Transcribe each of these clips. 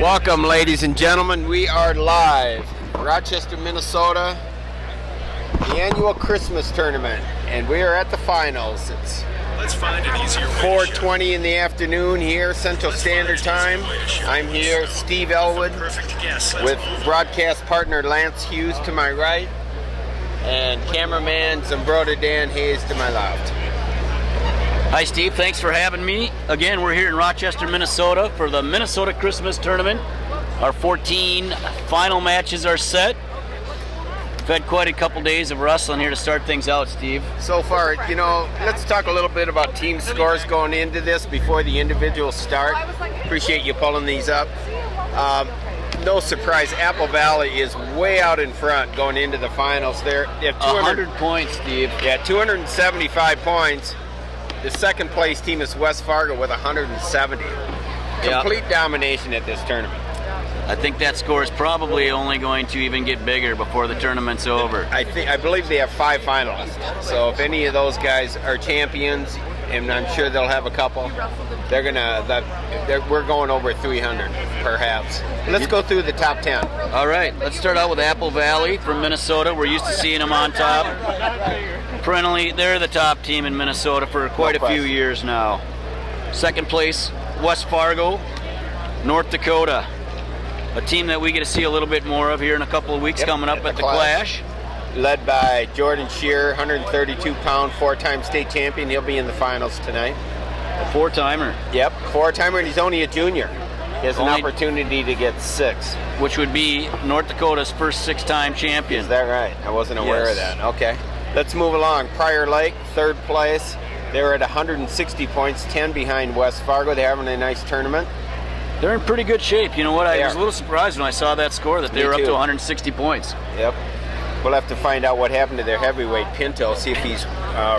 Welcome, ladies and gentlemen. We are live, Rochester, Minnesota, the annual Christmas tournament, and we are at the finals. It's Let's find an easier way 4:20 in the afternoon here, Central Standard Time. I'm here, Steve Elwood, perfect guess. with broadcast partner Lance Hughes to my right, and cameraman Zambroda Dan Hayes to my left. Hi, Steve. Thanks for having me. Again, we're here in Rochester, Minnesota for the Minnesota Christmas Tournament. Our 14 final matches are set. We've had quite a couple days of wrestling here to start things out, Steve. So far, let's talk a little bit about team scores going into this before the individuals start. Appreciate you pulling these up. No surprise, Apple Valley is way out in front going into the finals. They have 100 points, Steve. Yeah, 275 points. The second place team is West Fargo with 170. Complete domination at this tournament. I think that score is probably only going to even get bigger before the tournament's over. I believe they have 5 finalists. So if any of those guys are champions, and I'm sure they'll have a couple, we're going over 300 perhaps. Let's go through the top 10. All right, let's start out with Apple Valley from Minnesota. We're used to seeing them on top. Perennially, they're the top team in Minnesota for quite a few years now. Second place, West Fargo, North Dakota. A team that we get to see a little bit more of here in a couple of weeks coming up at the Clash. Led by Jordan Shearer, 132-pound, 4-time state champion. He'll be in the finals tonight. A four-timer. Yep, 4-timer, and he's only a junior. He has an opportunity to get 6. Which would be North Dakota's first 6-time champion. Is that right? I wasn't aware of that. Okay. Let's move along. Prior Lake, 3rd place. They're at 160 points, 10 behind West Fargo. They're having a nice tournament. They're in pretty good shape. You know what? I was a little surprised when I saw that score that they were up to 160 points. Yep. We'll have to find out what happened to their heavyweight Pinto, see if he's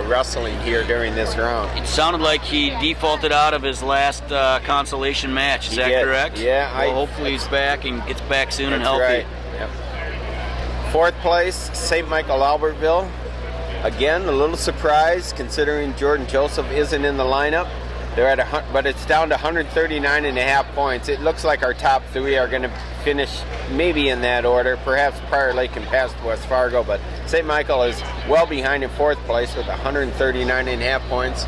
wrestling here during this round. It sounded like he defaulted out of his last consolation match. Is that correct? Yeah. Well, hopefully he's back and gets back soon and healthy. Right. Yep. 4th place, St. Michael Albertville. Again, a little surprise considering Jordan Joseph isn't in the lineup. They're at but it's down to 139.5 points. It looks like our top 3 are going to finish maybe in that order. Perhaps Prior Lake can pass West Fargo, but St. Michael is well behind in 4th place with 139.5 points.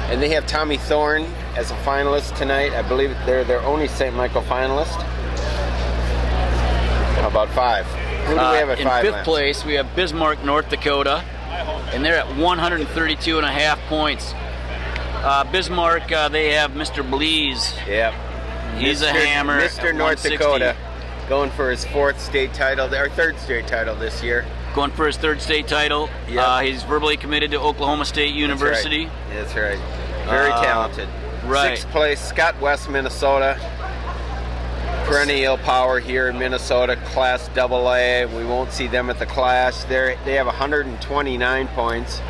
And they have Tommy Thorne as a finalist tonight. I believe they're their only St. Michael finalist. How about 5? Who do we have at 5? In 5th place, we have Bismarck, North Dakota, and they're at 132.5 points. Bismarck, they have Mr. Blees. Yep. He's a hammer. Mr. North Dakota going for his 4th state title, or 3rd state title this year. Going for his 3rd state title. Yep. He's verbally committed to Oklahoma State University. That's right. Very talented. Right. 6th place, Scott West, Minnesota. Perennial power here in Minnesota, Class AA. We won't see them at the Clash. They have 129 points,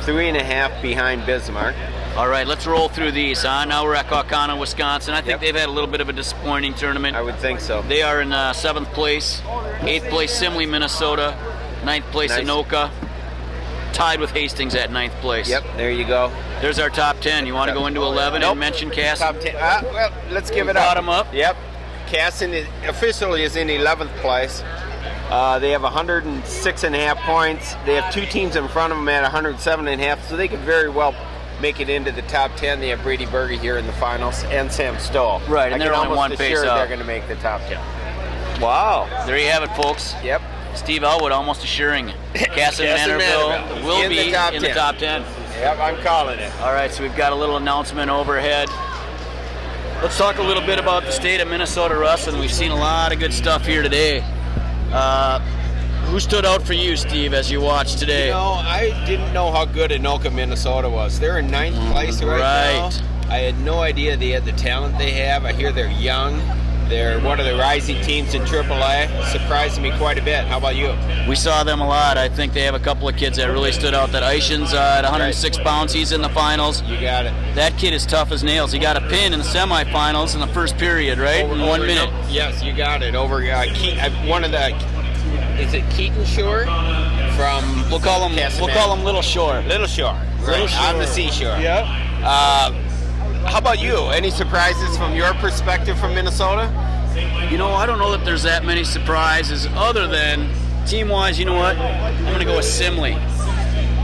3.5 behind Bismarck. All right, let's roll through these. Now we're at Kaukauna, Wisconsin. I think they've had a little bit of a disappointing tournament. I would think so. They are in 7th place. 8th place, Simley, Minnesota. 9th place, Anoka. Tied with Hastings at 9th place. Yep, there you go. There's our top 10. You want to go into 11 and mention Cass? Top 10. Well, let's give it up. Bottom up. Yep. Casson officially is in 11th place. They have 106.5 points. They have 2 teams in front of them at 107.5, so they could very well make it into the top 10. They have Brady Berger here in the finals and Sam Stoll. Right, and they're only one pace up. They're going to make the top 10. Wow. There you have it, folks. Yep. Steve Elwood almost assuring Casson Manorville will be in the top 10. Yep, I'm calling it. All right, so we've got a little announcement overhead. Let's talk a little bit about the state of Minnesota wrestling. We've seen a lot of good stuff here today. Who stood out for you, Steve, as you watched today? I didn't know how good Anoka, Minnesota was. They're in 9th place right now. I had no idea they had the talent they have. I hear they're young. They're one of the rising teams in AAA. Surprised me quite a bit. How about you? We saw them a lot. I think they have a couple of kids that really stood out. That Eichen's at 106 pounds. He's in the finals. You got it. That kid is tough as nails. He got a pin in the semifinals in the first period, right? In 1 minute. Yes, you got it. Over one of the... Is it Keaton Shore? From we'll call him Little Shore. Little Shore. Right. Little Shore. On the seashore. Yep. How about you? Any surprises from your perspective from Minnesota? You know, I don't know that there's that many surprises other than team-wise. You know what? I'm going to go with Simley.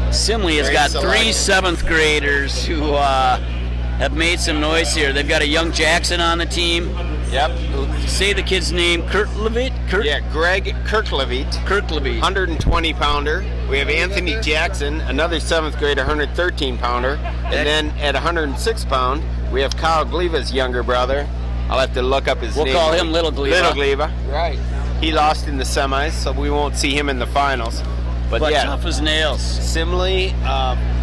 Simley has got 3 7th graders who have made some noise here. They've got a young Jackson on the team. Yep. Say the kid's name, Kirklevitt? Yeah, Greg Kirklevitt. Kirklevitt. 120 pounder. We have Anthony Jackson, another 7th grader, 113 pounder. And then at 106 pound, we have Kyle Gleva's younger brother. I'll have to look up his name. We'll call him Little Gleva. Little Gleva. Right. He lost in the semis, so we won't see him in the finals. But yeah, tough as nails. Simley,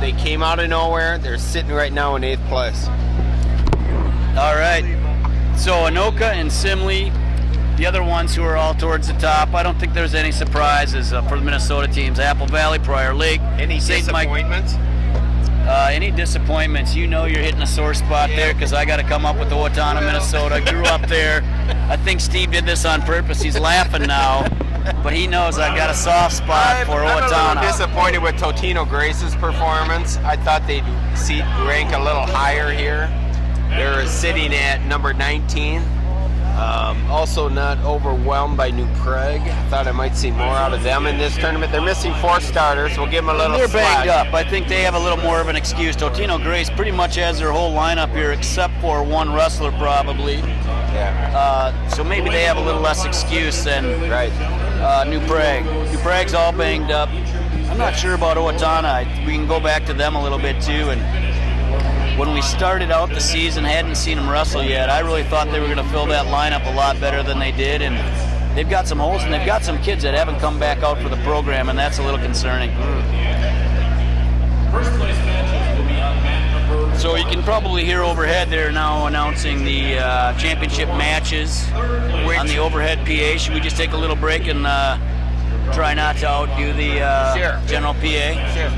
they came out of nowhere. They're sitting right now in 8th place. All right. So Anoka and Simley, the other ones who are all towards the top. I don't think there's any surprises for the Minnesota teams. Apple Valley, Prior Lake. Any disappointments? Any disappointments? You know you're hitting a sore spot there because I got to come up with Owatonna, Minnesota. I grew up there. I think Steve did this on purpose. He's laughing now, but he knows I've got a soft spot for Owatonna. I'm a little disappointed with Totino Grace's performance. I thought they'd rank a little higher here. They're sitting at number 19. Also not overwhelmed by New Prague. I thought I might see more out of them in this tournament. They're missing 4 starters. We'll give them a little They're slack. banged up. I think they have a little more of an excuse. Totino Grace pretty much has their whole lineup here except for one wrestler probably. Yeah. So maybe they have a little less excuse than New Prague. New Prague's all banged up. I'm not sure about Owatonna. We can go back to them a little bit too. And when we started out the season, hadn't seen them wrestle yet. I really thought they were going to fill that lineup a lot better than they did, and they've got some holes, and they've got some kids that haven't come back out for the program, and that's a little concerning. So you can probably hear overhead they're now announcing the championship matches on the overhead PA. Should we just take a little break and try not to outdo the general PA? Sure.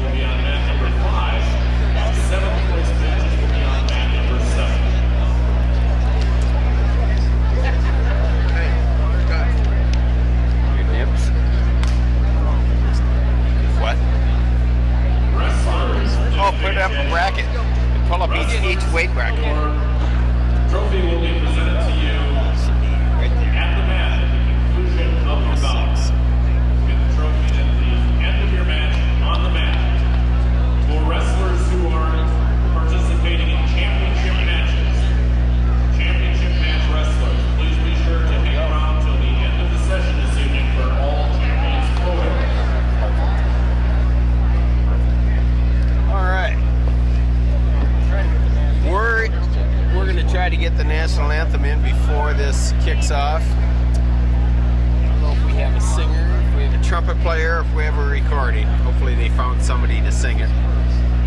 Oh, put up a bracket. Pull up each weight bracket. Trophy will be presented to you Right there. at the mat at the conclusion of your bout. Get the trophy at the end of your match on the mat. For wrestlers who are participating in championship matches, championship match wrestlers, please be sure to hang around till the end of the session this evening for all champions photos. All right. We're going to try to get the national anthem in before this kicks off. I don't know if we have a singer, if we have a trumpet player, if we have a recording. Hopefully they found somebody to sing it.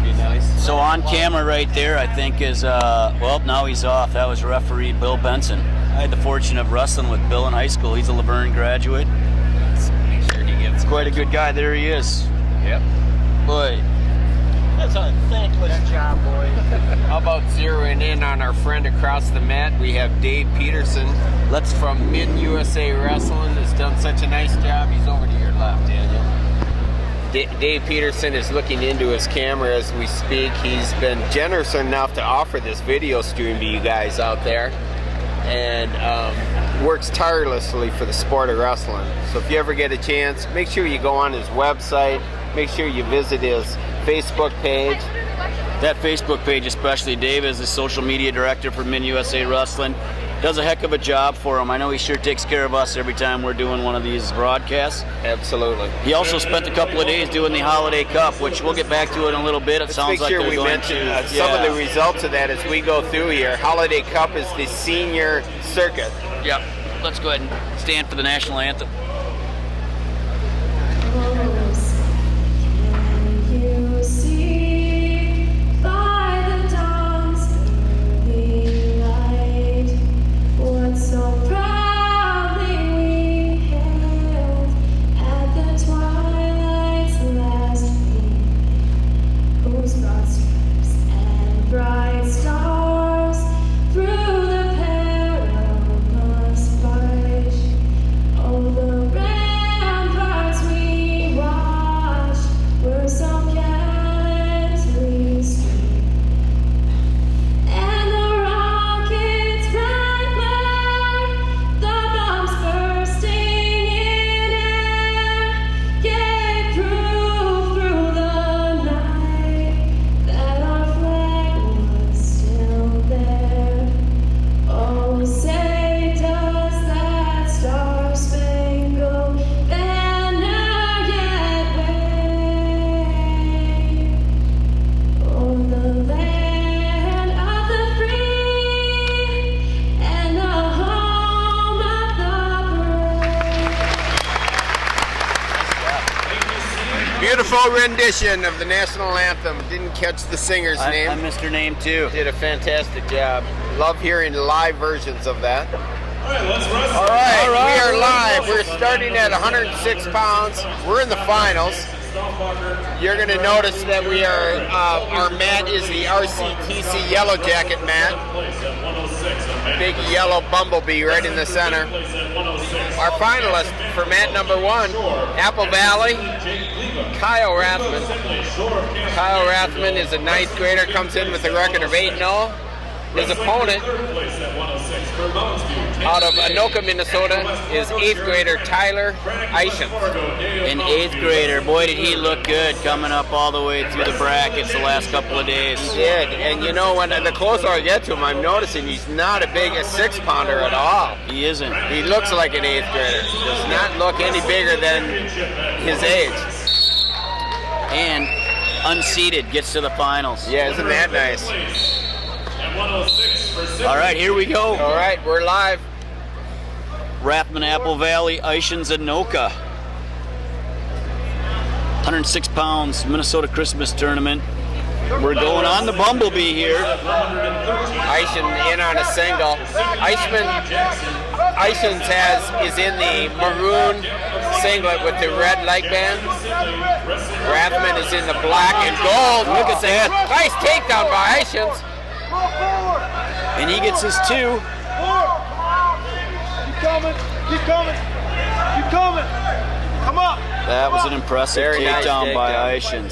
Be nice. So on camera right there, I think is, well, now he's off. That was referee Bill Benson. I had the fortune of wrestling with Bill in high school. He's a Laverne graduate. Let's make sure he gets Quite a good guy. There he is. Yep. Boy. That's a thankless job, boy. How about zeroing in on our friend across the mat? We have Dave Peterson. Let's From Mid USA Wrestling has done such a nice job. He's over to your left, Daniel. Dave Peterson is looking into his camera as we speak. He's been generous enough to offer this video stream to you guys out there, and works tirelessly for the sport of wrestling. So if you ever get a chance, make sure you go on his website. Make sure you visit his Facebook page. That Facebook page especially. Dave is the social media director for Mid USA Wrestling. Does a heck of a job for him. I know he sure takes care of us every time we're doing one of these broadcasts. Absolutely. He also spent a couple of days doing the Holiday Cup, which we'll get back to in a little bit. It sounds Make like sure they're we going mention to some of the results of that as we go through here. Holiday Cup is the senior circuit. Yep. Let's go ahead and stand for the national anthem. Can you see by the dawn's early light what so proudly we hailed at the twilight's last gleam, whose broad stripes and bright stars through the perilous fight, oh, the Beautiful rendition of the national anthem. Didn't catch the singer's name. I missed her name too. Did a fantastic job. Love hearing live versions of that. All right, let's wrestle. All right, we are live. We're starting at 106 pounds. We're in the finals. You're going to notice that we are, our mat is the RCTC Yellow Jacket mat. Big yellow bumblebee right in the center. Our finalist for mat number 1, Apple Valley, Kyle Rathman. Kyle Rathman is a 9th grader, comes in with a record of 8-0. His opponent out of Anoka, Minnesota is 8th grader Tyler Eichen. An 8th grader. Boy, did he look good coming up all the way through the brackets the last couple of days. He did, and you know, when the closer I get to him, I'm noticing he's not a 6-pounder at all. He isn't. He looks like an 8th grader. Does not look any bigger than his age. And unseeded gets to the finals. Yeah, isn't that nice? All right, here we go. All right, we're live. Rathman, Apple Valley, Eichens, Anoka. 106 pounds, Minnesota Christmas tournament. We're going on the Bumblebee here. Eichen in on a single. Eichens is in the maroon singlet with the red leg band. Rathman is in the black and gold. Look at that. Nice takedown by Eichens. And he gets his 2. Keep coming. Keep coming. Keep coming. Come up. That was an impressive Very nice takedown by takedown. Eichens.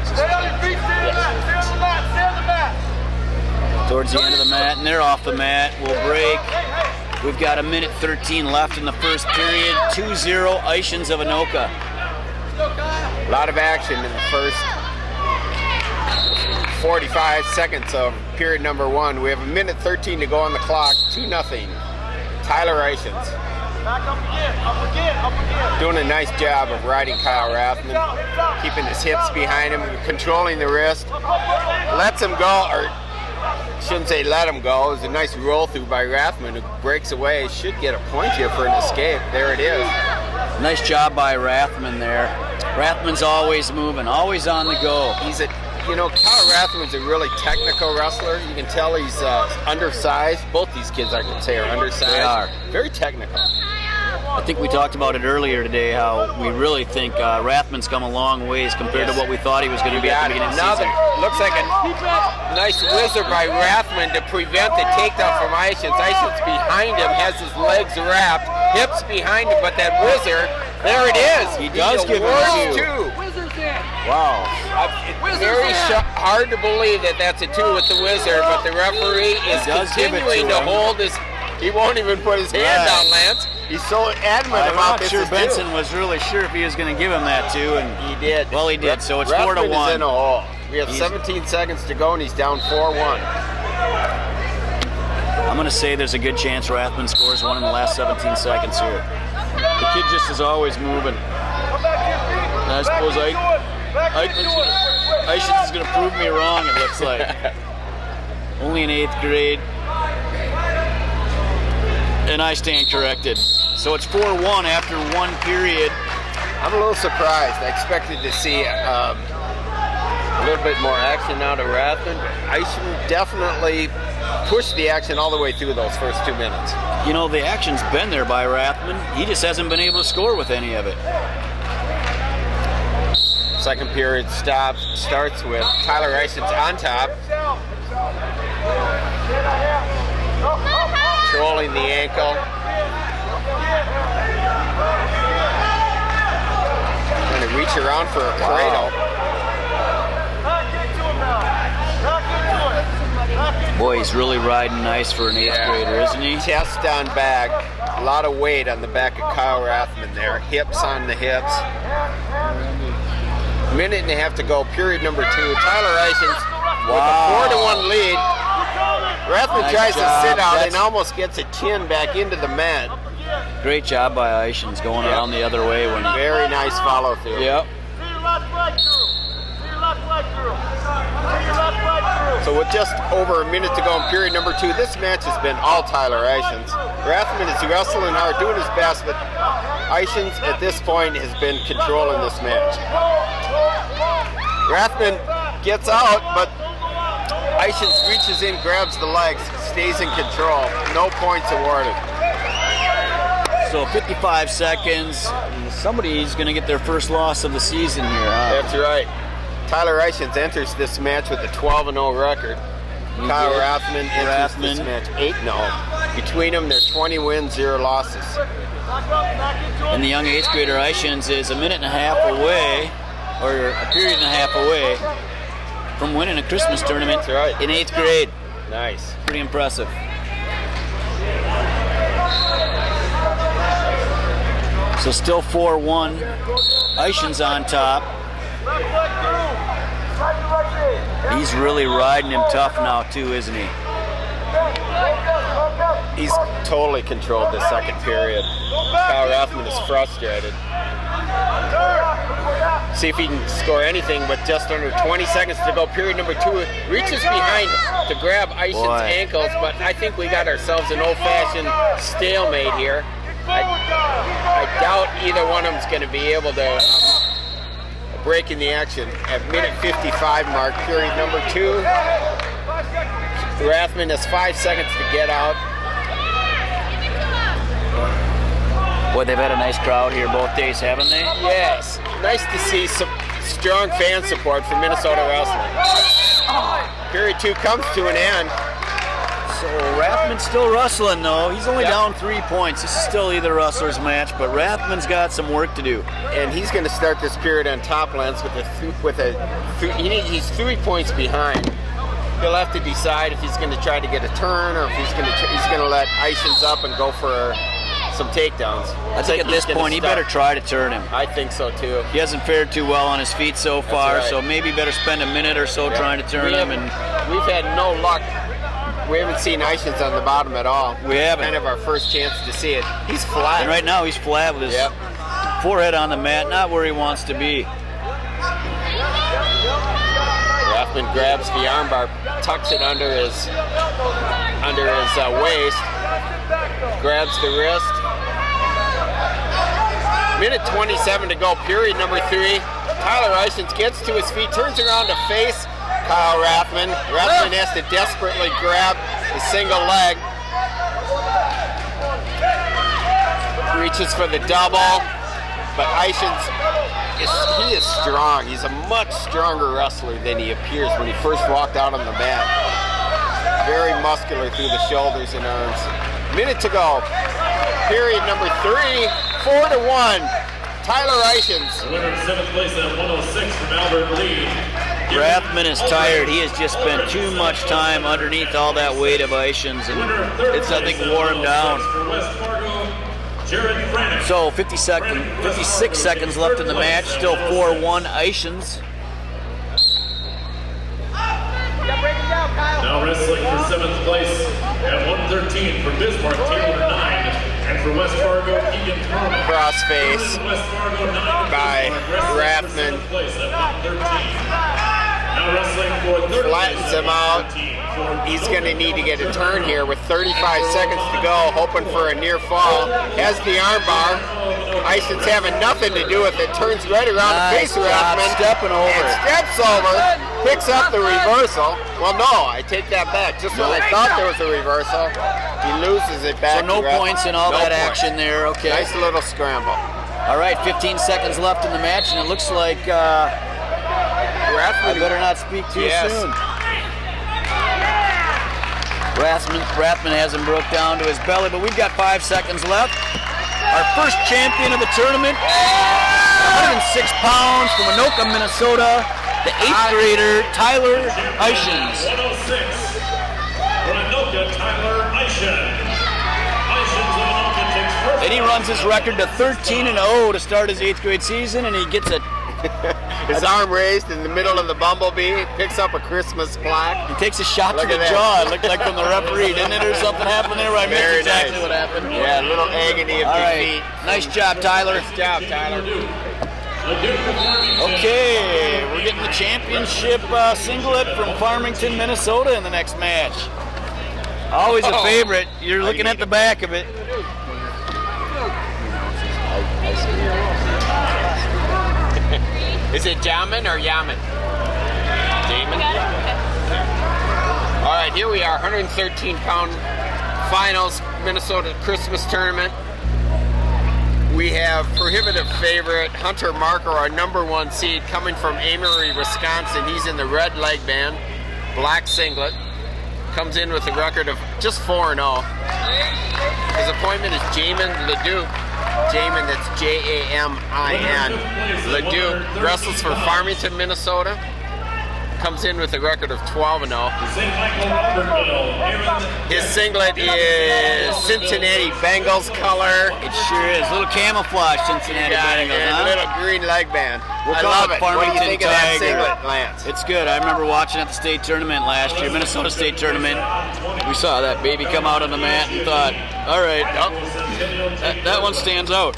Stay on your feet. Stay on the mat. Stay on the mat. Stay on the mat. Towards the end of the mat, and they're off the mat. We'll break. We've got 1:13 left in the first period. 2-0 Eichens of Anoka. A lot of action in the first 45 seconds of period number 1. We have 1:13 to go on the clock. 2-0. Tyler Eichens. Back up again. Up again. Up again. Doing a nice job of riding Kyle Rathman. Keeping his hips behind him, controlling the wrist. Lets him go, or shouldn't say let him go. It was a nice roll through by Rathman, who breaks away. Should get a point here for an escape. There it is. Nice job by Rathman there. Rathman's always moving, always on the go. He's Kyle Rathman's a really technical wrestler. You can tell he's undersized. Both these kids, I can say, are undersized. They are. Very technical. I think we talked about it earlier today, how we really think Rathman's come a long ways compared to what we thought he was going to be at the beginning of the season. Looks like a nice whizzer by Rathman to prevent the takedown from Eichens. Eichens behind him has his legs wrapped, hips behind him, but that whizzer, there it is. He does give him a 2. Wow. Very hard to believe that that's a 2 with the whizzer, but the referee is continuing to hold his. He won't even put his hand down, Lance. He's so adamant I'm about not this. sure is Benson due. was really sure if he was going to give him that 2, and He did. well, he did. So it's Rathman 4-1. is in a hole. We have 17 seconds to go, and he's down 4-1. I'm going to say there's a good chance Rathman scores one in the last 17 seconds here. The kid just is always moving. And I suppose Eichens is going to prove me wrong, it looks like. Only in 8th grade. And I stand corrected. So it's 4-1 after 1 period. I'm a little surprised. I expected to see a little bit more action out of Rathman. Eichen definitely pushed the action all the way through those first 2 minutes. You know, the action's been there by Rathman. He just hasn't been able to score with any of it. Second period starts with Tyler Eichens on top. Controlling the ankle. Trying to reach around for a cradle. Boy, he's really riding nice for an 8th grader, isn't he? Chest on back. A lot of weight on the back of Kyle Rathman there. Hips on the hips. 1.5 minutes to go, period number 2. Tyler Eichens with a 4-1 lead. Rathman tries to sit out and almost gets a chin back into the mat. Great job by Eichens going around the other way when he. Very nice follow through. Yep. See your left leg through. See your left leg through. See your left leg through. So with just over a minute to go in period number 2, this match has been all Tyler Ishins. Rathman is wrestling hard, doing his best, but Ishins at this point has been controlling this match. Rathman gets out, but Ishins reaches in, grabs the legs, stays in control. No points awarded. So 55 seconds. Somebody's going to get their first loss of the season here. Huh? That's right. Tyler Ishins enters this match with a 12-0 record. Kyle Rathman enters this match 8-0. Between them, they're 20 wins, 0 losses. And the young 8th grader Ishins is a minute and a half away, or a period and a half away, from winning a Christmas tournament in 8th grade. Nice. Pretty impressive. So still 4-1. Ishins on top. He's really riding him tough now too, isn't he? He's totally controlled the second period. Kyle Rathman is frustrated. See if he can score anything, but just under 20 seconds to go. Period number 2. Reaches behind to grab Ishins' ankles, but I think we got ourselves an old-fashioned stalemate here. I doubt either one of them's going to be able to break in the action. At minute 55 mark, period number 2. Rathman has 5 seconds to get out. Boy, they've had a nice crowd here both days, haven't they? Yes. Nice to see some strong fan support for Minnesota wrestling. Period 2 comes to an end. So Rathman's still wrestling though. He's only down 3 points. This is still either wrestler's match, but Rathman's got some work to do. And he's going to start this period on top lens he's 3 points behind. He'll have to decide if he's going to try to get a turn or if he's going to let Ishins up and go for some takedowns. I think at this point he better try to turn him. I think so too. He hasn't fared too well on his feet so far, so maybe better spend a minute or so trying to turn him. And we've had no luck. We haven't seen Ishins on the bottom at all. We haven't. Kind of our first chance to see it. He's flat. And right now he's flat with his forehead on the mat, not where he wants to be. Rathman grabs the armbar, tucks it under his waist, grabs the wrist. Minute 27 to go, period number 3. Tyler Ishins gets to his feet, turns around to face Kyle Rathman. Rathman has to desperately grab the single leg. Reaches for the double, but Ishins is strong. He's a much stronger wrestler than he appears when he first walked out on the mat. Very muscular through the shoulders and arms. Minute to go. Period number 3, 4-1. Tyler Ishins. The winner in 7th place at 106 from Albert Lee. Rathman is tired. He has just spent too much time underneath all that weight of Ishins, and it's, I think, wore him down. So 56 seconds left in the match. Still 4-1 Ishins. Now wrestling for 7th place at 113 for Bismarck, table number 9. And for West Fargo, Keegan Turner. Crossface by Rathman. Now wrestling for 3rd flattens him out. He's going to need to get a turn here with 35 seconds to go, hoping for a near fall. Has the armbar. Ishins having nothing to do with it. Turns right around to face Rathman. Stepping over. And steps over. Picks up the reversal. Well, no, I take that back. Just when I thought there was a reversal, he loses it back. So no points in all that action there. Okay. Nice little scramble. All right, 15 seconds left in the match, and it looks like Rathman better not speak too soon. Rathman hasn't broke down to his belly, but we've got 5 seconds left. Our first champion of the tournament, 106 pounds from Anoka, Minnesota, the 8th grader, Tyler Ishins. 106 for Anoka, Tyler Ishins. Ishins of Anoka takes first. And he runs his record to 13-0 to start his 8th grade season, and he gets his arm raised in the middle of the bumblebee, picks up a Christmas plaque. He takes a shot to the jaw. It looked like from the referee. Didn't it, or something happened there? I missed exactly what happened. Yeah, a little agony of defeat. Nice job, Tyler. Nice job, Tyler. Okay, we're getting the championship singlet from Farmington, Minnesota in the next match. Always a favorite. You're looking at the back of it. Is it Jamin or Yamin? Jamin? All right, here we are, 113-pound finals, Minnesota Christmas tournament. We have prohibitive favorite Hunter Marco, our #1 seed, coming from Amory, Wisconsin. He's in the red leg band, black singlet. Comes in with a record of just 4-0. His appointment is Jamin Leduc. Jamin, that's Jamin. Leduc wrestles for Farmington, Minnesota. Comes in with a record of 12-0. His singlet is Cincinnati Bengals color. It sure is. Little camouflage Cincinnati Bengals, and huh? a little green leg band. We'll I call love it it. What do you Farmington think of that Tiger. singlet, Lance? It's good. I remember watching at the state tournament last year, Minnesota State Tournament. We saw that baby come out on the mat and thought, all right, that one stands out.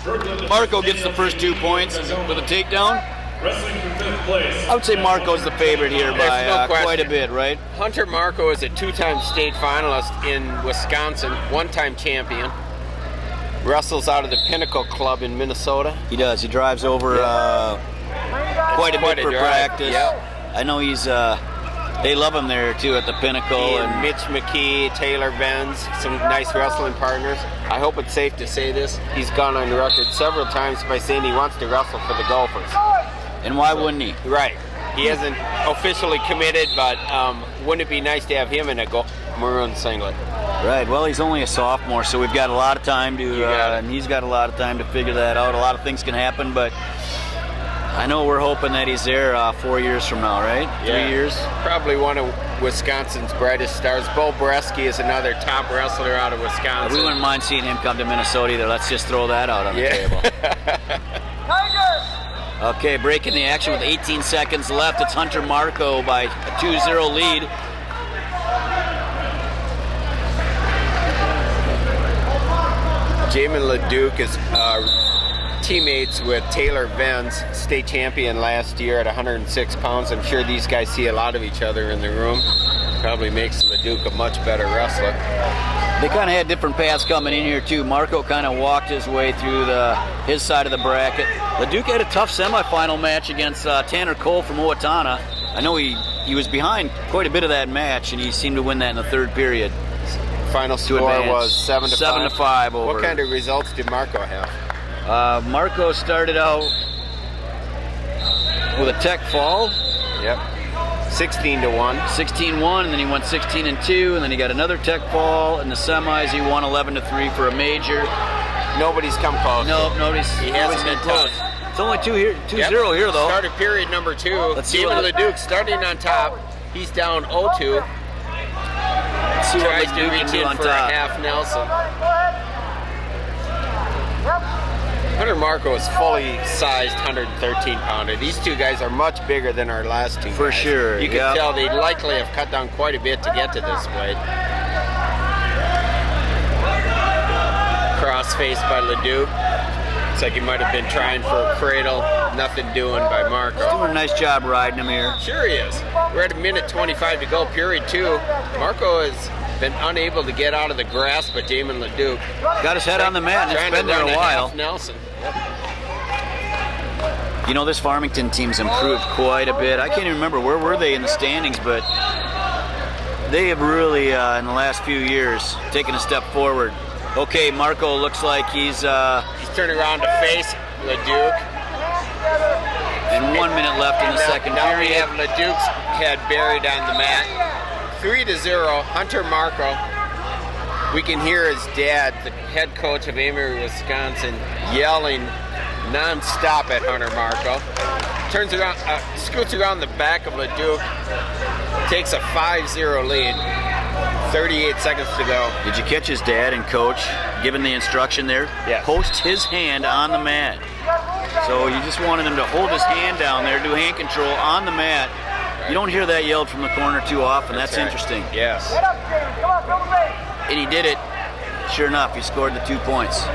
Marco gets the first 2 points with a takedown. Wrestling for 5th place. I would say Marco's the favorite here There's by no question. quite a bit, right? Hunter Marco is a 2-time state finalist in Wisconsin, 1-time champion. Wrestles out of the Pinnacle Club in Minnesota. He does. He drives over quite a Quite bit a for drive, practice. yep. I know he's. They love him there too at the Pinnacle. He And and Mitch McKee, Taylor Benz, some nice wrestling partners. I hope it's safe to say this. He's gone on the record several times by saying he wants to wrestle for the Gophers. and why wouldn't he? Right. He hasn't officially committed, but wouldn't it be nice to have him in a maroon singlet? Right. Well, he's only a sophomore, so we've got a lot of time to, and he's got a lot of time to figure that out. A lot of things can happen, but I know we're hoping that he's there 4 years from now, right? Yeah. 3 years. Probably one of Wisconsin's brightest stars. Bo Bresky is another top wrestler out of Wisconsin. We wouldn't mind seeing him come to Minnesota either. Let's just throw that out on the table. Okay, breaking the action with 18 seconds left. It's Hunter Marco by a 2-0 lead. Jamin Leduc is teammates with Taylor Venz, state champion last year at 106 pounds. I'm sure these guys see a lot of each other in the room. Probably makes Leduc a much better wrestler. They kind of had different paths coming in here too. Marco kind of walked his way through his side of the bracket. Leduc had a tough semifinal match against Tanner Cole from Owatonna. I know he was behind quite a bit of that match, and he seemed to win that in the third period. Final To score advance. was 7-5. 7-5 over. What kind of results did Marco have? Marco started out with a tech fall, Yep. 16-1. 16-1, and then he went 16-2, and then he got another tech fall. In the semis, he won 11-3 for a major. Nobody's come close. No, nobody's He hasn't been close. touched. It's only 2-0 here, though. Started period number 2. Let's see Jamin what- Leduc starting on top. He's down 0-2. Let's see what Tries to Leduc can reach do in on for top. a half Nelson. Hunter Marco is fully sized 113 pounder. These two guys are much bigger than our last two For guys. sure, You can yeah. tell they likely have cut down quite a bit to get to this weight. Cross face by Leduc. Looks like he might have been trying for a cradle. Nothing doing by Marco. Doing a nice job riding him here. Sure he is. We're at a minute 25 to go, period 2. Marco has been unable to get out of the grasp of Jamin Leduc. Got his head on the mat, and it's Trying been to there run a while. half Nelson. You know, this Farmington team's improved quite a bit. I can't even remember, where were they in the standings, but they have really, in the last few years, taken a step forward. Okay, Marco looks like he's Turning around to face Leduc. and 1 minute left in the second Now we period. have Leduc's head buried on the mat. 3-0, Hunter Marco. We can hear his dad, the head coach of Amory, Wisconsin, yelling non-stop at Hunter Marco. Turns around, scoots around the back of Leduc, takes a 5-0 lead. 38 seconds to go. Did you catch his dad and coach giving the instruction there? Yes. Post his hand on the mat. So you just wanted him to hold his hand down there, do hand control on the mat. You don't hear that yelled from the corner too often. That's right. interesting. Yes. And he did it. Sure enough, he scored the 2 points.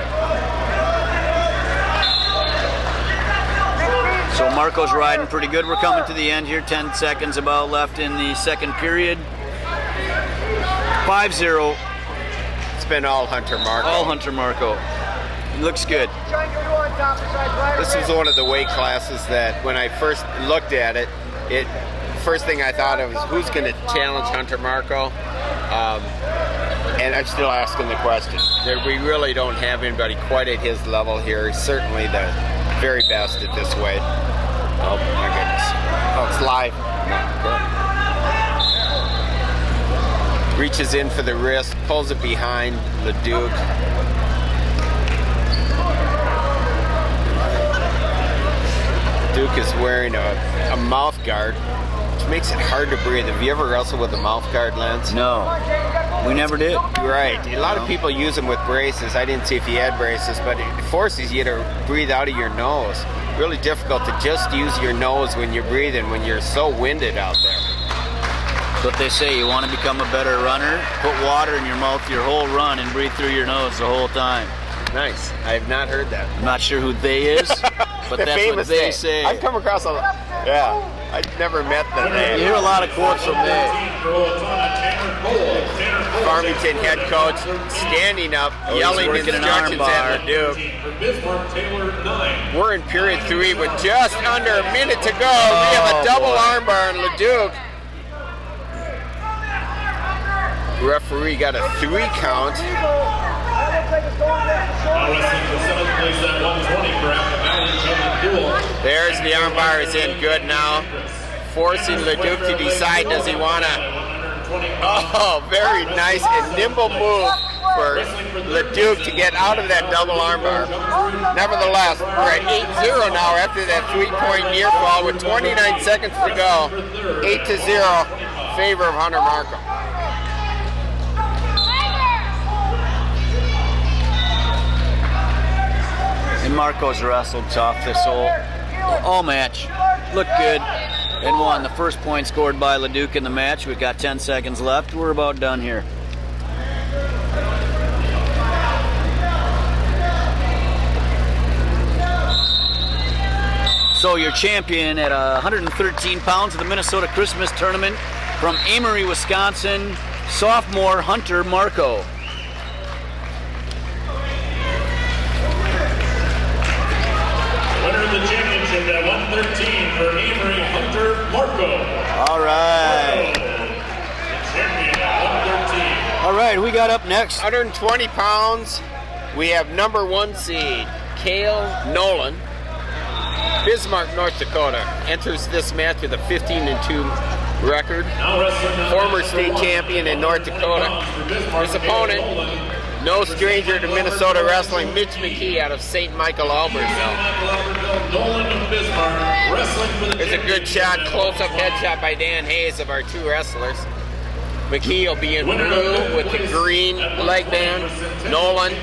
So Marco's riding pretty good. We're coming to the end here. 10 seconds about left in the second period. 5-0. It's been all Hunter Marco. All Hunter Marco. He looks good. This was one of the weight classes that when I first looked at it, first thing I thought of was who's going to challenge Hunter Marco. And I'm still asking the question. We really don't have anybody quite at his level here. He's certainly the very best at this weight. Oh my goodness. Oh, it's live. Reaches in for the wrist, pulls it behind LeDuc. Duke is wearing a mouth guard, which makes it hard to breathe. Have you ever wrestled with a mouth guard, Lance? No, we never did. Right. A lot of people use them with braces. I didn't see if you had braces, but it forces you to breathe out of your nose. Really difficult to just use your nose when you're breathing, when you're so winded out there. That's what they say. You want to become a better runner? Put water in your mouth your whole run and breathe through your nose the whole time. Nice. I have not heard that. I'm not sure who they is, but that's what they say. I've come across a lot. Yeah. I've never met the name. You hear a lot of quotes from they. Farmington head coach standing up, yelling working an instructions at LeDuc. We're in period 3 with just under a minute to go. We have a double armbar on LeDuc. Referee got a 3 count. There's the armbar is in good now. Forcing LeDuc to decide, does he want to... Oh, very nice and nimble move for LeDuc to get out of that double armbar. Nevertheless, we're at 8-0 now after that 3-point near fall with 29 seconds to go. 8-0 favor of Hunter Marco. And Marco's wrestled tough this all match. Looked good and won. The first point scored by LeDuc in the match. We've got 10 seconds left. We're about done here. So your champion at 113 pounds of the Minnesota Christmas Tournament from Amory, Wisconsin, sophomore Hunter Marco. Winner of the championship at 113 for Amory, Hunter Marco. All right. The champion at 113. All right, who we got up next? 120 pounds. We have number 1 seed, Cale Nolan. Bismarck, North Dakota, enters this match with a 15-2 record. Former state champion in North Dakota. His opponent, no stranger to Minnesota wrestling, Mitch McKee out of St. Michael, Albertville. There's a good shot, close-up headshot by Dan Hayes of our 2 wrestlers. McKee will be in blue with the green leg band. Nolan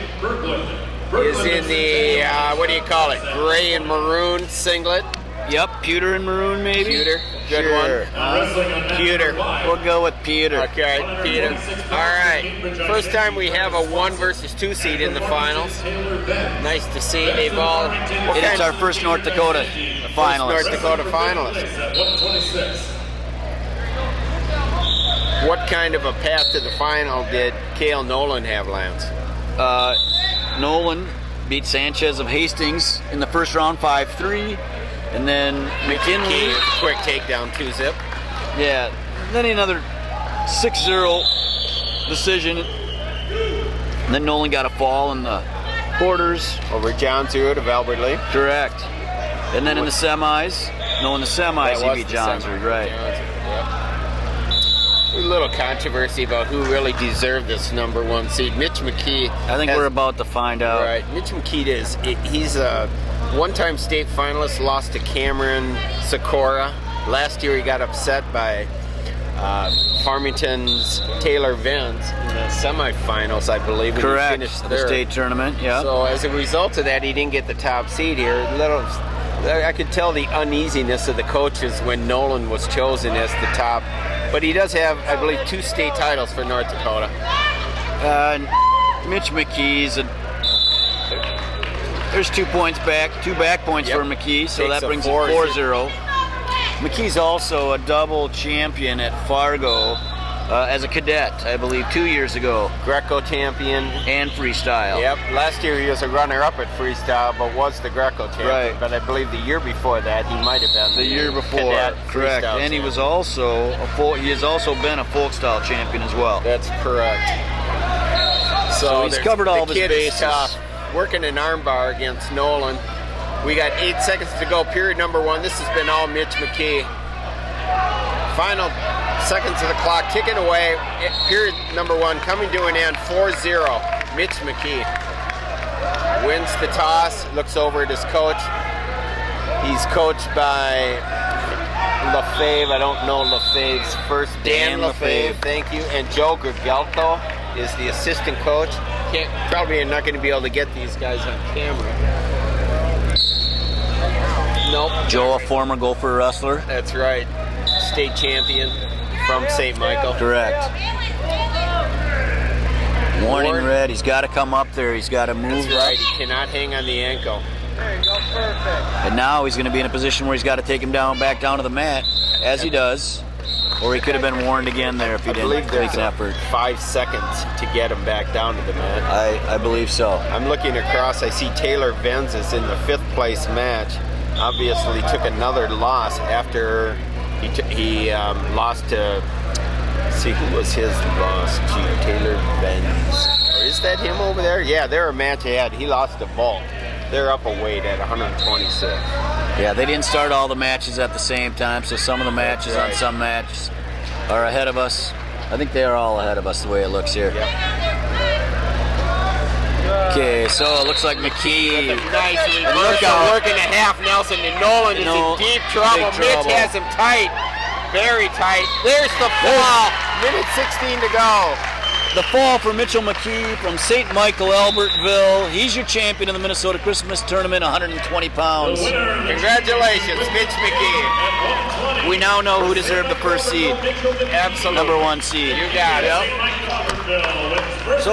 is in the, what do you call it, gray and maroon singlet. Yep, pewter and maroon maybe? Pewter, good Sure. one. Pewter. We'll go with Peter. Okay, Peter. All right, first time we have a 1 versus 2 seed in the finals. Nice to see they've all... And it's our first North Dakota finalist. North Dakota finalist. What kind of a path to the final did Cale Nolan have, Lance? Nolan beat Sanchez of Hastings in the first round 5-3. And then McKinley. Quick takedown, 2-zip. Yeah. Then another 6-0 decision. And then Nolan got a fall in the quarters. Over John Zerud of Albert Lee. Correct. And then in the semis, no, in the semis he beat John Zerud, right. A little controversy about who really deserved this number 1 seed. Mitch McKee. I think we're about to find out. Right. Mitch McKee he's a one-time state finalist, lost to Cameron Sikora. Last year he got upset by Farmington's Taylor Venz in the semifinals, I believe. Correct. He finished The third. state tournament, yeah. So as a result of that, he didn't get the top seed here. I could tell the uneasiness of the coaches when Nolan was chosen as the top. But he does have, I believe, 2 state titles for North Dakota. Mitch McKee's There's 2 points back, 2 back points Yep. for McKee, so Takes that a brings it 4-0. 4-0. McKee's also a double champion at Fargo as a cadet, I believe, 2 years ago, Greco champion. and freestyle. Yep. Last year he was a runner-up at freestyle, but was the Greco champion. Right. But I believe the year before that he might have been The year before, cadet correct. freestyle And he champion. was also he has also been a folk style champion as well. That's correct. So he's there's- covered all the of his kid is bases. tough. Working an armbar against Nolan. We got 8 seconds to go. Period number 1. This has been all Mitch McKee. Final seconds of the clock ticking away. Period number 1 coming to an end. 4-0. Mitch McKee wins the toss. Looks over at his coach. He's coached by LaFave. I don't know LaFave's first. Dan Dan LaFave. LaFave. Thank you. And Joe Grigelko is the assistant coach. Probably not going to be able to get these guys on camera. Nope. Joe, a former Gopher wrestler. That's right. State champion from St. Michael. Correct. Warning Warren. red. He's got to come up there. He's got to move That's right. up. He cannot hang on the ankle. And now he's going to be in a position where he's got to take him down, back down to the mat, as he does. Or he could have been warned again there if he I didn't believe make there's an effort. 5 seconds to get him back down to the mat. I believe so. I'm looking across. I see Taylor Venz is in the 5th place match. Obviously took another loss after he lost to. See, who was his loss to? Taylor Venz. Or is that him over there? Yeah, they're a match ahead. He lost to Volk. They're up a weight at 126. Yeah, they didn't start all the matches at the same time, so some of the matches on Right. some matches are ahead of us. I think they are all ahead of us the way it looks here. Yep. Okay, so it looks like McKee. Nice look reversal, out. working a half Nelson, and Nolan is No, in deep trouble. big Mitch trouble. has him tight, very tight. There's the fall. Minute 16 to go. The fall for Mitchell McKee from St. Michael, Albertville. He's your champion in the Minnesota Christmas Tournament, 120 pounds. Congratulations, Mitch McKee. We now know who deserved the first seed, Absolutely. number 1 seed. You got it. So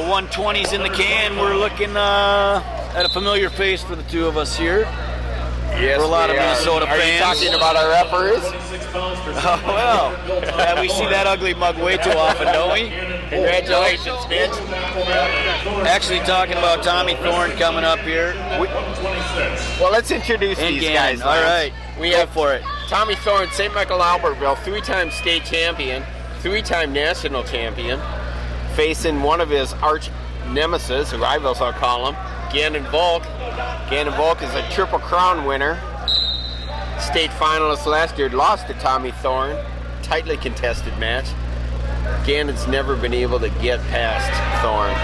120's in the can. We're looking at a familiar face for the two of us here. Yes, For a lot of we are. Minnesota Are fans. you talking about our referees? Oh, well, yeah, we see that ugly mug way too often, don't we? Congratulations, Mitch. Actually talking about Tommy Thorne coming up here. Well, let's introduce And these Gann. guys. All Lance. right, We go have for it. Tommy Thorne, St. Michael Albertville, 3-time state champion, 3-time national champion, facing one of his arch nemesis, rivals I'll call him, Gannon Volk. Gannon Volk is a Triple Crown winner, state finalist last year, lost to Tommy Thorne, tightly contested match. Gannon's never been able to get past Thorne.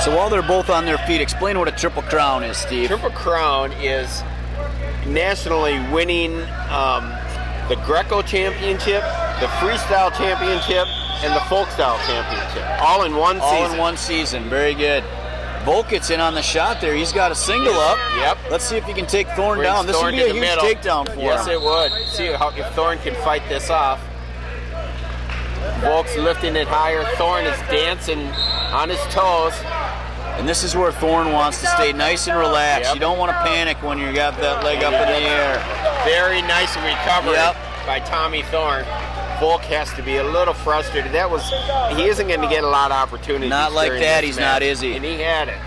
So while they're both on their feet, explain what a Triple Crown is, Steve. Triple Crown is nationally winning the Greco Championship, the Freestyle Championship, and the Folk Style Championship, all in one All season. in one season. Very good. Volk gets in on the shot there. He's got a single up. Yep. Let's see if he can take Thorne Brings down. This Thorne would to be a the huge middle. takedown for Yes, him. it would. See how if Thorne can fight this off. Volk's lifting it higher. Thorne is dancing on his toes. And this is where Thorne wants to stay nice and relaxed. Yep. You don't want to panic when you got that leg up in the air. Very nice recovery Yep. by Tommy Thorne. Volk has to be a little frustrated. He isn't going to get a lot of opportunities. Not like during that, this he's match. not, is he? And he had it.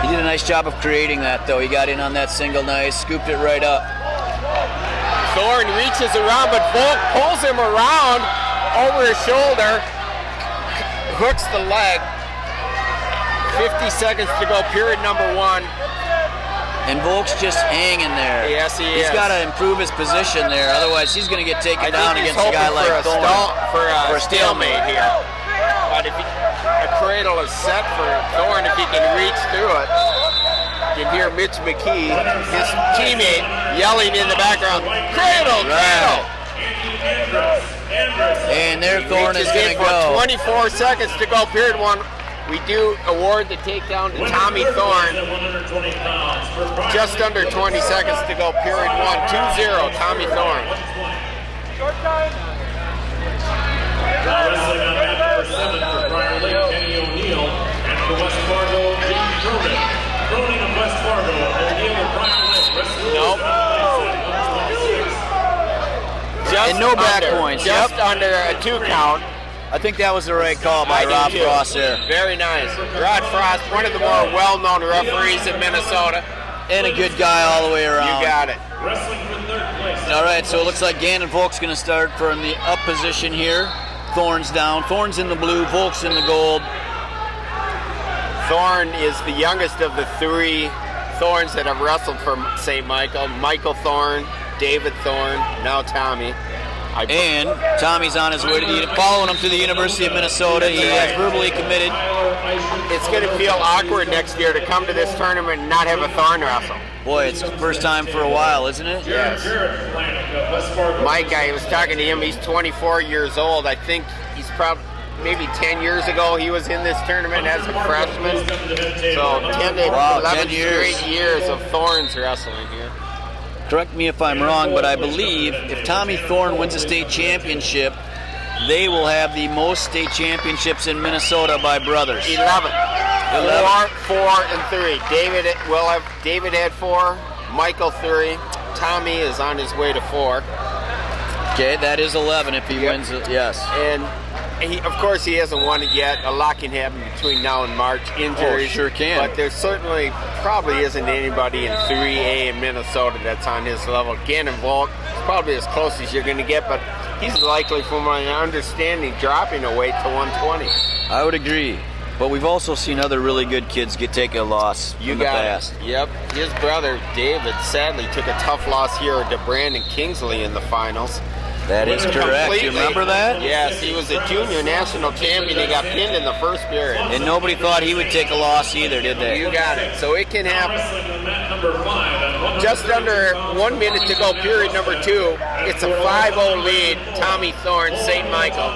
He did a nice job of creating that, though. He got in on that single nice, scooped it right up. Thorne reaches around, but Volk pulls him around over his shoulder, hooks the leg. 50 seconds to go, period number 1. And Volk's just hanging there. Yes, he He's is. got to improve his position there, otherwise he's going to get taken I down think he's against a guy hoping like Thorne. for a stalemate here. But if a cradle is set for Thorne, if he can reach through it, you can hear Mitch McKee, his teammate, yelling in the background, "Cradle, cradle!" And there Thorne is Reaches going in to for go. 24 seconds to go, period 1. We do award the takedown to Tommy Thorne. Just under 20 seconds to go, period 1. 2-0, Tommy Thorne. Wrestling on mat number 7 for Prior Lake, Kenny O'Neill, and for West Fargo, James Cronin of West Fargo, O'Neill of Brian Lake, wrestler. Nope. Just And no back under, points, Just yep. under a 2 count. I think that was the right call by I do Rob too. Frost there. Very nice. Rod Frost, one of the more well-known referees in Minnesota. And a good guy all the way You around. got it. Wrestling for third place. All right, so it looks like Gannon Volk's going to start from the up position here. Thorne's down. Thorne's in the blue. Volk's in the gold. Thorne is the youngest of the 3 Thorns that have wrestled for St. Michael. Michael Thorne, David Thorne, now Tommy. And Tommy's on his way to following him to the University of Minnesota. He has verbally committed. It's going to feel awkward next year to come to this tournament and not have a Thorne wrestle. Boy, it's the first time for a while, isn't it? Yes. Mike, I was talking to him. He's 24 years old. I think he's probably maybe 10 years ago he was in this tournament as a freshman. So 10 to 11 straight years of Thorns wrestling here. Correct me if I'm wrong, but I believe if Tommy Thorne wins a state championship, they will have the most state championships in Minnesota by brothers. 11. 4, and 3. David had 4, Michael 3, Tommy is on his way to 4. Okay, that is 11 if he wins it, yes. And of course he hasn't won it yet. A lot can happen between now and March. Injuries. Oh, sure can. But there certainly probably isn't anybody in 3A in Minnesota that's on his level. Gannon Volk is probably as close as you're going to get, but he's likely, from my understanding, dropping a weight to 120. I would agree. But we've also seen other really good kids take a loss in the past. Yep. His brother David sadly took a tough loss here to Brandon Kingsley in the finals. That is correct. You remember that? Yes, he was a junior national champion. He got pinned in the first period. And nobody thought he would take a loss either, did they? You got it. So it can happen. Just under 1 minute to go, period number 2. It's a 5-0 lead. Tommy Thorne, St. Michael.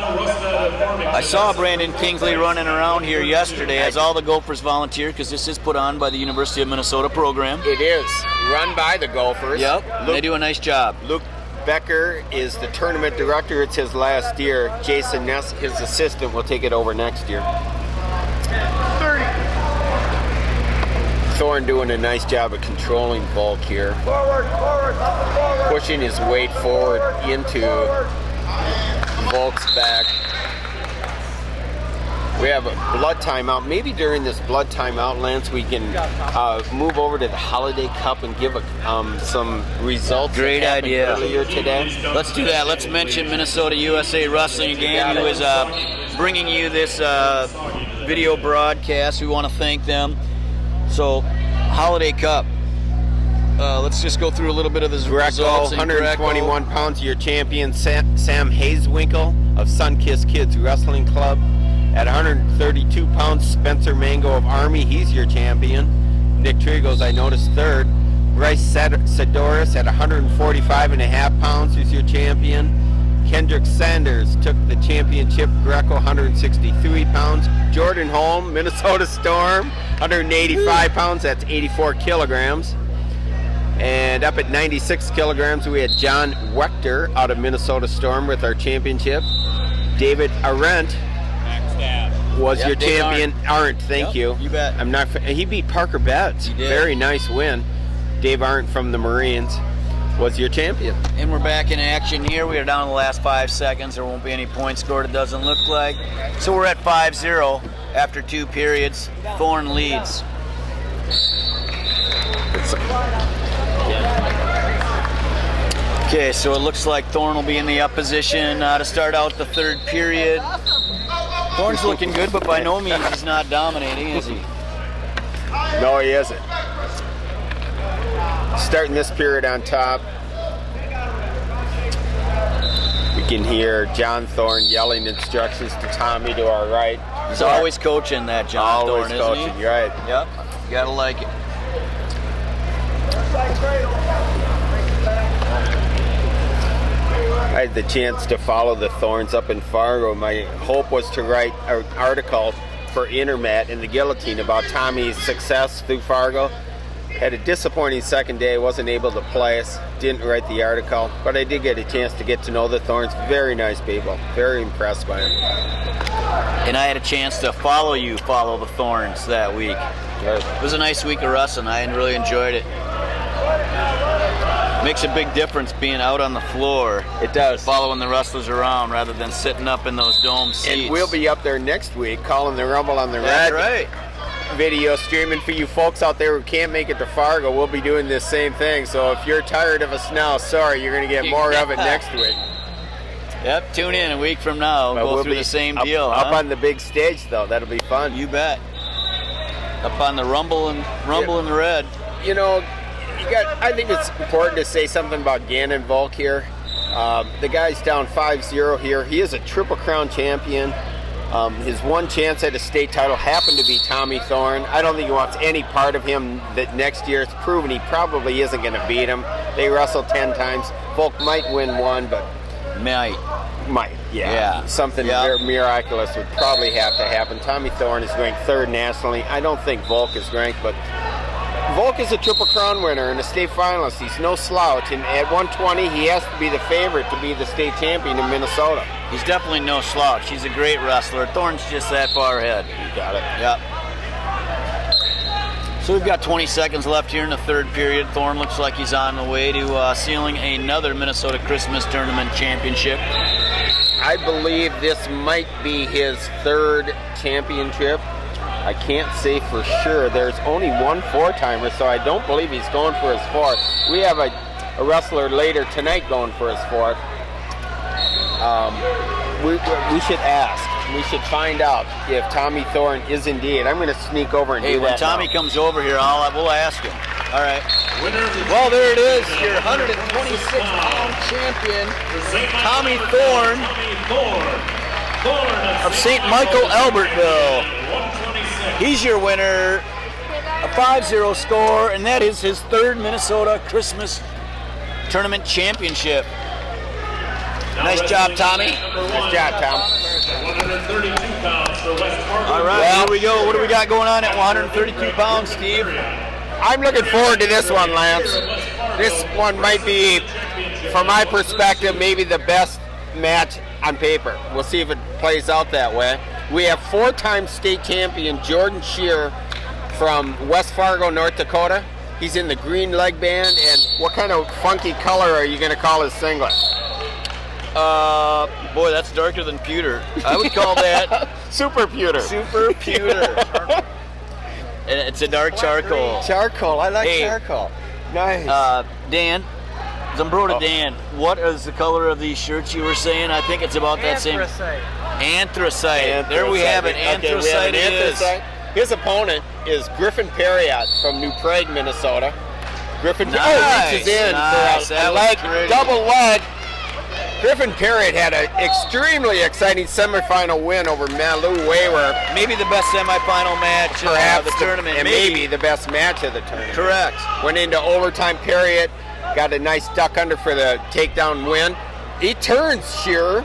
I saw Brandon Kingsley running around here yesterday as all the Gophers volunteer, because this is put on by the University of Minnesota program. It is. Run by the Gophers. Yep, they do a nice job. Luke Becker is the tournament director. It's his last year. Jason Ness, his assistant, will take it over next year. 30. Thorne doing a nice job of controlling Volk here. Forward, forward, Pushing his weight forward into Volk's back. We have a blood timeout. Maybe during this blood timeout, Lance, we can move over to the Holiday Cup and give some results. Great that happened idea. Earlier today. Let's do that. Let's mention Minnesota USA Wrestling again, who is bringing you this video broadcast. We want to thank them. So, Holiday Cup. Let's just go through a little bit of his Greco, results. 121 pounds, your champion, Sam Hazewinkle of Sunkissed Kids Wrestling Club. At 132 pounds, Spencer Mango of Army, he's your champion. Nick Trigos, I noticed, 3rd. Bryce Sedoris at 145.5 pounds, who's your champion. Kendrick Sanders took the championship, Greco, 163 pounds. Jordan Holm, Minnesota Storm, 185 pounds, that's 84 kilograms. And up at 96 kilograms, we had John Wechter out of Minnesota Storm with our championship. David Arendt was your Dave champion. Arendt, thank you. You bet. He beat Parker Betts. He did. Very nice win. Dave Arendt from the Marines was your champion. And we're back in action here. We are down to the last 5 seconds. There won't be any points scored, it doesn't look like. So we're at 5-0 after 2 periods. Thorne leads. Okay, so it looks like Thorne will be in the up position to start out the 3rd period. Thorne's looking good, but by no means he's not dominating, is he? No, he isn't. Starting this period on top. We can hear John Thorne yelling instructions to Tommy to our right. He's always coaching that John Always Thorne, coaching, isn't he? you're right. Yep, you gotta like it. I had the chance to follow the Thorns up in Fargo. My hope was to write an article for Intermat and the Guillotine about Tommy's success through Fargo. Had a disappointing second day, wasn't able to place, didn't write the article, but I did get a chance to get to know the Thorns. Very nice people, very impressed by them. And I had a chance to follow the Thorns that week. It was a nice week of wrestling. I really enjoyed it. Makes a big difference being out on the floor. It does. Following the wrestlers around rather than sitting up in those dome seats. And we'll be up there next week calling the Rumble on the That's Red. right. Video streaming for you folks out there who can't make it to Fargo. We'll be doing this same thing. So if you're tired of us now, sorry, you're going to get more of it next week. Yep, tune in a week from now. But Go we'll through be the same up, deal. Up huh? on the big stage, though. That'll be fun. You bet. Up on the Rumble in the Red. You know, I think it's important to say something about Gannon Volk here. The guy's down 5-0 here. He is a Triple Crown champion. His one chance at a state title happened to be Tommy Thorne. I don't think he wants any part of him that next year. It's proven he probably isn't going to beat him. They wrestled 10 times. Volk might win one, but might, yeah. Something very miraculous would probably have to happen. Tommy Thorne is ranked 3rd nationally. I don't think Volk is ranked, but Volk is a Triple Crown winner and a state finalist. He's no slouch, and at 120, he has to be the favorite to be the state champion in Minnesota. He's definitely no slouch. He's a great wrestler. Thorne's just that far ahead. You got it. Yep. So we've got 20 seconds left here in the third period. Thorne looks like he's on the way to sealing another Minnesota Christmas Tournament championship. I believe this might be his 3rd championship. I can't say for sure. There's only one 4-timer, so I don't believe he's going for his 4th. We have a wrestler later tonight going for his 4th. We should ask. We should find out if Tommy Thorne is indeed. I'm going to sneak over and do that. When Tommy comes over here, we'll ask him. All right. Winner of the Well, there it is, your 126-pound champion, Tommy Thorne of St. Michael, Albertville. He's your winner, a 5-0 score, and that is his 3rd Minnesota Christmas Tournament championship. Nice job, Tommy. Nice job, Tom. 132 pounds for West Fargo. All right, here we go. What do we got going on at 132 pounds, Steve? I'm looking forward to this one, Lance. This one might be, from my perspective, maybe the best match on paper. We'll see if it plays out that way. We have 4-time state champion Jordan Shear from West Fargo, North Dakota. He's in the green leg band. And what kind of funky color are you going to call his singlet? Boy, that's darker than pewter. I would call that Super pewter. super pewter. And it's a dark charcoal. Charcoal. I like Hey. charcoal. Nice. Dan, Zambroda Dan, what is the color of these shirts you were saying? I think it's about that same. Anthracite. There we have it. Okay, we have Anthracite an it is. anthracite. His opponent is Griffin Perriott from New Prague, Minnesota. Griffin reaches in Nice. for a That was leg, pretty. double leg. Griffin Perriott had an extremely exciting semifinal win over Malou Wayward. Maybe the best semifinal match Perhaps of the tournament. and maybe the best match of the tournament. Correct. Went into overtime. Perriott got a nice duck under for the takedown win. He turns Shearer,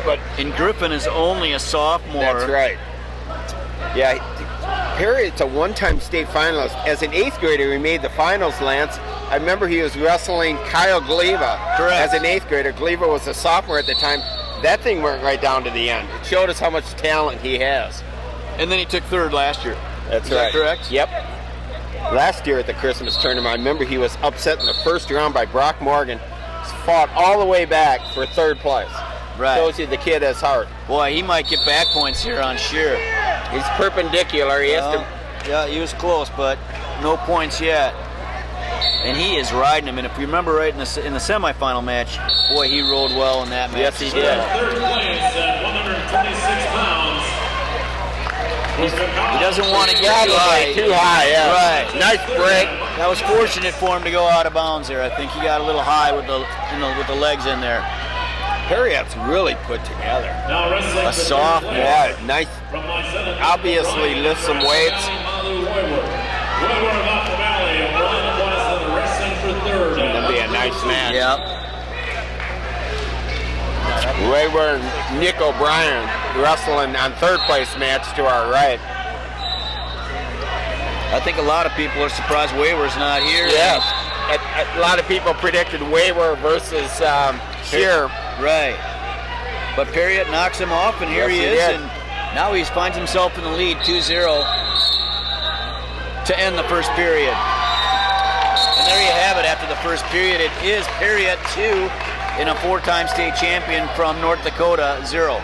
but And Griffin is only a sophomore. that's right. Yeah, Perriott's a one-time state finalist. As an 8th grader, he made the finals, Lance. I remember he was wrestling Kyle Gleva. Correct. As an 8th grader. Gleva was a sophomore at the time. That thing went right down to the end. It showed us how much talent he has. And then he took 3rd last year. That's Is right. that correct? Yep. Last year at the Christmas tournament, I remember he was upset in the first round by Brock Morgan. Fought all the way back for 3rd place. Right. Shows you the kid has heart. Boy, he might get back points here on Shear. He's perpendicular. He has to. Yeah, he was close, but no points yet. And he is riding him. And if you remember right in the semifinal match, boy, he rolled well in that match. Yes, he as did. well. 3rd place at 126 pounds. He doesn't want to get too high. Too high, yeah. Right. Nice break. That was fortunate for him to go out of bounds there. I think he got a little high with the legs in there. Perriott's really put together. Now wrestling A sophomore. Yeah, nice. from my seventh. Obviously lifts some weights. Malu Wayward. Wayward of Apple Valley, Brian Weston wrestling for 3rd. That'll be a nice match. Yep. Wayward and Nick O'Brien wrestling on 3rd place match to our right. I think a lot of people are surprised Waywer's not here. Yes. A lot of people predicted Waywer versus Shearer. Right. But Perriott knocks him off, and here Yes, he he is. did. And now he finds himself in the lead, 2-0, to end the first period. And there you have it after the first period. It is Perriott 2 in a 4-time state champion from North Dakota 0.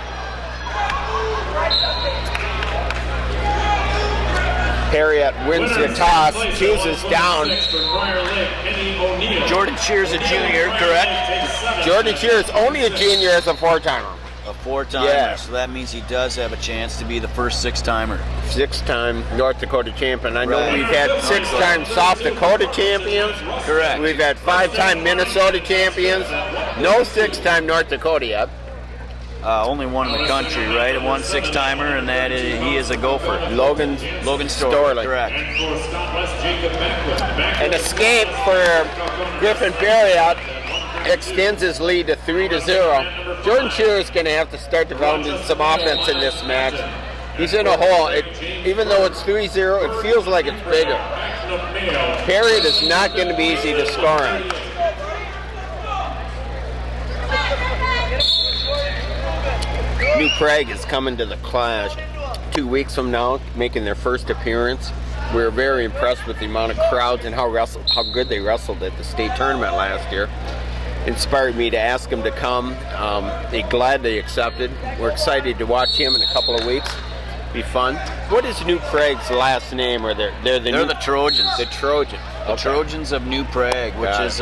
Perriott wins the toss, chooses down. Jordan Shear's a junior, correct? Jordan Shearer is only a junior as a 4-timer. A 4-timer, Yeah. so that means he does have a chance to be the first 6-timer. 6-time North Dakota champion. I know Right. we've had 6-time South Dakota champions. Correct. We've had 5-time Minnesota champions. No 6-time North Dakota yet. Only one in the country, right? One 6-timer, and that is, he is a Gopher. Logan Storley, correct. An escape for Griffin Perriott extends his lead to 3-0. Jordan Shearer is going to have to start developing some offense in this match. He's in a hole. Even though it's 3-0, it feels like it's bigger. Perriott is not going to be easy to score on. New Prague is coming to the Clash 2 weeks from now, making their first appearance. We were very impressed with the amount of crowds and how good they wrestled at the state tournament last year. Inspired me to ask them to come. They gladly accepted. We're excited to watch him in a couple of weeks. Be fun. What is New Prague's last name? Or they're the Trojans. The Trojans. The Trojans of New Prague, which Got is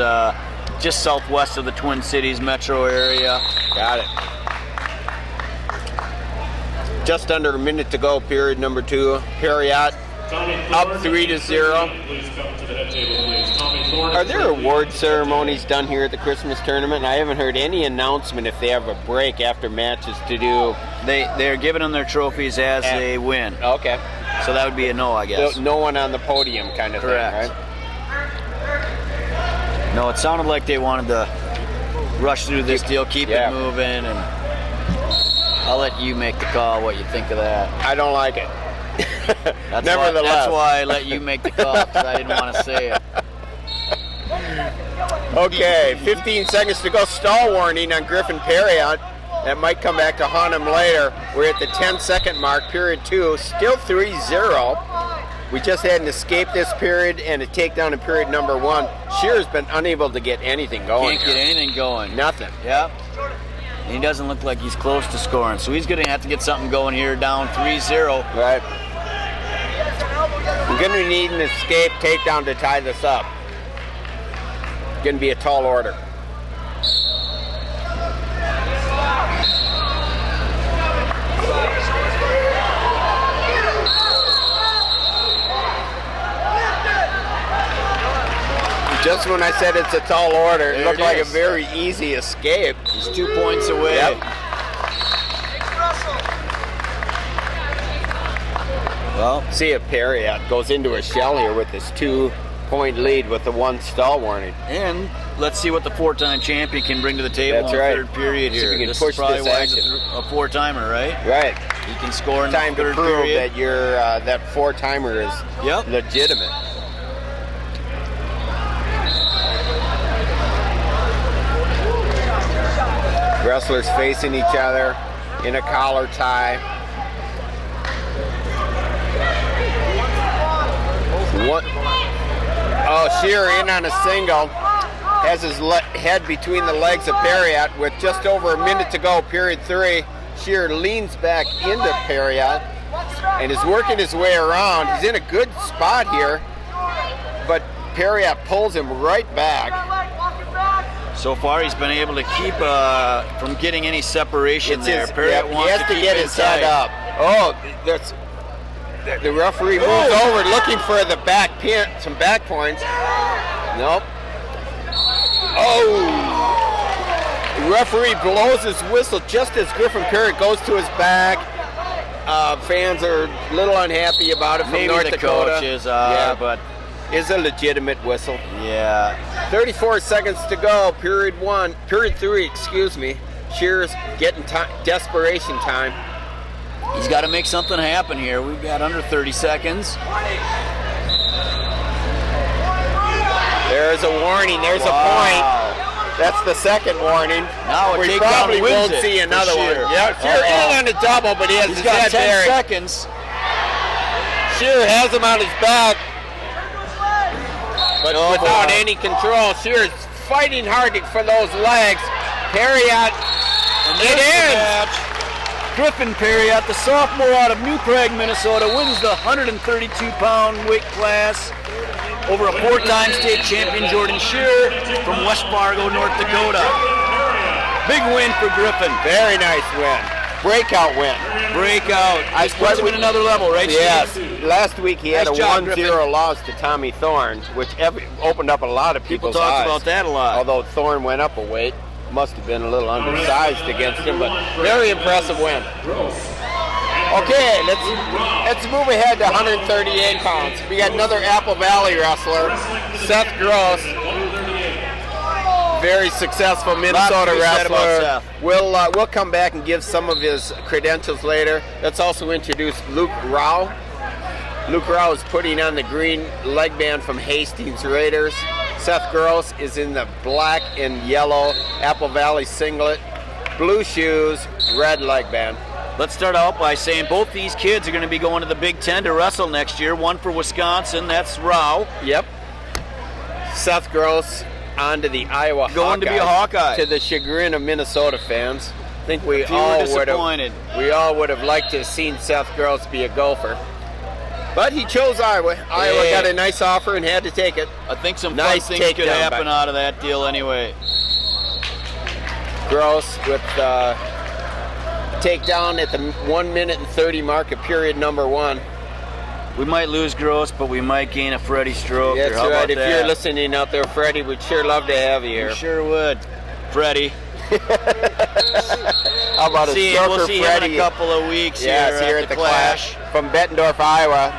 just southwest of the Twin Cities metro area. Got it. Just under a minute to go, period number 2. Perriott up 3-0. Are there award ceremonies done here at the Christmas tournament? I haven't heard any announcement if they have a break after matches to do. They're giving them their trophies as they win. Okay. So that would be a no, I guess. No one on the podium kind of Correct. thing, right? No, it sounded like they wanted to rush through this deal, keep Yeah. it moving, and I'll let you make the call what you think of that. I don't like it. Nevertheless. That's why I let you make the call, because I didn't want to say it. Okay, 15 seconds to go. Stall warning on Griffin Perriott. That might come back to haunt him later. We're at the 10-second mark, period 2. Still 3-0. We just had an escape this period and a takedown in period number 1. Shearer's been unable to get anything going. Can't get anything going. Nothing. Yep. And he doesn't look like he's close to scoring, so he's going to have to get something going here, down 3-0. Right. We're going to need an escape takedown to tie this up. Going to be a tall order. Just when I said it's a tall order, it There looked it like a is. very easy escape. He's 2 points away. Yep. Well, See if Perriott goes into a shell here with his 2-point lead with the 1 stall warning. and let's see what the 4-time champion can bring to the table That's in right. the third period See if here. he can This push is probably this why he's action. a 4-timer, right? Right. He can score in Time the to third prove period. that your that 4-timer is Yep. legitimate. Wrestlers facing each other in a collar tie. What? Oh, Shearer in on a single. Has his head between the legs of Perriott with just over a minute to go, period 3. Shearer leans back into Perriott and is working his way around. He's in a good spot here, but Perriott pulls him right back. So far, he's been able to keep from getting any separation It's there. his, Perriott he wants has to keep get his head inside. up. Oh, that's the referee moves over looking for the back pin, some back points. Nope. Oh! The referee blows his whistle just as Griffin Perriott goes to his back. Fans are a little unhappy about it from Maybe North the Dakota. coaches, but is a legitimate whistle. Yeah. 34 seconds to go. Period 3. Excuse me. Shearer's getting desperation time. He's got to make something happen here. We've got under 30 seconds. There's a warning. There's a point. That's the second warning. Now a we takedown probably wins won't it see for another Shearer. one. Yeah, Shearer is on the double, but he has He's his got head 10 buried. seconds. Shearer has him on his back, but Oh, without boy. any control. Shearer's fighting hard for those legs. Perriott, it ends. Griffin Perriott, the sophomore out of New Prague, Minnesota, wins the 132-pound weight class over a 4-time state champion Jordan Shearer from West Fargo, North Dakota. Big win for Griffin. Very nice win. Breakout win. Breakout. I puts him in another level, right? Yes. Steve? Last week he had Nice a job, 1-0 Griffin. loss to Tommy Thorne, which opened up a lot of People people's eyes. talked about that a lot. Although Thorne went up a weight, must have been a little undersized against him, but very impressive win. Okay, let's move ahead to 138 pounds. We got another Apple Valley wrestler, Seth Gross. Very successful Minnesota to be said about wrestler. Seth. We'll come back and give some of his credentials later. Let's also introduce Luke Rao. Luke Rao is putting on the green leg band from Hastings Raiders. Seth Gross is in the black and yellow Apple Valley singlet, blue shoes, red leg band. Let's start out by saying both these kids are going to be going to the Big Ten to wrestle next year. One for Wisconsin, that's Rao. Yep. Seth Gross on to the Iowa Going to be a Hawkeye. To the chagrin of Minnesota fans. I think we Few were all disappointed. we all would have liked to have seen Seth Gross be a Gopher. But he chose Iowa. Iowa got a nice offer and had to take it. I think some Nice fun things could takedown happen by- out of that deal anyway. Gross with takedown at the 1 minute and 30 mark of period number 1. We might lose Gross, but we might gain a Freddie Stroker. That's How right. about If that? you're listening out there, Freddie, we'd sure love to have you here. We sure would. Freddie. How about a stroker, We'll see him Freddie? in a couple of weeks Yes, here at the Clash. from Bettendorf, Iowa.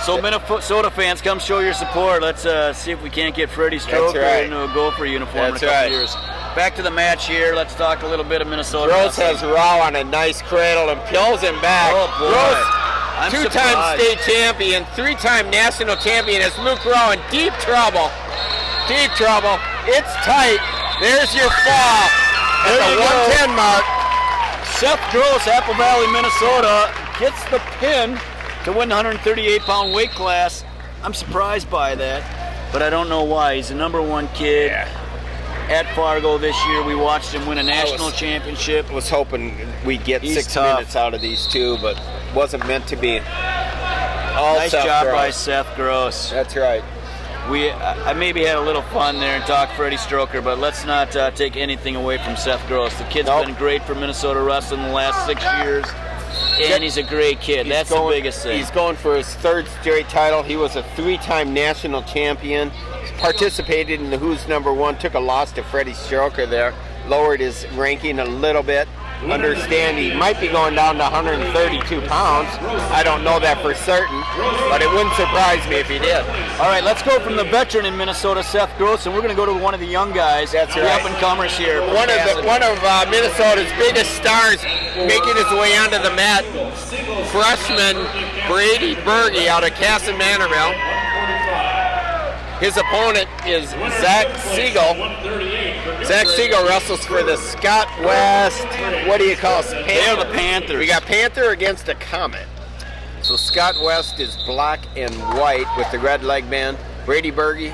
So Minnesota fans, come show your support. Let's see if we can't get Freddie Stroker right. into a Gopher uniform That's in a couple right. years. Back to the match here. Let's talk a little bit of Minnesota. Gross wrestling. has Rao on a nice cradle and pulls him back. Oh, boy. Gross, I'm two-time surprised. state champion, 3-time national champion, has Luke Rao in deep trouble. Deep trouble. It's tight. There's your fall at There you the go. 110 mark. Seth Gross, Apple Valley, Minnesota, gets the pin to win the 138-pound weight class. I'm surprised by that, but I don't know why. He's the number 1 kid at Fargo this year. We watched him win a national championship. I was hoping we'd get He's 6 tough. minutes out of these two, but wasn't meant to be. All Nice Seth job Gross. by Seth Gross. That's right. I maybe had a little fun there and talked Freddie Stroker, but let's not take anything away from Seth Gross. The kid's Nope. been great for Minnesota wrestling the last 6 years, and he's a great kid. He's That's going- the biggest thing. He's going for his 3rd straight title. He was a 3-time national champion. Participated in the Who's Number 1. Took a loss to Freddie Stroker there. Lowered his ranking a little bit. Understand he might be going down to 132 pounds. I don't know that for certain, but it wouldn't surprise me if he did. All right, let's go from the veteran in Minnesota, Seth Gross, and we're going to go to one of the young guys, That's the right. up-and-comers here. One of Minnesota's biggest stars making his way onto the mat. Freshman Brady Berge out of Casson Manorville. His opponent is Zach Siegel. Zach Siegel wrestles for the Scott West. What do you call it? They're the Panthers. We got Panther against a Comet. So Scott West is black and white with the red leg band. Brady Berge.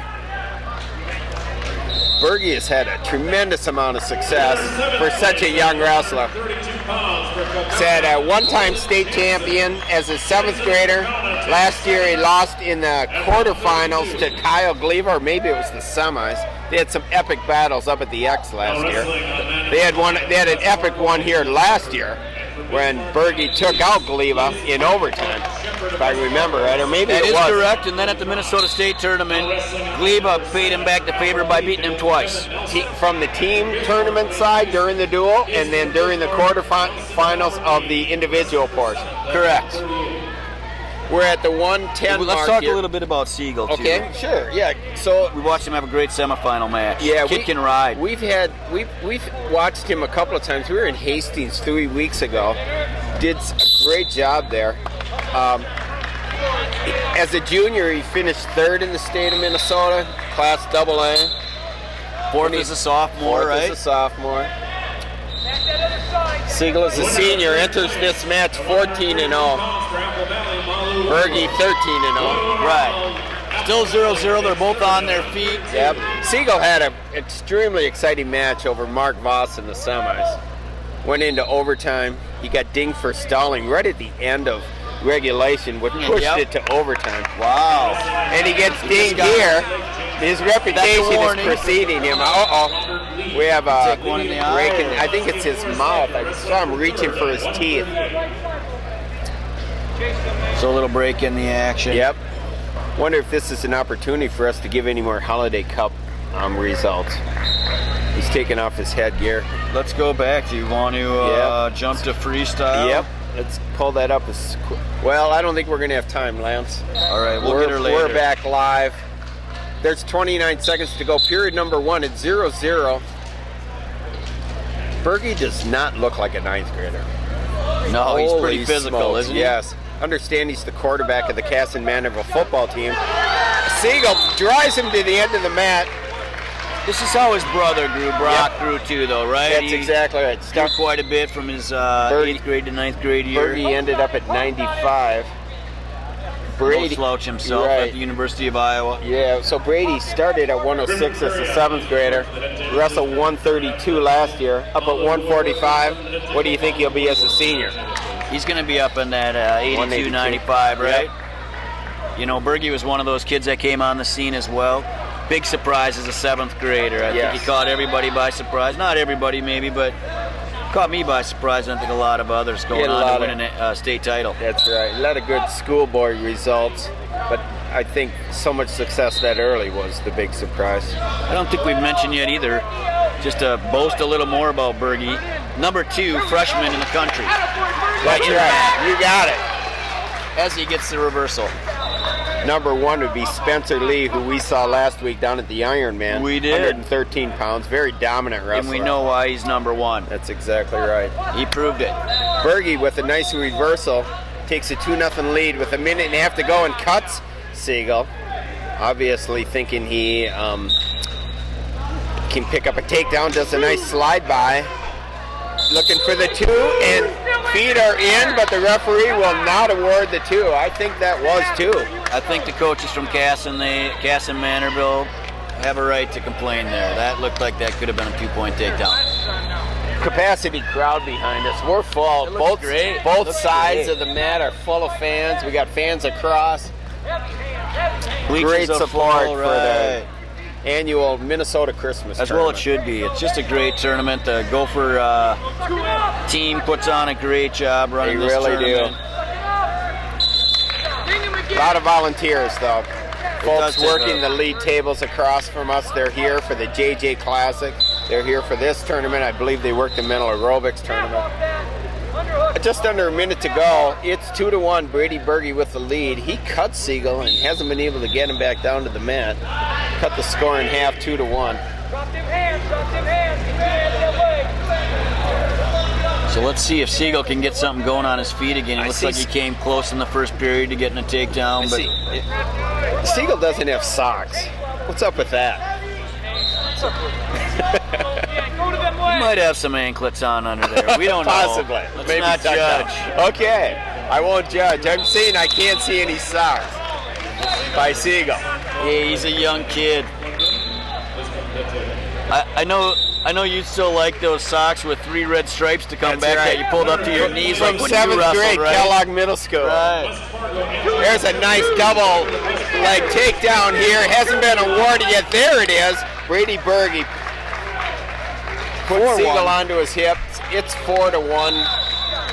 Berge has had a tremendous amount of success for such a young wrestler. He's had a 1-time state champion as a 7th grader. Last year he lost in the quarterfinals to Kyle Gleaver, or maybe it was the semis. They had some epic battles up at the X last year. They had an epic one here last year when Berge took out Gleaver in overtime, if I remember right, or maybe That it is was. correct, and then at the Minnesota State Tournament, Gleba paid him back the favor by beating him twice. From the team tournament side during the duel, and then during the quarterfinals of the individual portion. Correct. We're at the 110 Let's mark talk here. a little bit about Siegel, too. Okay, sure, yeah. So We watched him have a great semifinal match. yeah, Kid can ride. We've watched him a couple of times. We were in Hastings 3 weeks ago. Did a great job there. As a junior, he finished third in the state of Minnesota, Class AA. Fourth as a sophomore, Fourth right? as a sophomore. Siegel is a senior, enters this match 14-0. Berge 13-0. Right. Still 0-0. They're both on their feet. Yep. Siegel had an extremely exciting match over Mark Voss in the semis. Went into overtime. He got dinged for stalling right at the end of regulation, which pushed it to overtime. Wow. And he gets dinged here. His reputation is warning. preceding him. Uh-oh. We have Take one in the eye. breaking, I think it's his mouth. I saw him reaching for his teeth. So a little break in the action. Yep. Wonder if this is an opportunity for us to give any more Holiday Cup results. He's taking off his headgear. Let's go back. Do you want to jump to freestyle? Yep. Let's pull that up. Well, I don't think we're going to have time, Lance. All right, we'll get her later. We're back live. There's 29 seconds to go. Period number 1 at 0-0. Berge does not look like a ninth grader. No, he's pretty Holy physical, smokes, isn't he? Yes. Understand he's the quarterback of the Casson Manorville football team. Siegel drives him to the end of the mat. This is how his brother grew. Brock grew too, though, right? That's exactly right. Grew quite a bit from his 8th grade to 9th grade year. Berge ended up at 95. No Brady slouch himself right. at the University of Iowa. Yeah, so Brady started at 106 as a 7th grader. Russell 132 last year, up at 145. What do you think he'll be as a senior? He's going to be up in that 82, 95, right? Yep. You know, Berge was one of those kids that came on the scene as well. Big surprise as a 7th grader. I think he caught everybody by surprise. Not everybody, maybe, but caught me by surprise. I think a lot of others going on to win a state title. That's right. A lot of good school board results, but I think so much success that early was the big surprise. I don't think we've mentioned yet either, just to boast a little more about Berge, number 2 freshman in the country. That's right. You got it. As he gets the reversal. Number 1 would be Spencer Lee, who we saw last week down at the Ironman. We did. 113 pounds, very dominant wrestler. And we know why he's number 1. That's exactly right. He proved it. Berge with a nice reversal takes a 2-0 lead with a minute and a half to go and cuts Siegel. Obviously thinking he can pick up a takedown, does a nice slide by. Looking for the 2, and feet are in, but the referee will not award the 2. I think that was 2. I think the coaches from Casson Manorville have a right to complain there. That looked like that could have been a 2-point takedown. Capacity crowd behind us. We're full. Both sides of the mat are full of fans. We got fans across. Great support for the annual Minnesota Christmas As well it should be. It's just a great tournament. The Gopher team puts on a great job running this tournament. They really do. A lot of volunteers, though. Folks working the lead tables across from us. They're here for the JJ Classic. They're here for this tournament. I believe they work the mental aerobics tournament. Just under a minute to go. It's 2-1. Brady Berge with the lead. He cut Siegel and hasn't been able to get him back down to the mat. Cut the score in half, 2-1. Drop them hands, get your hands that leg. So let's see if Siegel can get something going on his feet again. It looks like he came close in the first period to getting a takedown. But Siegel doesn't have socks. What's up with that? he might have some anklets on under there. We don't know. Possibly. Let's Maybe not judge. Okay. I won't judge. I'm saying I can't see any socks by Siegel. Yeah, he's a young kid. I know you still like those socks with 3 red stripes to come back that you pulled up to your knees From like when you 7th wrestled, grade, right? Kellogg Middle School. Right. There's a nice double leg takedown here. Hasn't been awarded yet. There it is. Brady Berge puts Siegel onto his hips. It's 4-1.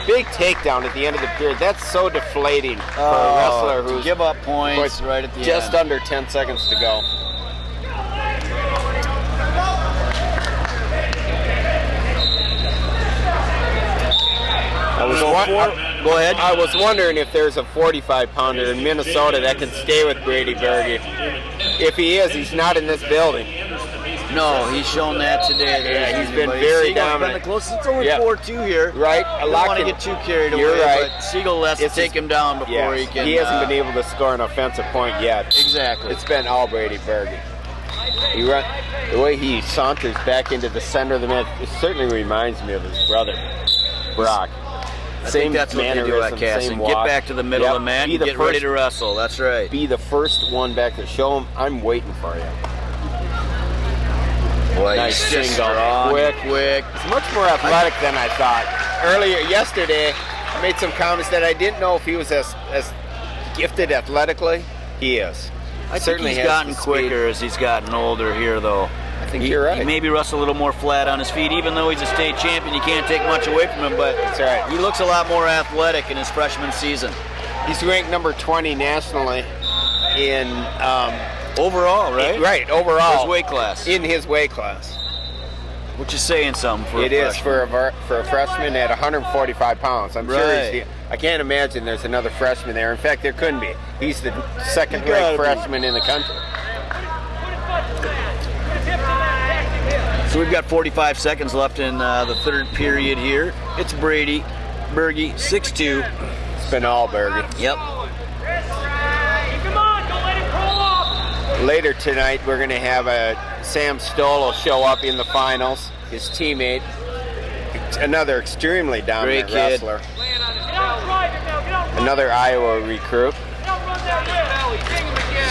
Big takedown at the end of the period. That's so deflating for a wrestler who's give up points right at the end. Just under 10 seconds to go. Go ahead. I was wondering if there's a 45-pounder in Minnesota that can stay with Brady Berge. If he is, he's not in this building. No, he's shown that today. Yeah, he's been But very Siegel's dominant. Been the closest. It's only Yeah. 4-2 here. Right. I don't want to get too carried away. You're right. But Siegel has to It's take his- him down before he can. He hasn't been able to score an offensive point yet. Exactly. It's been all Brady Berge. The way he saunters back into the center of the net, it certainly reminds me of his brother, Brock. I think that's what they do at mannerism, Casson. same Get walk. back to the middle Yep. of the mat Be and the get ready first- to wrestle. That's right. Be the first one back to show him, I'm waiting for you. Boy, Nice he's just single. strong, Quick. quick. He's much more athletic than I thought. Earlier, yesterday, I made some comments that I didn't know if he was as gifted athletically. He is. I think Certainly he's has gotten the speed. quicker as he's gotten older here, though. I think you're right. He maybe wrestle a little more flat on his feet, even though he's a state champion. You can't take much away from him, but That's right. he looks a lot more athletic in his freshman season. He's ranked number 20 nationally in Overall, right? Right, overall. His weight class. In his weight class. Which is saying something for It a is freshman. for a freshman at 145 pounds. I'm sure Right. I can't imagine there's another freshman there. In fact, there couldn't be. He's the second Gotta ranked be. freshman in the country. So we've got 45 seconds left in the third period here. It's Brady Berge, 6'2". It's been all Berge. Yep. Later tonight, we're going to have Sam Stoll will show up in the finals. His teammate, another extremely dominant Great kid. wrestler. Another Iowa recruit.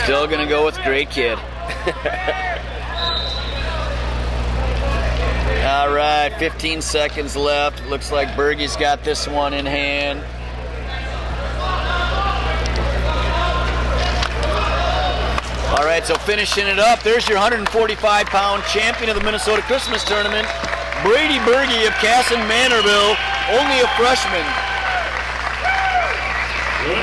Still gonna go with great kid. All right, 15 seconds left. Looks like Berge's got this one in hand. All right, so finishing it up, there's your 145-pound champion of the Minnesota Christmas Tournament, Brady Berge of Casson Manorville, only a freshman.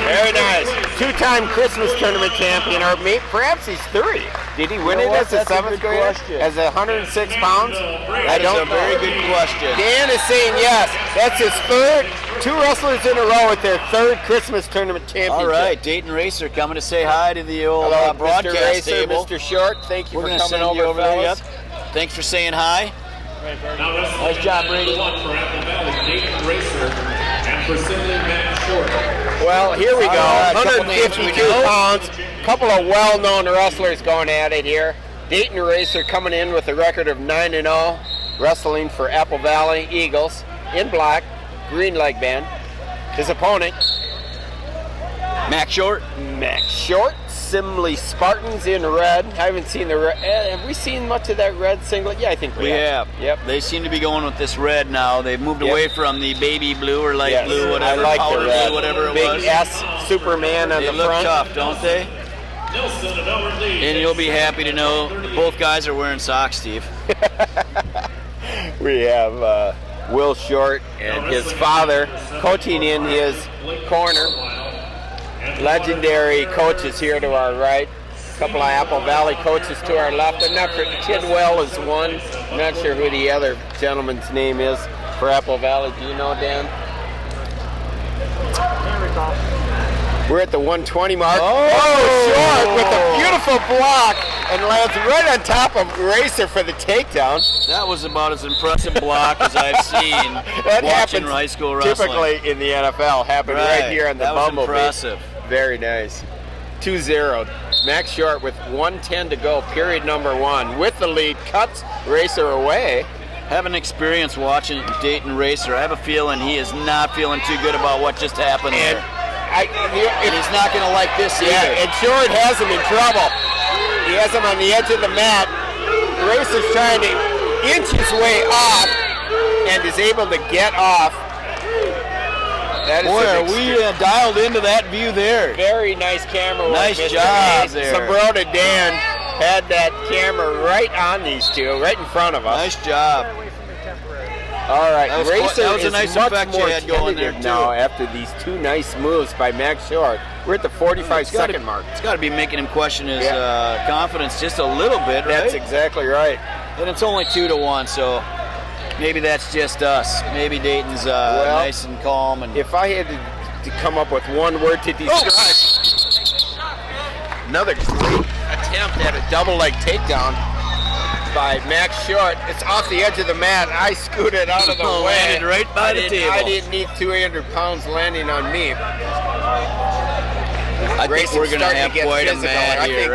Very nice. Two-time Christmas tournament champion, or perhaps he's 30. Did he win You know it what? as a That's a seventh good grader? question. As 106 pounds? That is a very good question. Dan is saying yes. That's his third. Two wrestlers in a row with their third Christmas tournament championship. All right, Dayton Racer coming to say hi to the old Hello, broadcast Mr. Racer, table. Mr. Short. Thank you We're for going to coming send you over there. Yep. fellas. Thanks for saying hi. Now wrestling Nice job, Brady. one for Apple Valley, Dayton Racer and Priscilla Matt Short. Well, here we go. All right, couple names we 152 know. pounds. Couple of well-known wrestlers going at it here. Dayton Racer coming in with a record of 9-0, wrestling for Apple Valley Eagles in black, green leg band. His opponent, Max Short. Max Short, Simley Spartans in red. I haven't seen the red. Have we seen much of that red singlet? Yeah, I think we We have. Yep. They seem to be going with this red now. They've moved Yep. away from the baby blue or light Yes, blue, whatever, I like powder the red. blue, whatever it Big was. S Superman on They the look front. tough, don't they? Nelson of Elmer Lee. And you'll be happy to know both guys are wearing socks, Steve. We have Will Short and his father coaching in his corner. Legendary coaches here to our right. A couple of Apple Valley coaches to our left. I'm not sure. Tidwell is one. I'm not sure who the other gentleman's name is for Apple Valley. Do you know, Dan? We're at the 120 mark. Short with a beautiful block and lands right on top of Racer for the takedown. That was about as impressive block as I've seen That watching happens high school wrestling. typically in the NFL. Happened right here on the that was Bumblebee. impressive. Very nice. 2-0. Max Short with 1:10 to go, period number one. With the lead, cuts Racer away. Having experience watching Dayton Racer, I have a feeling he is not feeling too good about what just happened And there. if He's not going to like this either. yeah, and Short has him in trouble. He has him on the edge of the mat. Racer's trying to inch his way off and is able to get off. That is Boy, an are we dialed into that view there. very nice camera work, Nice Mr. job Hayes. there. Sombrero Dan had that camera right on these two, right in front of us. Nice job. All right, That was Racer that was a is nice much effect you more had going there, tentative too. now after these two nice moves by Max Short. We're at the 45-second mark. It's got to be making him question his Yeah. confidence just a little bit, right? That's exactly right. And it's only 2-1, so maybe that's just us. Maybe Dayton's nice and calm. And If I had to come up with one word to describe, another great attempt at a double leg takedown. by Max Short. It's off the edge of the mat. I scooted out of the way. Landed right by the table. I didn't need 200 pounds landing on me. I think we're going to have quite a match here.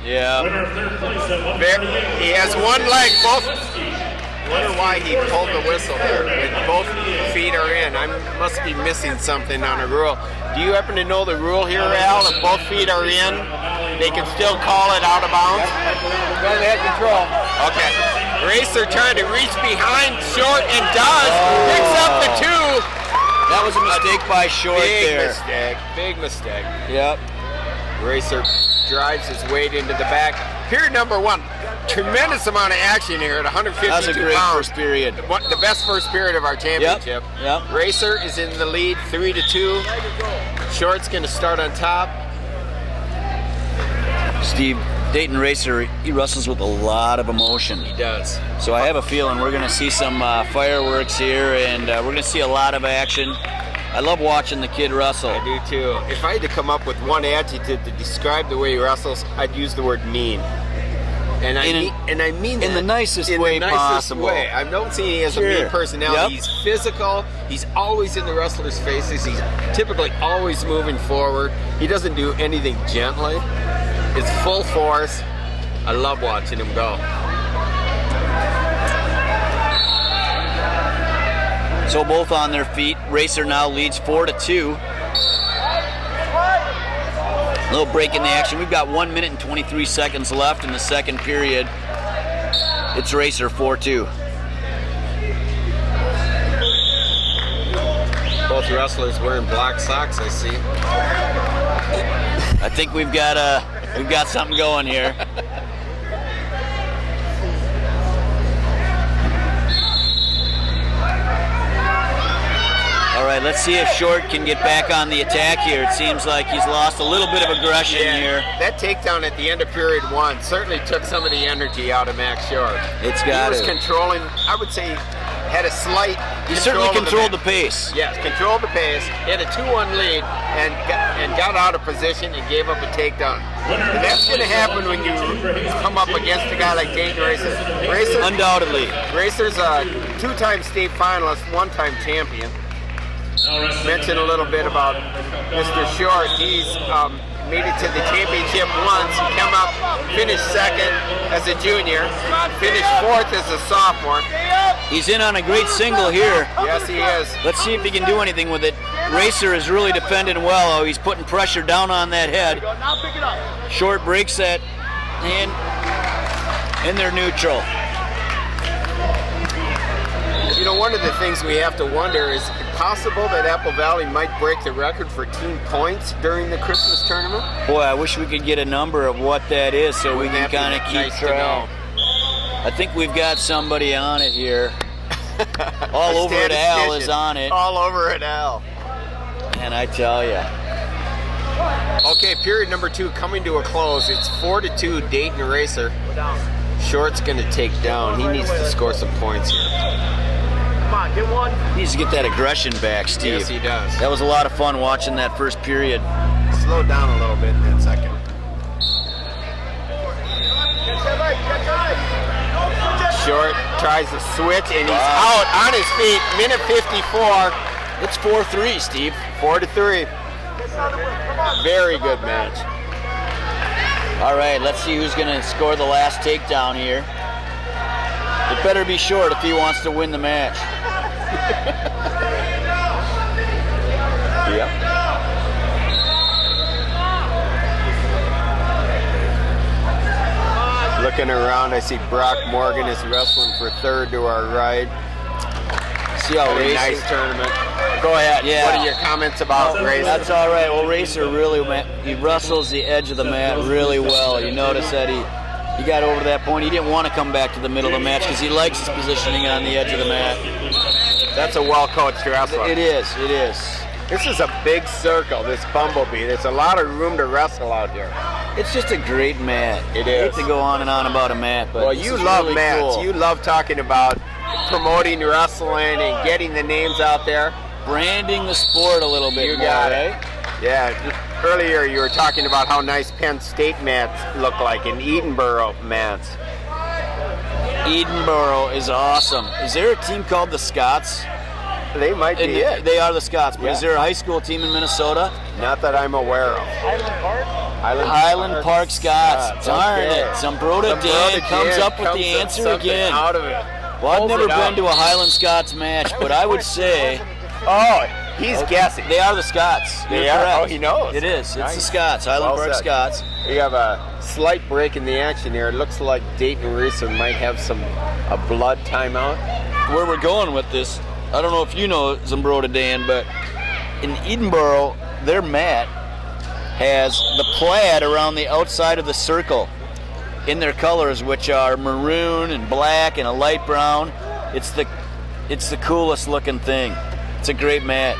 Yeah. Winner of third place at He has one leg. Both. Wonder why he pulled the whistle there. With both feet are in. I must be missing something on a rule. Do you happen to know the rule here, Al? If both feet are in, they can still call it out of bounds? Got head control. Okay. Racer trying to reach behind Short and does. Picks up the 2. That was a mistake by Short there. Big mistake. Yep. Racer drives his weight into the back. Period number 1. Tremendous amount of action here at 152 That was a great pounds. first period. The best first period of our championship. Yep. Racer is in the lead, 3-2. Short's going to start on top. Steve, Dayton Racer, he wrestles with a lot of emotion. He does. So I have a feeling we're going to see some fireworks here, and we're going to see a lot of action. I love watching the kid wrestle. I do too. If I had to come up with one adjective to describe the way he wrestles, I'd use the word mean. And I mean that in the nicest in way the nicest possible. way. I don't see he has a Sure. mean personality. Yep. He's physical. He's always in the wrestlers' faces. He's typically always moving forward. He doesn't do anything gently. It's full force. I love watching him go. So both on their feet. Racer now leads 4-2. A little break in the action. We've got 1 minute and 23 seconds left in the second period. It's Racer 4-2. Both wrestlers wearing black socks, I see. I think we've got something going here. All right, let's see if Short can get back on the attack here. It seems like he's lost a little bit of aggression here. That takedown at the end of period 1 certainly took some of the energy out of Max Short. It's got He was it. controlling, I would say, had a slight He certainly controlled the match. pace. Yes, controlled the pace, had a 2-1 lead, and got out of position and gave up a takedown. And that's going to happen when you come up against a guy like Dayton Racer. Undoubtedly. Racer's a 2-time state finalist, 1-time champion. Mention a little bit about Mr. Short. He's made it to the championship once. He came up, finished second as a junior, finished 4th as a sophomore. He's in on a great single here. Yes, he is. Let's see if he can do anything with it. Racer is really defending well. Oh, he's putting pressure down on that head. Short breaks that hand, and they're neutral. You know, one of the things we have to wonder is it possible that Apple Valley might break the record for team points during the Christmas tournament? Boy, I wish we could get a number of what that is so we can That'd be kind of keep nice to track. I think we've got somebody on it here. All over it, Al is on it. All over it, Al. And I tell you. Okay, period number 2 coming to a close. It's 4-2 Dayton Racer. Short's going to take down. He needs to score some points here. Come on, get one. He needs to get that aggression back, Steve. Yes, he does. That was a lot of fun watching that first period. Slow down a little bit in that second. Short tries to switch, and he's out on his feet. Minute 54. It's 4-3, Steve. 4-3. Very good match. All right, let's see who's going to score the last takedown here. It better be Short if he wants to win the match. Yep. Looking around, I see Brock Morgan is wrestling for 3rd to our right. See how Very Racer. nice tournament. Go ahead. Yeah. What are your comments about Racer? That's all right. Well, Racer really, he wrestles the edge of the mat really well. You notice that he got over to that point. He didn't want to come back to the middle of the match because he likes his positioning on the edge of the mat. That's a well-coached wrestler. It is. It is. This is a big circle, this Bumblebee. There's a lot of room to wrestle out here. It's just a great mat. It I is. hate to go on and on about a mat, but Well, this you is love really mats. cool. You love talking about promoting wrestling and getting the names out there. Branding the sport a little bit You more, got right? it. Yeah. Earlier you were talking about how nice Penn State mats look like and Edinburgh mats. Edenboro is awesome. Is there a team called the Scots? They might be it. They are the Scots, but Yeah. is there a high school team in Minnesota? Not that I'm aware of. Highland Park Scots. Darn okay. it. Zambroda Dan comes up with the answer something again. out of it. Well, I've Pulls never it out. been to a Highland Scots match, but I would say Oh, he's guessing. they are the Scots. They You're are? correct. Oh, he knows. It is. It's Nice. the Scots. Highland Well Park said. Scots. We have a slight break in the action here. It looks like Dayton Racer might have a blood timeout. Where we're going with this, I don't know if you know Zambroda Dan, but in Edenboro, their mat has the plaid around the outside of the circle in their colors, which are maroon and black and a light brown. It's the coolest looking thing. It's a great mat.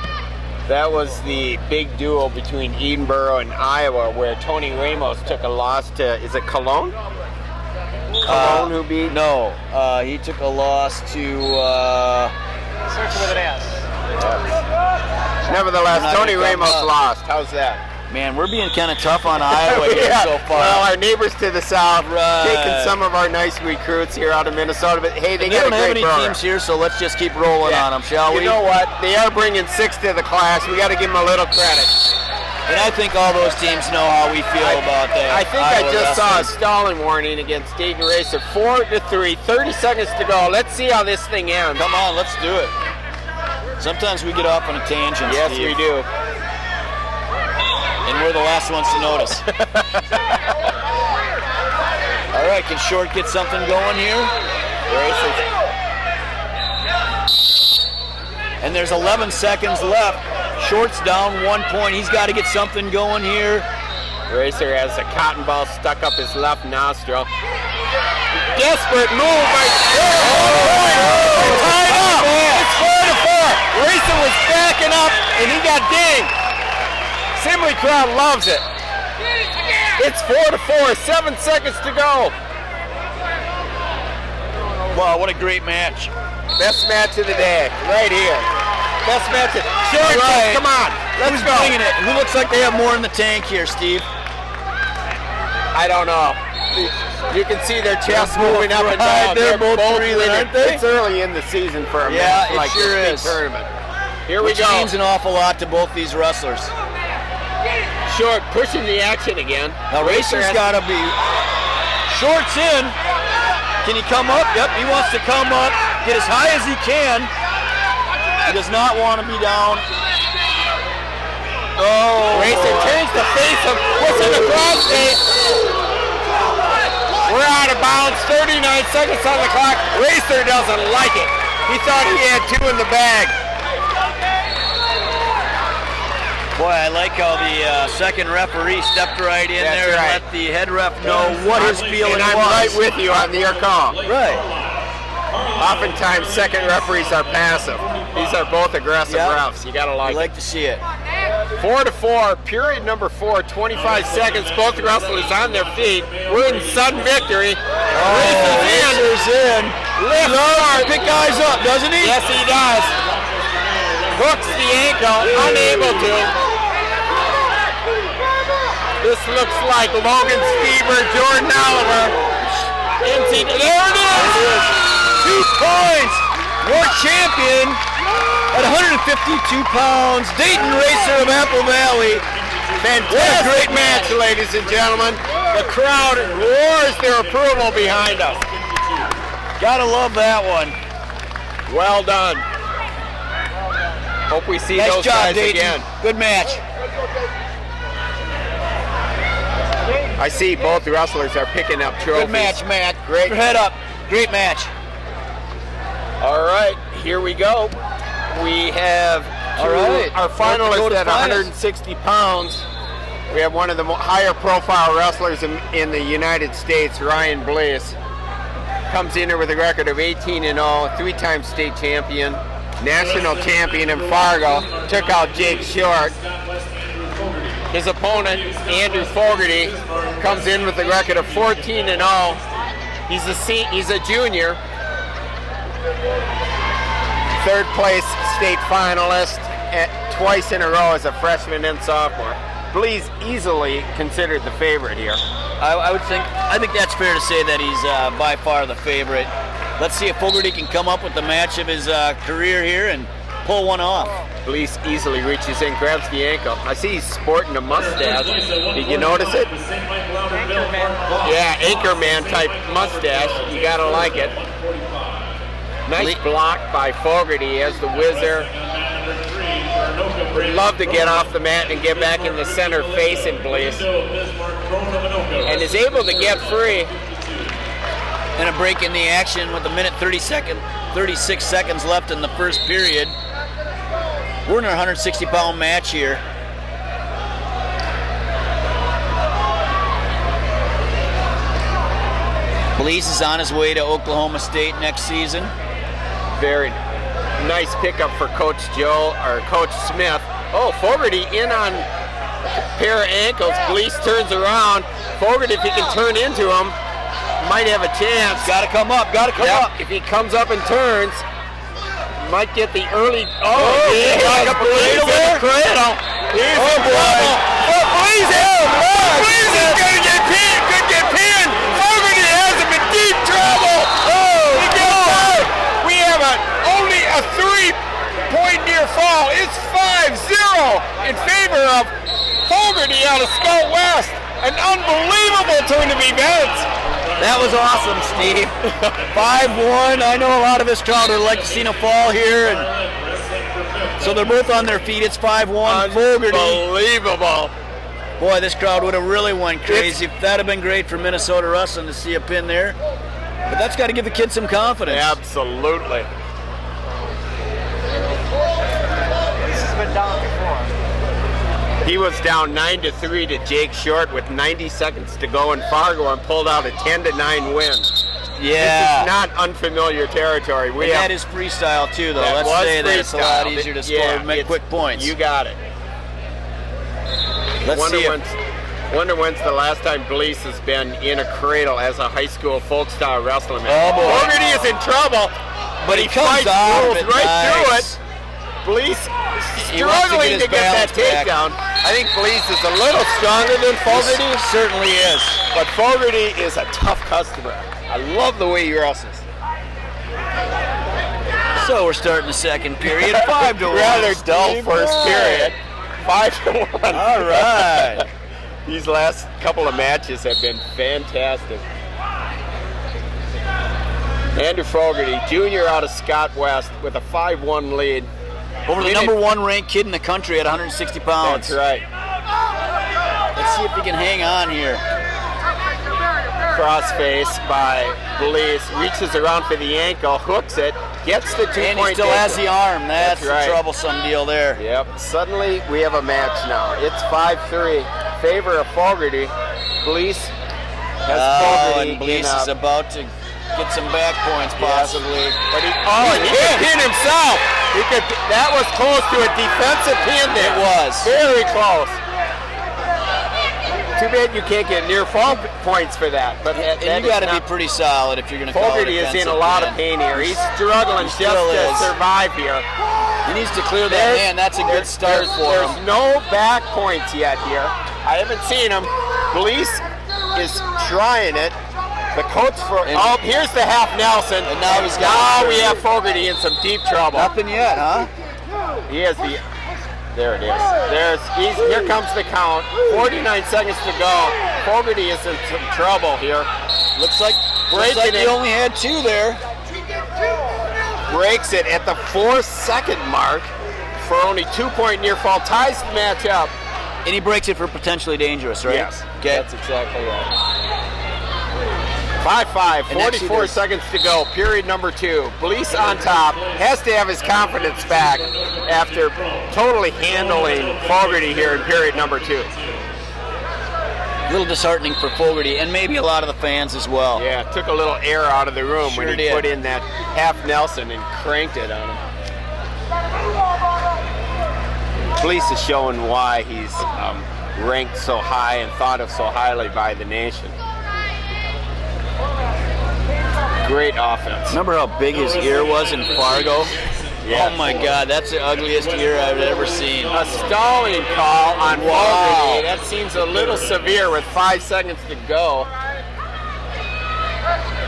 That was the big duo between Edenboro and Iowa, where Tony Ramos took a loss to, is it Cologne? Cologne who beat? No, he took a loss to. Starts with an S. Nevertheless, We're not Tony gonna come Ramos up. lost. How's that? Man, we're being kind of tough on Iowa here Yeah. so far. Well, our neighbors to the south, Right. taking some of our nice recruits here out of Minnesota. But hey, they they got a don't have great any program. teams here, so let's just keep rolling Yeah. on them, shall we? You know what? They are bringing 6 to the class. We got to give them a little credit. And I think all those teams know how we feel about that. I think Iowa I just saw a wrestling. stalling warning against Dayton Racer. 4-3, 30 seconds to go. Let's see how this thing ends. Come on, let's do it. Sometimes we get off on a tangent, Yes, Steve, we do. and we're the last ones to notice. All right, can Short get something going here? And there's 11 seconds left. Short's down 1 point. He's got to get something going here. Racer has a cotton ball stuck up his left nostril. Desperate move by tied up. It's 4-4. Racer was backing up and he got dinged. Assembly crowd loves it. It's 4-4. 7 seconds to go. Wow, what a great match. Best match of the day, right here. Best match. Short, Right. come on, let's go. Bringing it. Who looks like they have more in the tank here, Steve? I don't know. You can see their chests moving up and down. They're both breathing, winning. aren't they? It's early in the season for a Yeah, match it like sure this big is. tournament. Here Which we go. means an awful lot to both these wrestlers. Short pushing the action again. Now Racer's got to be. Short's in. Can he come up? Yep, he wants to come up, get as high as he can. He does not want to be down. Oh, Racer boy. turns the face of what's in the cross state. We're out of bounds. 39 seconds on the clock. Racer doesn't like it. He thought he had 2 in the bag. Boy, I like how the second referee stepped right in That's there and right. let the head ref know what his feeling And I'm was. right with you on your call. Right. Oftentimes, second referees are passive. These are both aggressive Yeah. refs. You gotta I like it. like to see it. 4-4, period number 4, 25 seconds. Both wrestlers on their feet. We're in sudden victory. Racer's in. Lift hard. Pick guys up, doesn't he? Yes, he does. Hooks the ankle, unable to. This looks like Logan Stever, Jordan Oliver. There it is. 2 points. World champion at 152 pounds. Dayton Racer of Apple Valley. Fantastic great match, ladies and gentlemen. The crowd roars their approval behind us. Gotta love that one. Well done. Hope we see Nice those job, guys Dayton. again. Good match. I see both wrestlers are picking up trophies. Good match, Matt. Great. Head up. Great match. All right, here we go. We have All right. our North finalists Dakota at 160 pounds. We have one of the higher profile wrestlers in the United States, Ryan Blaze. Comes in here with a record of 18-0, 3-time state champion, national champion in Fargo. Took out Jake Short. His opponent, Andrew Fogarty, comes in with a record of 14-0. He's a junior. Third place state finalist twice in a row as a freshman and sophomore. Blease easily considered the favorite here. I think that's fair to say that he's by far the favorite. Let's see if Fogarty can come up with the match of his career here and pull one off. Blease easily reaches in, grabs the ankle. I see he's sporting a mustache. Did you notice it? Yeah, Anchorman type mustache. You gotta like it. Nice block by Fogarty as the Whizzer. Would love to get off the mat and get back in the center facing Blease. And is able to get free. And a break in the action with 36 seconds left in the first period. We're in a 160-pound match here. Blease is on his way to Oklahoma State next season. Very nice pickup for Coach Joe, or Coach Smith. Oh, Fogarty in on a pair of ankles. Blease turns around. Fogarty, if he can turn into him, might have a chance. Gotta come up, up. If he comes up and turns, might get the early. Yeah, got up the cradle there. Cradle. He's in trouble. Blease is gonna get pinned. Could get pinned. Fogarty has him in deep trouble. He gets out. We have only a 3-point near fall. It's 5-0 in favor of Fogarty out of Scout West. An unbelievable turn of events. That was awesome, Steve. 5-1. I know a lot of this crowd would like to see him fall here, and so they're both on their feet. It's 5-1. Fogarty. Unbelievable. Boy, this crowd would have really went crazy. That'd have been great for Minnesota wrestling to see a pin there. But that's got to give the kids some confidence. Absolutely. This has been down before. He was down 9-3 to Jake Short with 90 seconds to go in Fargo and pulled out a 10-9 win. Yeah. This is not unfamiliar territory. And that is freestyle too, though. Let's say that it's a lot easier to score and make quick points. You got it. Let's see. Wonder when's the last time Blease has been in a cradle as a high school folk style wrestling match. Oh boy. Fogarty is in trouble, but he comes fights, out rolls right through it. nice. Blease He wants to struggling to get that balance back. takedown. I think Blease is a little stronger than Fogarty. He certainly is. But Fogarty is a tough customer. I love the way he wrestles. So we're starting the second period. 5-1. Rather dull Steve. first period. 5-1. All right. These last couple of matches have been fantastic. Andrew Fogarty, junior out of Scott West, with a 5-1 lead. Over the number 1 ranked kid in the country at 160 pounds. That's right. Let's see if he can hang on here. Crossface by Blease, reaches around for the ankle, hooks it, gets the 2-point. And he still has the arm. That's right. the troublesome deal there. Yep. Suddenly we have a match now. It's 5-3, favor of Fogarty. Blease has Fogarty. And Blease is about to get some back points possibly. But he could pin himself. That was close to a defensive pin there. It was. Very close. Too bad you can't get near fall points for that. But And you got to be pretty solid if you're going to call it Fogarty is in a lot of pain here. He's struggling just still to is. survive here. He needs to clear that hand. That's a good start for There's him. no back points yet here. I haven't seen him. Blease is trying it. The coach for here's the half Nelson. And now he's got we have Fogarty in some deep trouble. Nothing yet, huh? He has the. There it is. Here comes the count. 49 seconds to go. Fogarty is in some trouble here. Looks like he only had 2 there. Breaks it at the 4-second mark for only 2-point near fall. Ties the match up. And he breaks it for potentially dangerous, right? Yes. Okay. That's exactly right. 5-5, 44 seconds to go, period number 2. Blease on top, has to have his confidence back after totally handling Fogarty here in period number 2. A little disheartening for Fogarty and maybe a lot of the fans as well. Yeah, took a little air out of the room Sure when he did. put in that half Nelson and cranked it on him. Blease is showing why he's ranked so high and thought of so highly by the nation. Great offense. Remember how big his ear was in Fargo? Yeah. Oh my God, that's the ugliest ear I've ever seen. A stalling call on Wow. Fogarty. That seems a little severe with 5 seconds to go.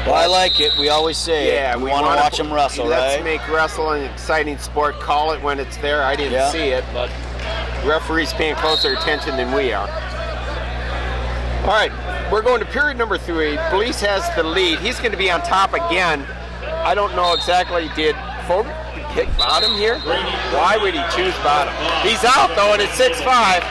Well, I like it. We always say it. We want to watch them wrestle, let's right? make wrestling an exciting sport. Call it when it's there. I didn't Yeah. see it, but referees paying closer attention than we are. All right, we're going to period number 3. Blease has the lead. He's going to be on top again. I don't know exactly. Did Fogarty pick bottom here? Why would he choose bottom? He's out though, and it's 6-5.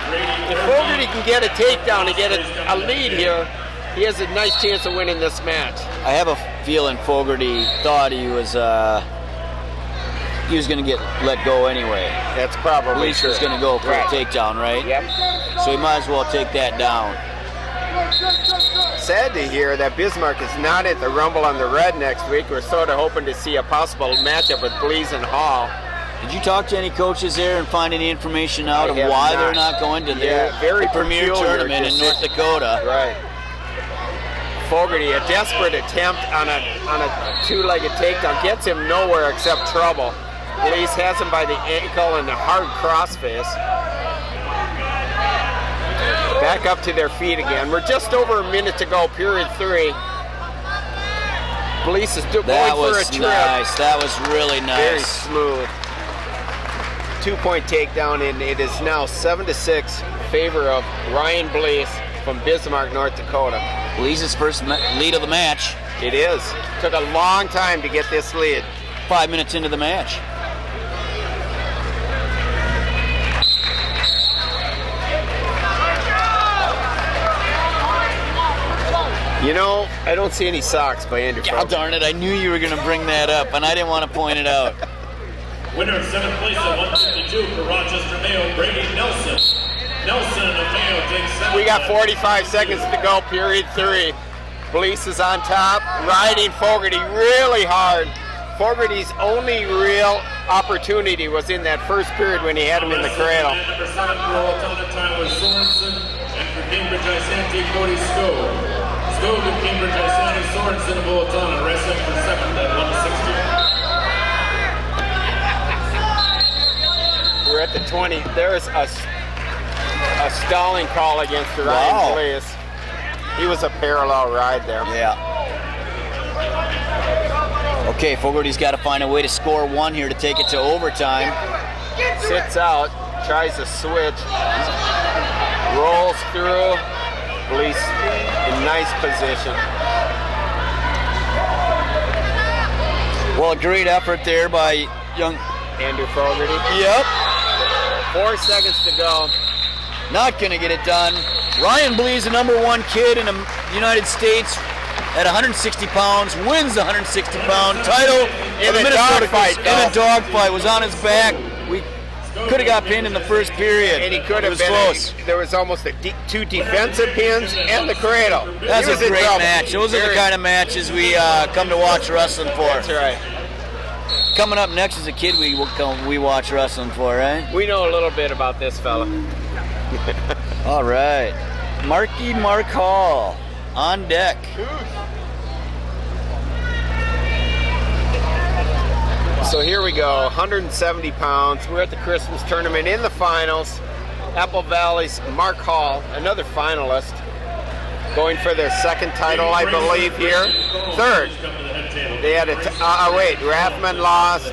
If Fogarty can get a takedown and get a lead here, he has a nice chance of winning this match. I have a feeling Fogarty thought he was going to get let go anyway. That's probably Blease true. was going to go for Right. a takedown, right? Yep. So he might as well take that down. Sad to hear that Bismarck is not at the Rumble on the Red next week. We're sort of hoping to see a possible matchup with Blease and Hall. Did you talk to any coaches there and find any information out I of have why not. they're not going to their very premier peculiar tournament in North decision. Dakota? Right. Fogarty, a desperate attempt on a two-legged takedown, gets him nowhere except trouble. Blease has him by the ankle and a hard crossface. Back up to their feet again. We're just over a minute to go, period 3. Blease is going That for a was trip. nice. That was really Very nice. smooth. 2-point takedown, and it is now 7-6 favor of Ryan Blease from Bismarck, North Dakota. Blease's first lead of the match. It is. Took a long time to get this lead. 5 minutes into the match. You know, I don't see any socks by Andrew God Fogarty. darn it, I knew you were going to bring that up, and I didn't want to point it out. Winner of 7th place at 152 for Rochester Mayo, Brady Nelson. Nelson of Mayo takes 7th. We got 45 seconds to go, period 3. Blease is on top, riding Fogarty really hard. Fogarty's only real opportunity was in that first period when he had him in the cradle. Number 7 for Altona, Tyler Sorensen. And for Cambridge Isante, Cody Skov. Skov of Cambridge Isante, Sorensen of Altona, wrestling for 7th at 160. We're at the 20. There's a stalling call against Wow. Ryan Blease. He was a parallel ride there. Yeah. Okay, Fogarty's got to find a way to score one here to take it to overtime. Sits out, tries to switch, rolls through. Blease in nice position. Well, a great effort there by young. Andrew Fogarty. Yep. 4 seconds to go. Not going to get it done. Ryan Blease, the #1 kid in the United States at 160 pounds, wins the 160-pound title In of the a Minnesota dogfight, in a dogfight. Was on his back. We could have got pinned in the first period. And he could It have was been. close. There was almost 2 defensive pins and the cradle. That's He a was in great trouble. match. Those are the Very- kind of matches we come to watch wrestling for. That's right. Coming up next is a kid we watch wrestling for, right? We know a little bit about this fella. All right. Mark Hall on deck. So here we go, 170 pounds. We're at the Christmas tournament in the finals. Apple Valley's Mark Hall, another finalist, going for their second title, I believe, here. Third. They had wait, Rathman lost.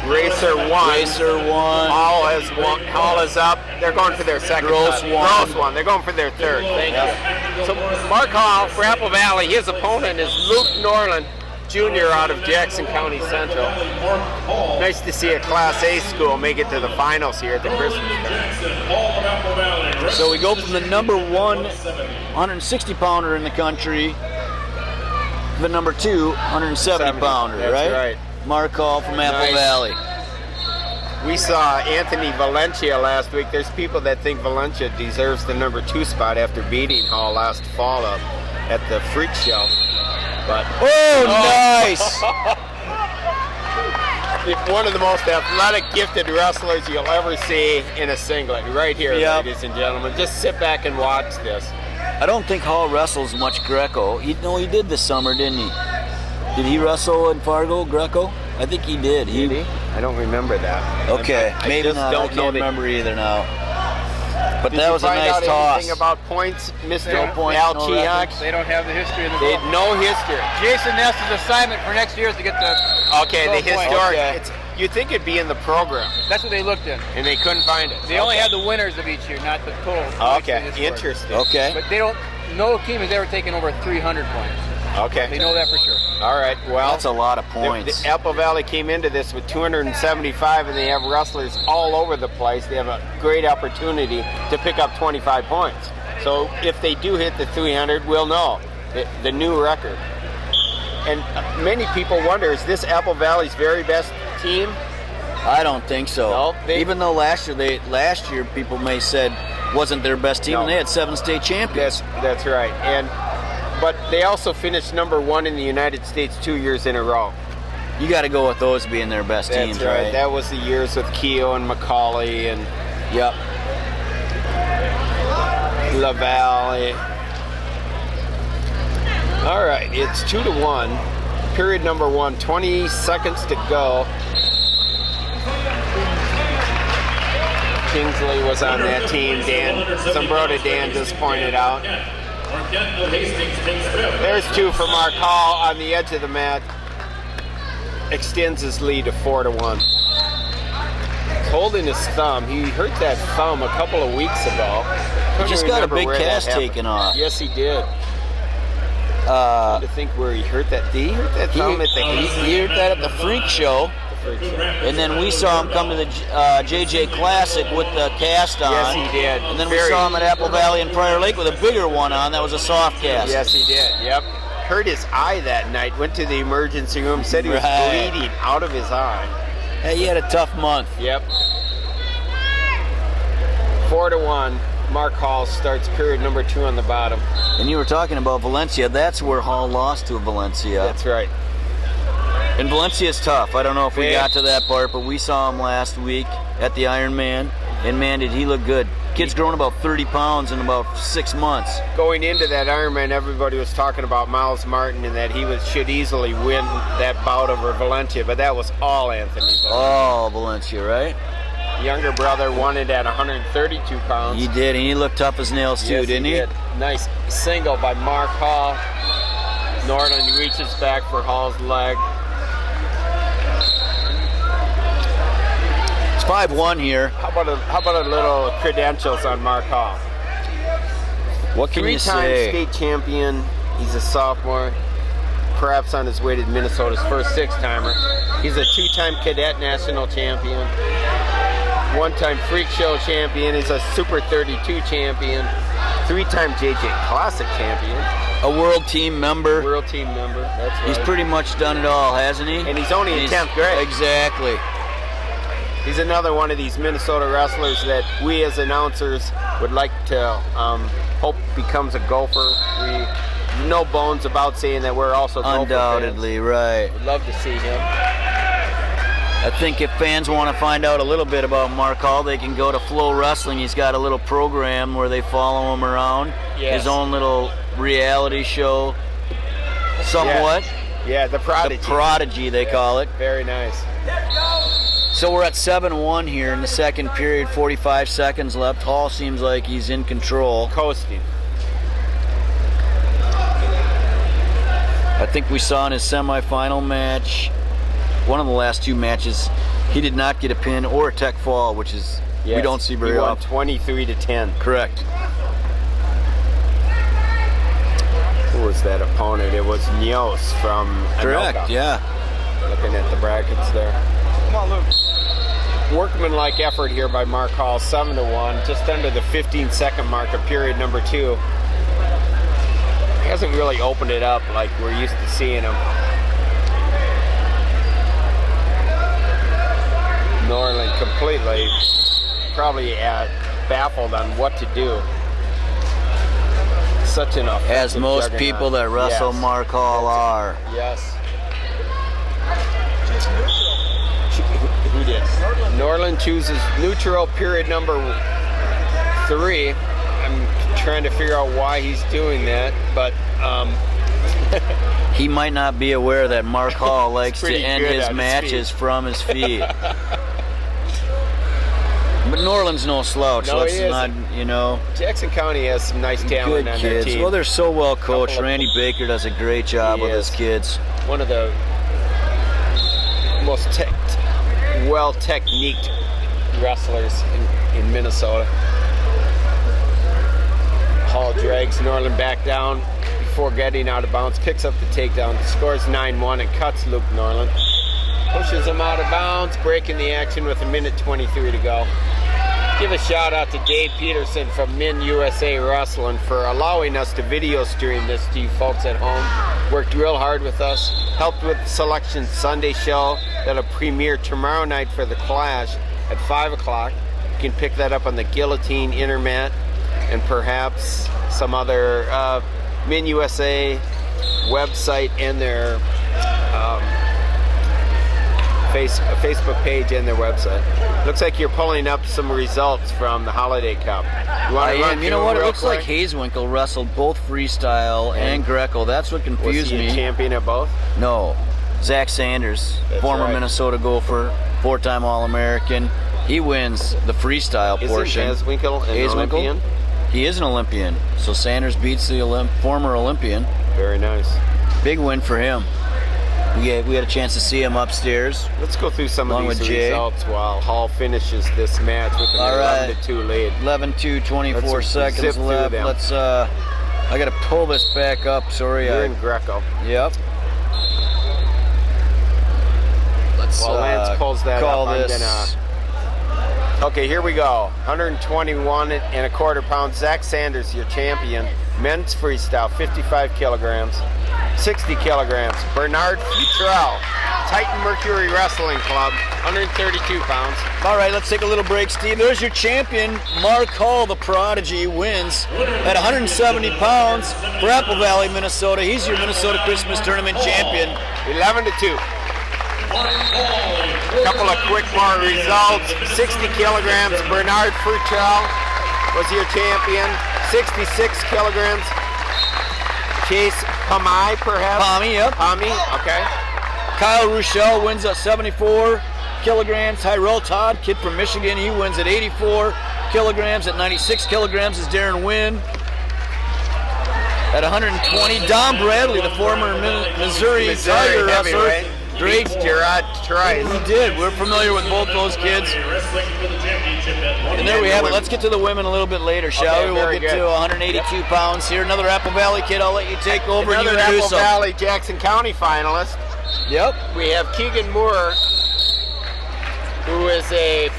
Racer won. Racer won. Hall has won. Hall is up. They're going for their second Gross title. won. Gross won. They're going for their third. Thank you. So Mark Hall for Apple Valley, his opponent is Luke Norland, Jr. out of Jackson County Central. Nice to see a Class A school make it to the finals here at the Christmas tournament. So we go from the #1 160-pounder in the country to the #2 170-pounder, That's right. Mark Hall from Apple Nice. Valley. We saw Anthony Valencia last week. There's people that think Valencia deserves the #2 spot after beating Hall last fall up at the Freak Show. But Oh, nice! one of the most athletic, gifted wrestlers you'll ever see in a singlet, right here, Yep. ladies and gentlemen. Just sit back and watch this. I don't think Hall wrestles much Greco. He did this summer, didn't he? Did he wrestle in Fargo, Greco? I think he did. Did he? I don't remember that. Okay, I maybe just not. don't I know can't that- remember either now. But Did that you was a find nice out toss. anything about points, Mr. No points, Al no Chihak? records. They don't have the history of the They book. had no history. Jason Ness's assignment for next year is to get the Okay, the total points. historic. Okay. You'd think it'd be in the program, That's what they looked in. and they couldn't find it. They only have the winners of each year, not the total. points Okay, they scored. interesting. Okay. But they don't. No team has ever taken over 300 points. They Okay. know that for sure. All right. Well, That's a lot of points. The Apple Valley came into this with 275, and they have wrestlers all over the place. They have a great opportunity to pick up 25 points. So if they do hit the 300, we'll know the new record. And many people wonder, is this Apple Valley's very best team? I don't think so. No, Even though last year people may said wasn't their best team, No. and they had 7 state champions. That's right. But they also finished number 1 in the United States 2 years in a row. You got to go with those being their best That's teams, right. right? That was the years with Keogh and Macaulay and Yep. LaValle. All right, it's 2-1. Period number 1, 20 seconds to go. Kingsley was on that team. Dan Zambroda Dan just pointed out. Marquette of Hastings takes fifth. There's 2 for Mark Hall on the edge of the mat. Extends his lead to 4-1. He's holding his thumb. He hurt that thumb a couple of weeks ago. He just got a Couldn't big remember where that cast happened. taken off. Yes, he did. To think where he hurt that. Did he hurt that thumb at the He hurt that at the Freak Show, and then we saw him come to the JJ Classic with the cast on. Yes, he did. And then we Very- saw him at Apple Valley and Prior Lake with a bigger one on. That was a soft cast. Yes, he did. Yep. Hurt his eye that night. Went to the emergency room. Said he was Right. bleeding out of his eye. Hey, he had a tough month. Yep. 4-1. Mark Hall starts period number 2 on the bottom. And you were talking about Valencia. That's where Hall lost to Valencia. That's right. And Valencia's tough. I don't know if we Yeah. got to that part, but we saw him last week at the Ironman, and man, did he look good. Kid's grown about 30 pounds in about 6 months. Going into that Ironman, everybody was talking about Miles Martin and that he should easily win that bout over Valencia, but that was all Anthony Valencia. Oh, Valencia, right? Younger brother won it at 132 pounds. He did, and he looked tough as nails too, Yes, didn't he? did. Nice single by Mark Hall. Norland reaches back for Hall's leg. It's 5-1 here. How about a little credentials on Mark Hall? What can you Three-time say? state champion. He's a sophomore, perhaps on his way to Minnesota's first six-timer. He's a 2-time cadet national champion, 1-time freak show champion. He's a Super 32 champion, 3-time JJ Classic champion, A world team member. world team member. That's right. He's pretty much done it all, hasn't he? And he's only in 10th grade. Exactly. He's another one of these Minnesota wrestlers that we as announcers would like to hope becomes a Gopher. We no bones about saying that we're also Gopher Undoubtedly, right. fans. Would love to see him. I think if fans want to find out a little bit about Mark Hall, they can go to Flow Wrestling. He's got a little program where they follow him around. Yes. His own little reality show, somewhat. Yeah, the Prodigy. The Prodigy, they call it. Very nice. So we're at 7-1 here in the second period, 45 seconds left. Hall seems like he's in control. Coasting. I think we saw in his semifinal match, one of the last 2 matches, he did not get a pin or a tech fall, which is we Yes, don't see very he won often. 23-10. Correct. Who was that opponent? It was Nios from Correct, Anoka. yeah. Looking at the brackets there. Come on, Luke. Workmanlike effort here by Mark Hall, 7-1, just under the 15-second mark of period number 2. He hasn't really opened it up like we're used to seeing him. Norland completely, probably baffled on what to do. Such an offensive As most juggernaut. people that wrestle Yes. Mark Hall are. Yes. Who did? Norland chooses neutral period number 3. I'm trying to figure out why he's doing that, but He might not be aware that Mark Hall likes to pretty end good his on his matches feet. from his feet. But Norland's no slouch. No, Let's he not, isn't. Jackson County has some nice talent good on their kids. team. Well, they're so well coached. Couple of- Randy Baker does a great job He with is. his kids. One of the most well-techniqued wrestlers in Minnesota. Hall drags Norland back down before getting out of bounds, picks up the takedown, scores 9-1 and cuts Luke Norland. Pushes him out of bounds, breaking the action with 1:23 to go. Give a shout out to Dave Peterson from Min USA Wrestling for allowing us to video stream this to you folks at home. Worked real hard with us. Helped with the Selection Sunday show that'll premiere tomorrow night for the Clash at 5 o'clock. You can pick that up on the Guillotine Internet and perhaps some other Min USA website and their Facebook page and their website. Looks like you're pulling up some results from the Holiday Cup. You want to run You know what? It real looks like quick? Hazewinkle wrestled both freestyle and Greco. That's what Was confused he a me. champion at both? No. Zach Sanders, That's former right. Minnesota Gopher, 4-time All-American. He wins the freestyle portion. Isn't Hazewinkle an Olympian? He is an Olympian. So Sanders beats the former Olympian. Very nice. Big win for him. We had a chance to see him upstairs. Let's go through some Along of these with Jay. results while Hall finishes this match with an All right. 11-2 lead. 11-2, 24 Let's seconds zip through left. them. Let's. I gotta pull this back up. Sorry. You're in Greco. Yep. Let's While Lance pulls that call up, I'm this. Okay, here we go. 121.25 pounds. Zach Sanders, your champion. Men's freestyle, 55 kilograms. 60 kilograms. Bernard Futrell, Titan Mercury Wrestling Club, 132 pounds. All right, let's take a little break, Steve. There's your champion, Mark Hall, the Prodigy, wins at 170 pounds for Apple Valley, Minnesota. He's your Minnesota Christmas Tournament champion. 11-2. Couple of quick more results. 60 kilograms. Bernard Futrell was your champion. 66 kilograms. Chase Pamai, perhaps? Tommy, yep. Pami, okay. Kyle Rochelle wins at 74 kilograms. Tyrell Todd, kid from Michigan, he wins at 84 kilograms. At 96 kilograms is Darren Wynn. At 120, Don Bradley, the former Missouri Tiger wrestler. heavyweight. Great. Beats Gerard Trice. He did. We're familiar with both those kids. And there we have it. Let's get to the women a little bit later, shall Okay, we? We'll very get good. to 182 pounds here. Another Apple Valley kid. I'll let you take over and Another you introduce Apple them. Valley Jackson County finalist. Yep. We have Keegan Moore, who is a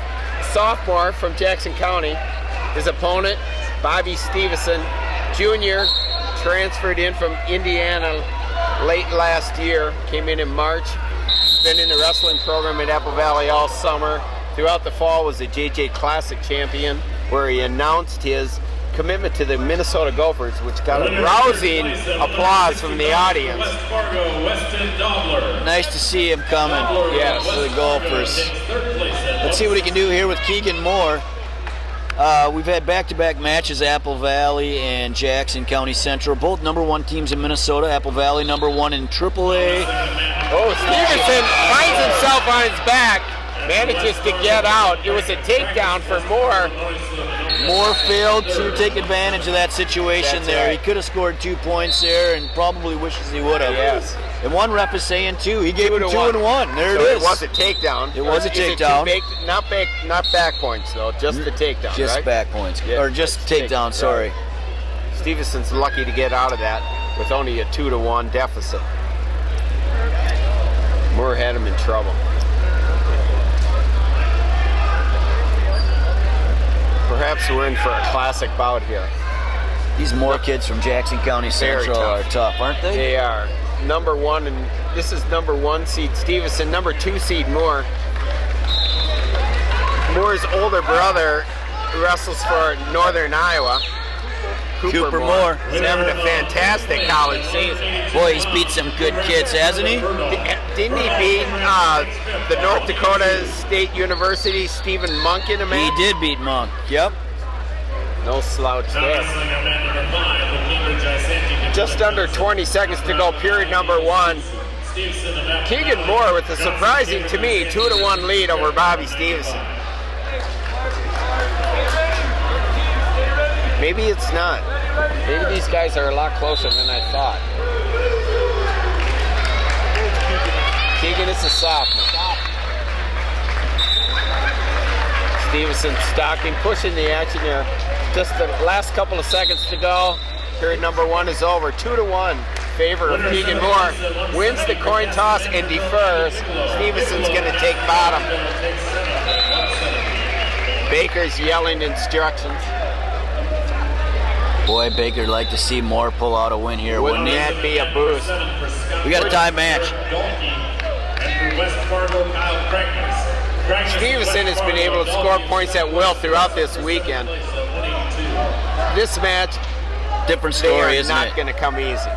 sophomore from Jackson County. His opponent, Bobby Stevenson, Jr., transferred in from Indiana late last year, came in March, been in the wrestling program at Apple Valley all summer. Throughout the fall was a JJ Classic champion, where he announced his commitment to the Minnesota Gophers, which got a rousing applause from the audience. West Fargo, Weston Dobler. Nice to see him coming. Yes. For the Gophers. Third place at Let's see what he can do here with Keegan Moore. We've had back-to-back matches, Apple Valley and Jackson County Central, both #1 teams in Minnesota. Apple Valley #1 in AAA. Oh, Stevenson finds himself on his back, manages to get out. It was a takedown for Moore. Moore failed to take advantage of that situation That's there. right. He could have scored 2 points there and probably wishes he would have. Yes. And one rep is saying 2. He gave him 2 2-1. and 1. There So it is. It was a takedown. It was a Is it takedown. not back points though, just the takedown, Just right? back points. Yeah, or just just takedown, take- sorry. right. Stevenson's lucky to get out of that with only a 2-1 deficit. Moore had him in trouble. Perhaps we're in for a classic bout here. These Moore kids from Jackson County Very Central tough. are tough, aren't they? They are #1, and this is #1 seed Stevenson, #2 seed Moore. Moore's older brother wrestles for Northern Iowa. Cooper Moore. He's having a fantastic college season. Boy, he's beat some good kids, hasn't he? Didn't he beat the North Dakota State University Stephen Monk in a He match? did beat Monk. Yep. No slouch Now there. wrestling on mat number 5, the Cambridge Isanti. Just under 20 seconds to go, period #1. Stevenson of Apple Keegan Moore with a surprising, to me, 2-1 lead over Bobby Stevenson. Maybe it's not. Maybe these guys are a lot closer than I thought. Keegan is a sophomore. Stevenson stalking, pushing the action here. Just the last couple of seconds to go. Period number 1 is over. 2-1. Favor of Keegan Moore. Wins the coin toss and defers. Stevenson's going to take bottom. Baker's yelling instructions. Boy, Baker'd like to see Moore pull out a win here, Wouldn't wouldn't he? that be a boost? We got a tie match. Stevenson has been able to score points at will throughout this weekend. This match, Different they story, are isn't not it? going to come easy.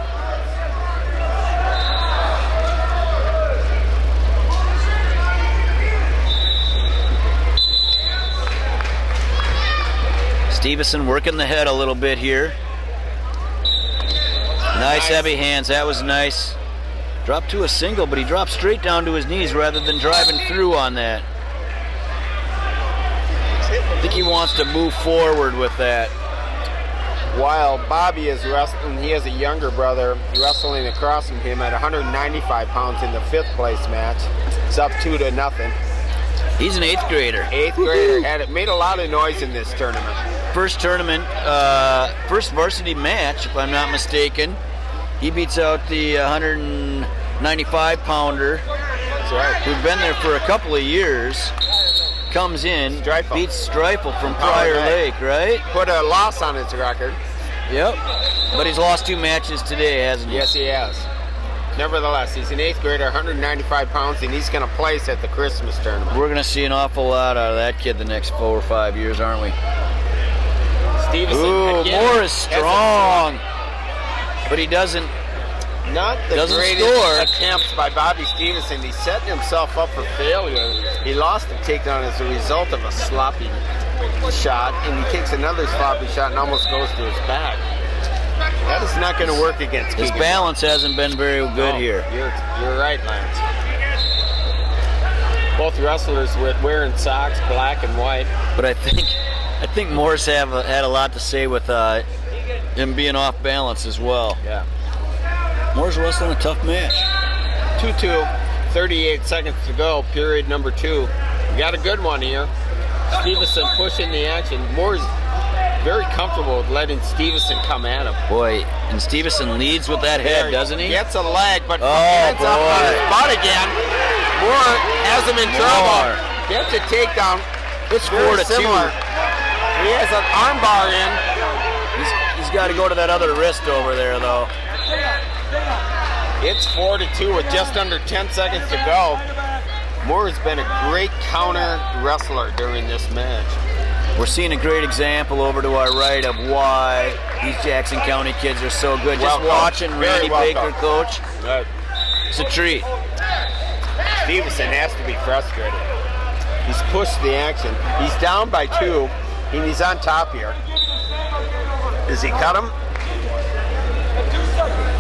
Stevenson working the head a little bit here. Nice heavy hands, that was nice. Dropped to a single, but he dropped straight down to his knees rather than driving through on that. I think he wants to move forward with that. While Bobby is wrestling, he has a younger brother wrestling across from him at 195 pounds in the 5th place match. It's up 2-0. He's an 8th grader. 8th grader made a lot of noise in this tournament. First tournament, first varsity match, if I'm not mistaken. He beats out the 195-pounder. That's right. Who'd been there for a couple of years. Comes in, Streifel. beats Streifel from Prior Lake, right? Put a loss on his record. Yep. But he's lost 2 matches today, hasn't he? Yes, he has. Nevertheless, he's an 8th grader, 195 pounds, and he's going to place at the Christmas tournament. We're going to see an awful lot out of that kid the next 4 or 5 years, aren't we? Stevenson, Ooh, again, Moore is strong. But he doesn't. Not the Doesn't greatest score. attempts by Bobby Stevenson. He's setting himself up for failure. He lost the takedown as a result of a sloppy shot, and he takes another sloppy shot and almost goes to his back. That is not going to work against His Keegan. balance hasn't been very good No, here. You're right, Lance. Both wrestlers with wearing socks, black and white. But I think Moore's had a lot to say with him being off balance as well. Yeah. Moore's wrestling a tough match. 2-2, 38 seconds to go, period number 2. We got a good one here. Stevenson pushing the action. Moore's very comfortable with letting Stevenson come at him. Boy, and Stevenson leads with that head, doesn't he? Gets a leg, but Oh, heads up on boy. his butt again. Moore has him in trouble. Moore. Gets a takedown. It's Very 4-2. similar. He has an armbar in. He's got to go to that other wrist over there, though. It's 4-2 with just under 10 seconds to go. Moore has been a great counter wrestler during this match. We're seeing a great example over to our right of why these Jackson County kids are so good. Well Just coached. watching Very Randy well Baker coached. coach, it's a treat. Stevenson has to be frustrated. He's pushed the action. He's down by 2, and he's on top here. Does he cut him?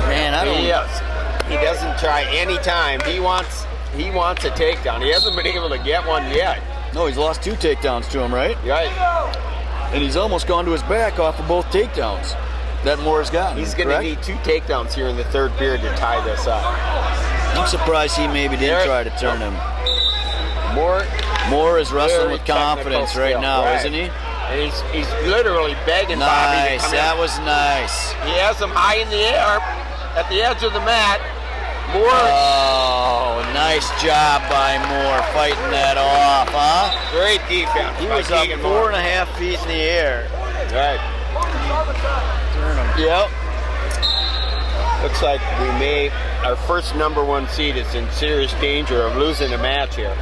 Man, I don't. He is. He doesn't try any time. He wants a takedown. He hasn't been able to get one yet. No, he's lost 2 takedowns to him, right? Right. And he's almost gone to his back off of both takedowns that Moore's gotten. He's going to need 2 takedowns here in the 3rd period to tie this up. I'm surprised he maybe didn't try to turn him. Moore is wrestling with confidence right now, isn't he? And he's literally begging Bobby to Nice, come that in. was nice. He has him high in the air at the edge of the mat. Moore, Oh, nice job by Moore fighting that off, huh? great defense. He by was up Keegan Moore. 4.5 feet in the air. Right. Yep. Looks like our first #1 seed is in serious danger of losing a match here.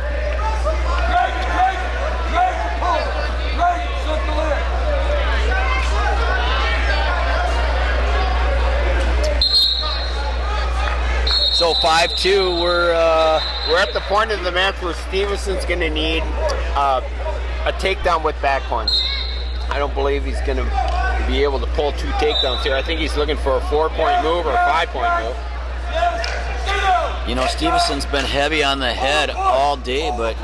So 5-2, we're at the point of the match where Stevenson's going to need a takedown with back points. I don't believe he's going to be able to pull 2 takedowns here. I think he's looking for a 4-point move or a 5-point move. You know, Stevenson's been heavy on the head all day, but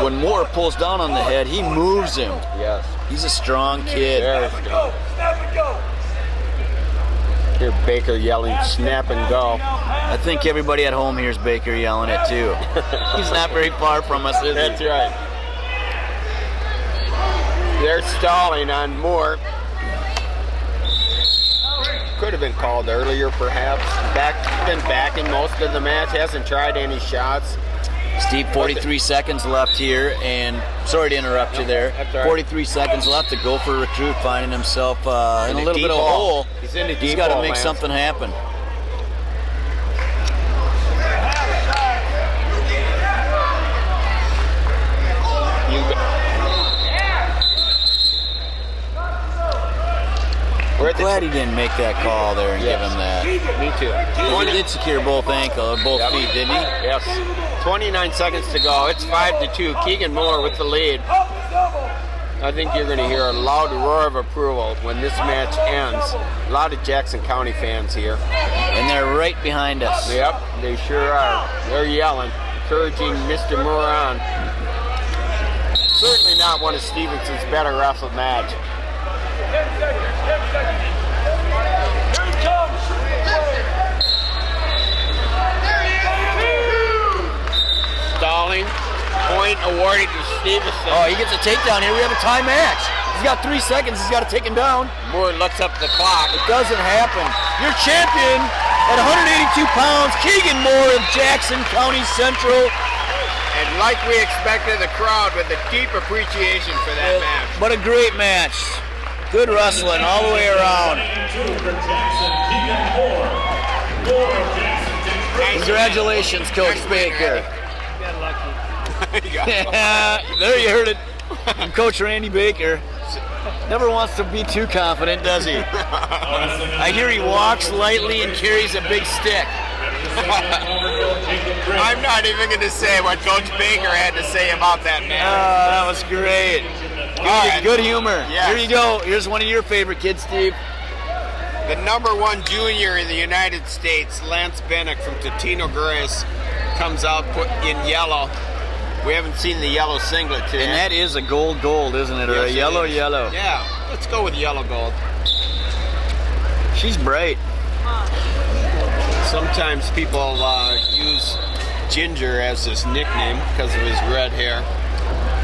when Moore pulls down on the head, he moves him. Yes. He's a strong kid. There we go. Hear Baker yelling, snap and go. I think everybody at home hears Baker yelling it too. He's not very far from us, is That's he? right. They're stalling on Moore. Could have been called earlier, perhaps. Been backing most of the match. Hasn't tried any shots. Steve, 43 seconds left here, and sorry to interrupt you there. That's all right. 43 seconds left. The Gopher recruit finding himself in a In a little deep bit of a hole. hole. He's in a He's deep got to hole, make Lance. something happen. We're at the Glad he didn't make that call there and Yes. give him that. Me too. He did secure both Yep. feet, didn't he? Yes. 29 seconds to go. It's 5-2. Keegan Moore with the lead. I think you're going to hear a loud roar of approval when this match ends. A lot of Jackson County fans here. And they're right behind us. Yep, they sure are. They're yelling, encouraging Mr. Moore on. Certainly not one of Stevenson's better wrestled match. Stalling. Point awarded to Stevenson. Oh, he gets a takedown here. We have a tie match. He's got 3 seconds. He's got to take him down. Moore looks up the clock. It doesn't happen. Your champion at 182 pounds, Keegan Moore of Jackson County Central. And like we expected, the crowd with a deep appreciation for that match. What a great match. Good wrestling all the way around. Congratulations, Coach Baker. There you heard it from Coach Randy Baker. Never wants to be too confident, does he? I hear he walks lightly and carries a big stick. I'm not even going to say what Coach Baker had to say about that Oh, match. that was great. All right. Good humor. Yes. Here you go. Here's one of your favorite kids, Steve. The #1 junior in the United States, Lance Bennick from Totino Grace, comes out put in yellow. We haven't seen the yellow singlet today. And that is a gold, isn't it? Or Yes, a it yellow. is. Yeah, let's go with yellow gold. She's bright. Sometimes people use Ginger as his nickname because of his red hair.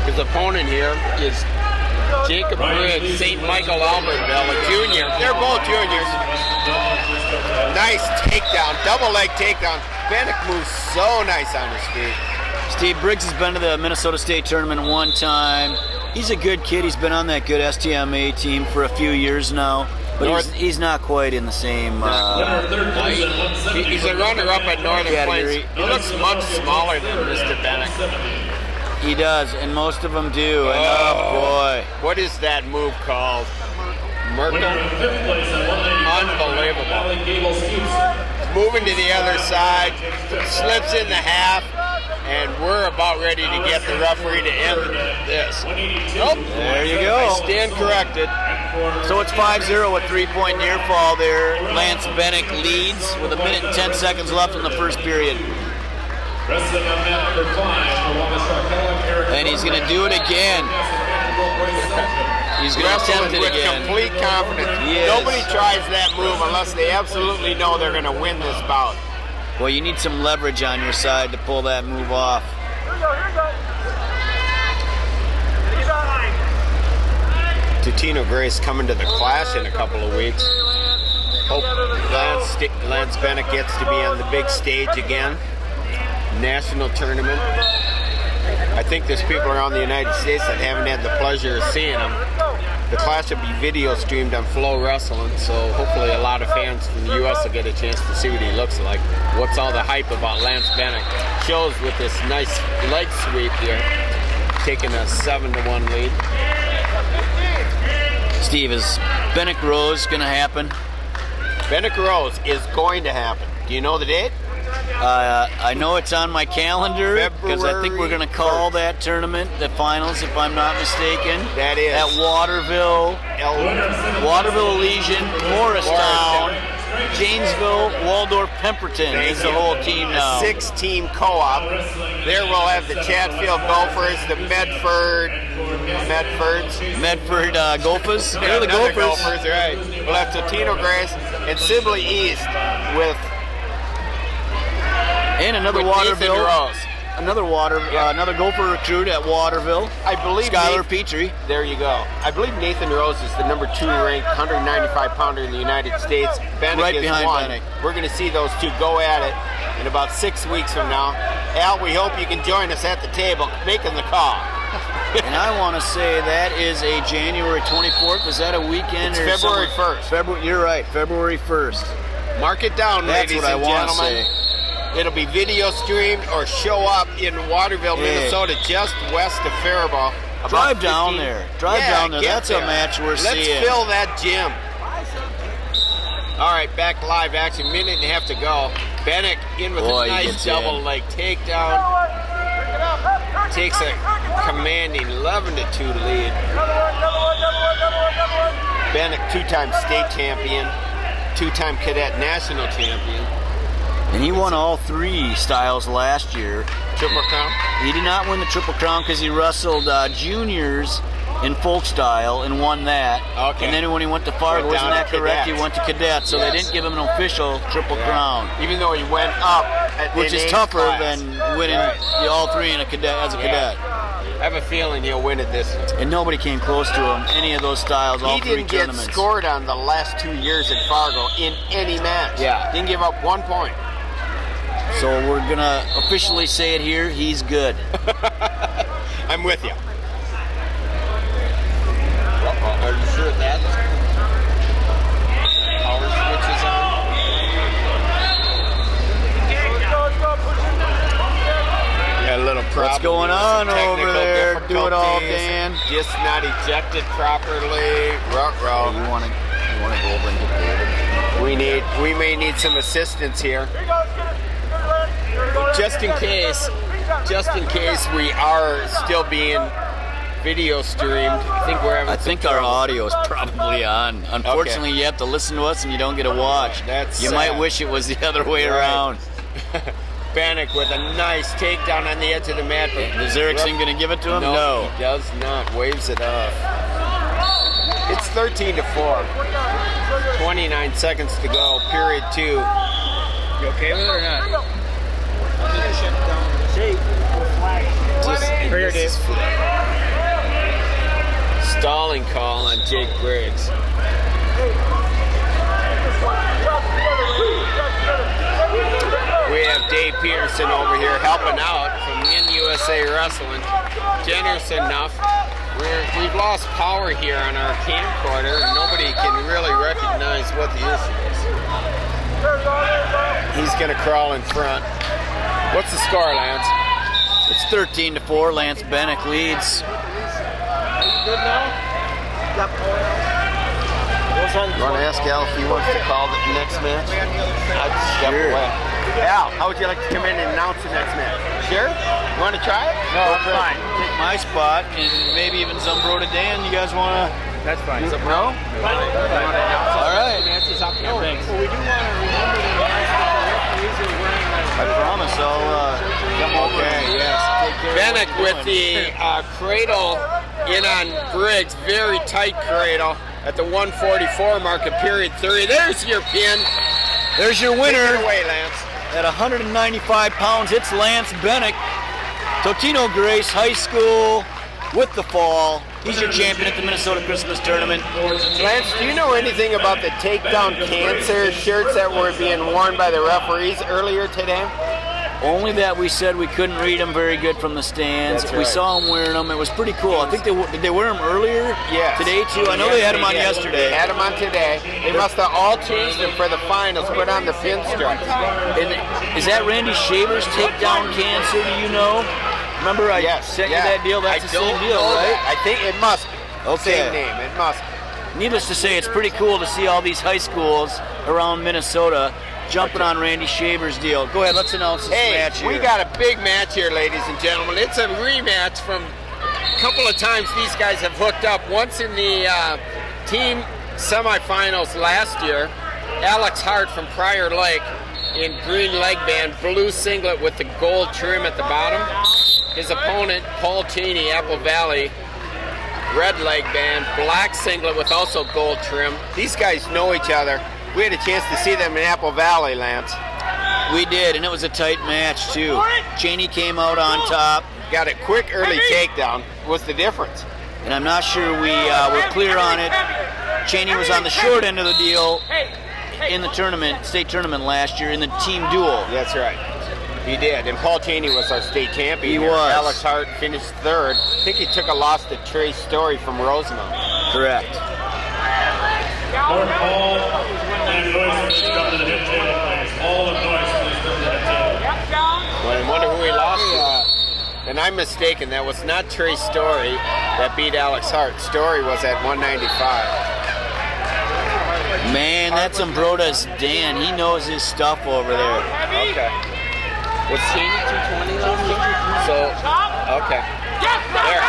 His opponent here is Jacob Bridge, St. Michael Albertville, a junior. They're both juniors. Nice takedown, double leg takedown. Bennick moves so nice on his feet. Steve Briggs has been to the Minnesota State Tournament one time. He's a good kid. He's been on that good STMA team for a few years now. But he's not quite in the same... He's a runner-up at Northern Category. Plains. He looks much smaller than Mr. Bennick. He does, and most of them do. And oh boy. What is that move called? Merkel? Unbelievable. Moving to the other side, slips in the half, and we're about ready to get the referee to end this. Nope. There you go. I stand corrected. So it's 5-0 with 3-point near fall there. Lance Bennick leads with 1 minute and 10 seconds left in the first period. And he's going to do it again. He's going to attempt it with again. complete confidence. He is. Nobody tries that move unless they absolutely know they're going to win this bout. Well, you need some leverage on your side to pull that move off. Totino Grace coming to the Clash in a couple of weeks. Hope Lance Bennick gets to be on the big stage again. National tournament. I think there's people around the United States that haven't had the pleasure of seeing him. The Clash will be video streamed on Flow Wrestling, so hopefully a lot of fans from the U.S. will get a chance to see what he looks like. What's all the hype about Lance Bennick? Shows with this nice leg sweep here, taking a 7-1 lead. Steve, is Bennick Rose going to happen? Bennick Rose is going to happen. Do you know the date? I know it's on my calendar because I think we're going to call that tournament the finals, if I'm not mistaken. That is. At Waterville Elysian, Morristown. Janesville, Waldorf, Pemberton is the whole team now. A 6-team co-op. There we'll have the Chatfield Gophers, the Medford Gophers. Yeah, They're the another Gophers. right. We'll have Totino Grace and Sibley East with And another Nathan Waterville. Rose. Another Gopher recruit at Waterville. I believe Skylar Nathan- Petrie. There you go. I believe Nathan Rose is the number 2 ranked 195-pounder in the United States. Bennick Right is behind 1. Bennick. We're going to see those two go at it in about 6 weeks from now. Al, we hope you can join us at the table making the call. And I want to say that is a January 24th. Is that a weekend? It's or February somewhere? 1st. You're right. February 1st. Mark it down, That's ladies what I and wanna gentlemen. say. It'll be video streamed or show up in Waterville, Yeah. Minnesota, just west of Faribault. About Drive down 15 there. Drive down there. get That's a match worth Let's seeing. fill that gym. All right, back live action. Minute and a half to go. Bennick in with Boy, a he nice gets double in. leg takedown. Takes a commanding 11-2 lead. Bennick, 2-time state champion, 2-time cadet national champion. And he won all 3 styles last year. Triple Crown. He did not win the Triple Crown because he wrestled juniors in folk style and won that. Okay. And then when he went to Fargo, Went down wasn't that to correct? cadets. He went to cadet, so they didn't give him an official Triple Crown, Even though he went up, which in is age tougher class. than winning Right. all 3 in a cadet as a cadet. I have a feeling he'll win it this year. And nobody came close to him any of those styles. All He 3 didn't get tournaments. scored on the last 2 years in Fargo in any match. Yeah. Didn't give up 1 point. So we're gonna officially say it here. He's good. I'm with you. Are you sure that power switch is on? Got a little problem. What's going on Some over technical there? Do it all, difficulties. Dan. Just not ejected properly. Ruh-roh. You wanna go over and get David? We may need some assistance here. Just in case we are still being video streamed. I think we're having I think our audio is probably on. Unfortunately, you have to listen to us and you don't get to watch. That's you might sad. wish it was the other way Right. around. Bennick with a nice takedown on the edge of the mat. Is Erickson going to give it to him? No, he does not. Waves it off. It's 13-4. 29 seconds to go. Period 2. You okay with it or not? Here, Dave. Stalling call on Jake Briggs. We have Dave Peterson over here helping out from NUSA Wrestling. Generous enough. We've lost power here on our camcorder and nobody can really recognize what the issue is. He's going to crawl in front. What's the score, Lance? It's 13-4. Lance Bennick leads. You want to ask Al if he wants to call the next match? I'd step Sure. away. Al, how would you like to come in and announce the next match? Sure? You want to try it? No, that's fine. Take my spot and maybe even Zumbro to Dan. You guys want to? That's fine. No? All right. Matches up north. Well, we do want to remember to announce that the referees are wearing I promise I'll come over. Okay, and yes. take care of Bennick what with you're doing. the cradle in on Briggs. Very tight cradle at the 144 mark of period 3. There's your pin. There's your Take winner. it away, Lance. At 195 pounds, it's Lance Bennick. Totino Grace High School with the fall. He's your champion at the Minnesota Christmas Tournament. Lance, do you know anything about the takedown cancer shirts that were being worn by the referees earlier today? Only that we said we couldn't read them very good from the stands. That's We right. saw them wearing them. It was pretty cool. I think did they wear them earlier? Yes. Today too. I know they had them on did. yesterday. They had them on today. They must have all changed them for the finals, put on the pinstripes. And is that Randy Shaver's takedown cancer? Do you know? Remember I sent you that deal? That's I the same don't deal, know right? that. I think it must be. Okay. Same name. It must be. Needless to say, it's pretty cool to see all these high schools around Minnesota jumping on Randy Shaver's deal. Go ahead, let's announce this Hey, match here. we got a big match here, ladies and gentlemen. It's a rematch from a couple of times these guys have hooked up. Once in the team semifinals last year, Alex Hart from Prior Lake in green leg band, blue singlet with the gold trim at the bottom. His opponent, Paul Cheney, Apple Valley, red leg band, black singlet with also gold trim. These guys know each other. We had a chance to see them in Apple Valley, Lance. We did, and it was a tight match too. Cheney came out on top. Got a quick early takedown. What's the difference? And I'm not sure we were clear on it. Cheney was on the short end of the deal in the tournament, state tournament last year in the team duel. That's right. He did. And Paul Cheney was our state champion. He here. was. Alex Hart finished third. I think he took a loss to Trey Story from Rosemount. Correct. Lord Paul and Noyce, please come to the head table, please. All of Noyce, please come to the head table. Well, I wonder who he lost to. And I'm mistaken. That was not Trey Story that beat Alex Hart. Story was at 195. Man, that's Ambrota's Dan. He knows his stuff over there. Okay. Was Cheney 220 last year? So, okay. There.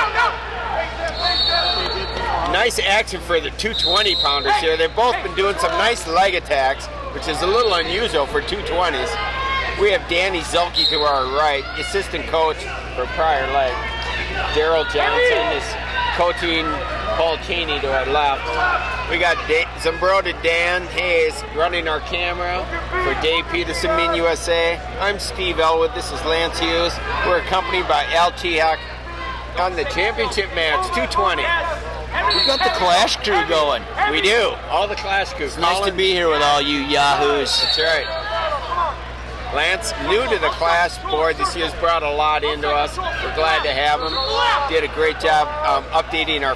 Nice action for the 220 pounders here. They've both been doing some nice leg attacks, which is a little unusual for 220s. We have Danny Zulke to our right, assistant coach for Prior Lake. Daryl Johnson is coaching Paul Cheney to our left. We got Zambroda Dan Hayes running our camera for Dave Peterson Min USA. I'm Steve Elwood. This is Lance Hughes. We're accompanied by Al Tiak on the championship match, 220. We've got the Clash crew going. We do. All the Clash crew. It's nice to be here with all you yahoos. That's right. Lance, new to the Clash board this year's brought a lot into us. We're glad to have him. Did a great job updating our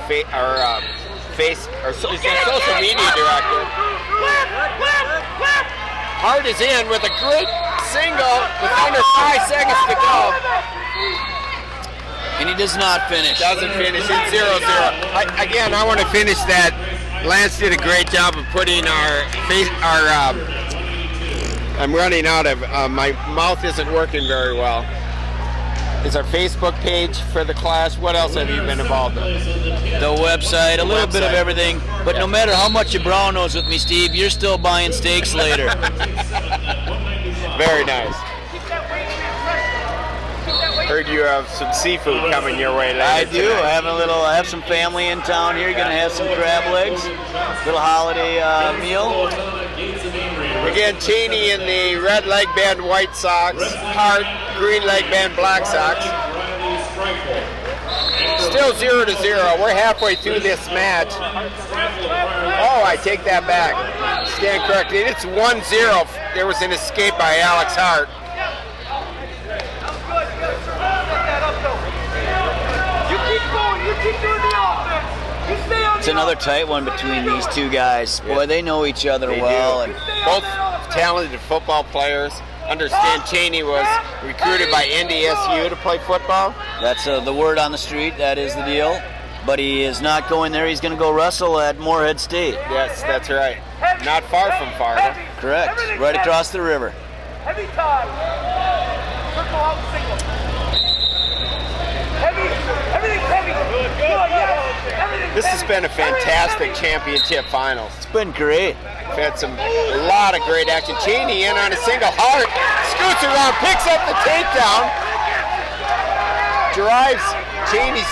social media director. Hart is in with a great single with under 5 seconds to go. And he does not finish. Doesn't finish. It's 0-0. I want to finish that. Lance did a great job of putting I'm running out of, my mouth isn't working very well. Is our Facebook page for the class. What else have you been involved in? The website, a little bit of everything. But no matter how much you brown nose with me, Steve, you're still buying steaks later. Very nice. Heard you have some seafood coming your way later. I do. Tonight. I have some family in town here. Gonna have some crab legs. Little holiday meal. Again, Cheney in the red leg band white socks, Hart green leg band black socks. Still 0-0. We're halfway through this match. Oh, I take that back. Stand corrected. It's 1-0. There was an escape by Alex Hart. It's another tight one between these two guys. Boy, they know each other well. And both talented football players. Understand Cheney was recruited by NDSU to play football. That's the word on the street. That is the deal. But he is not going there. He's going to go wrestle at Moorhead State. Yes, that's right. Not far from Fargo. Correct. Right across the river. Heavy time. Circle out single. Heavy. Everything's heavy. Good, yes. This has been a fantastic championship finals. It's been great. We've had a lot of great action. Cheney in on a single. Hart scoots around, picks up the takedown, drives Cheney's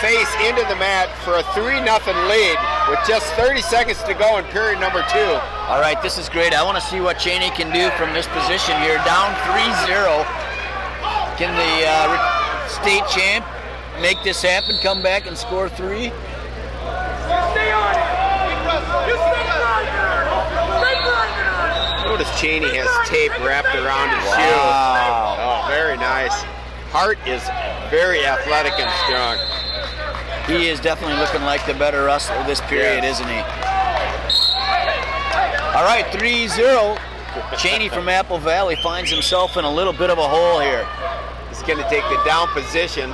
face into the mat for a 3-0 lead with just 30 seconds to go in period number 2. All right, this is great. I want to see what Cheney can do from this position here. Down 3-0. Can the state champ make this happen, come back and score 3? Notice Cheney has tape wrapped around his shoe. Wow. Oh, very nice. Hart is very athletic and strong. He is definitely looking like the better wrestler this period, isn't he? All right, 3-0. Cheney from Apple Valley finds himself in a little bit of a hole here. He's going to take the down position.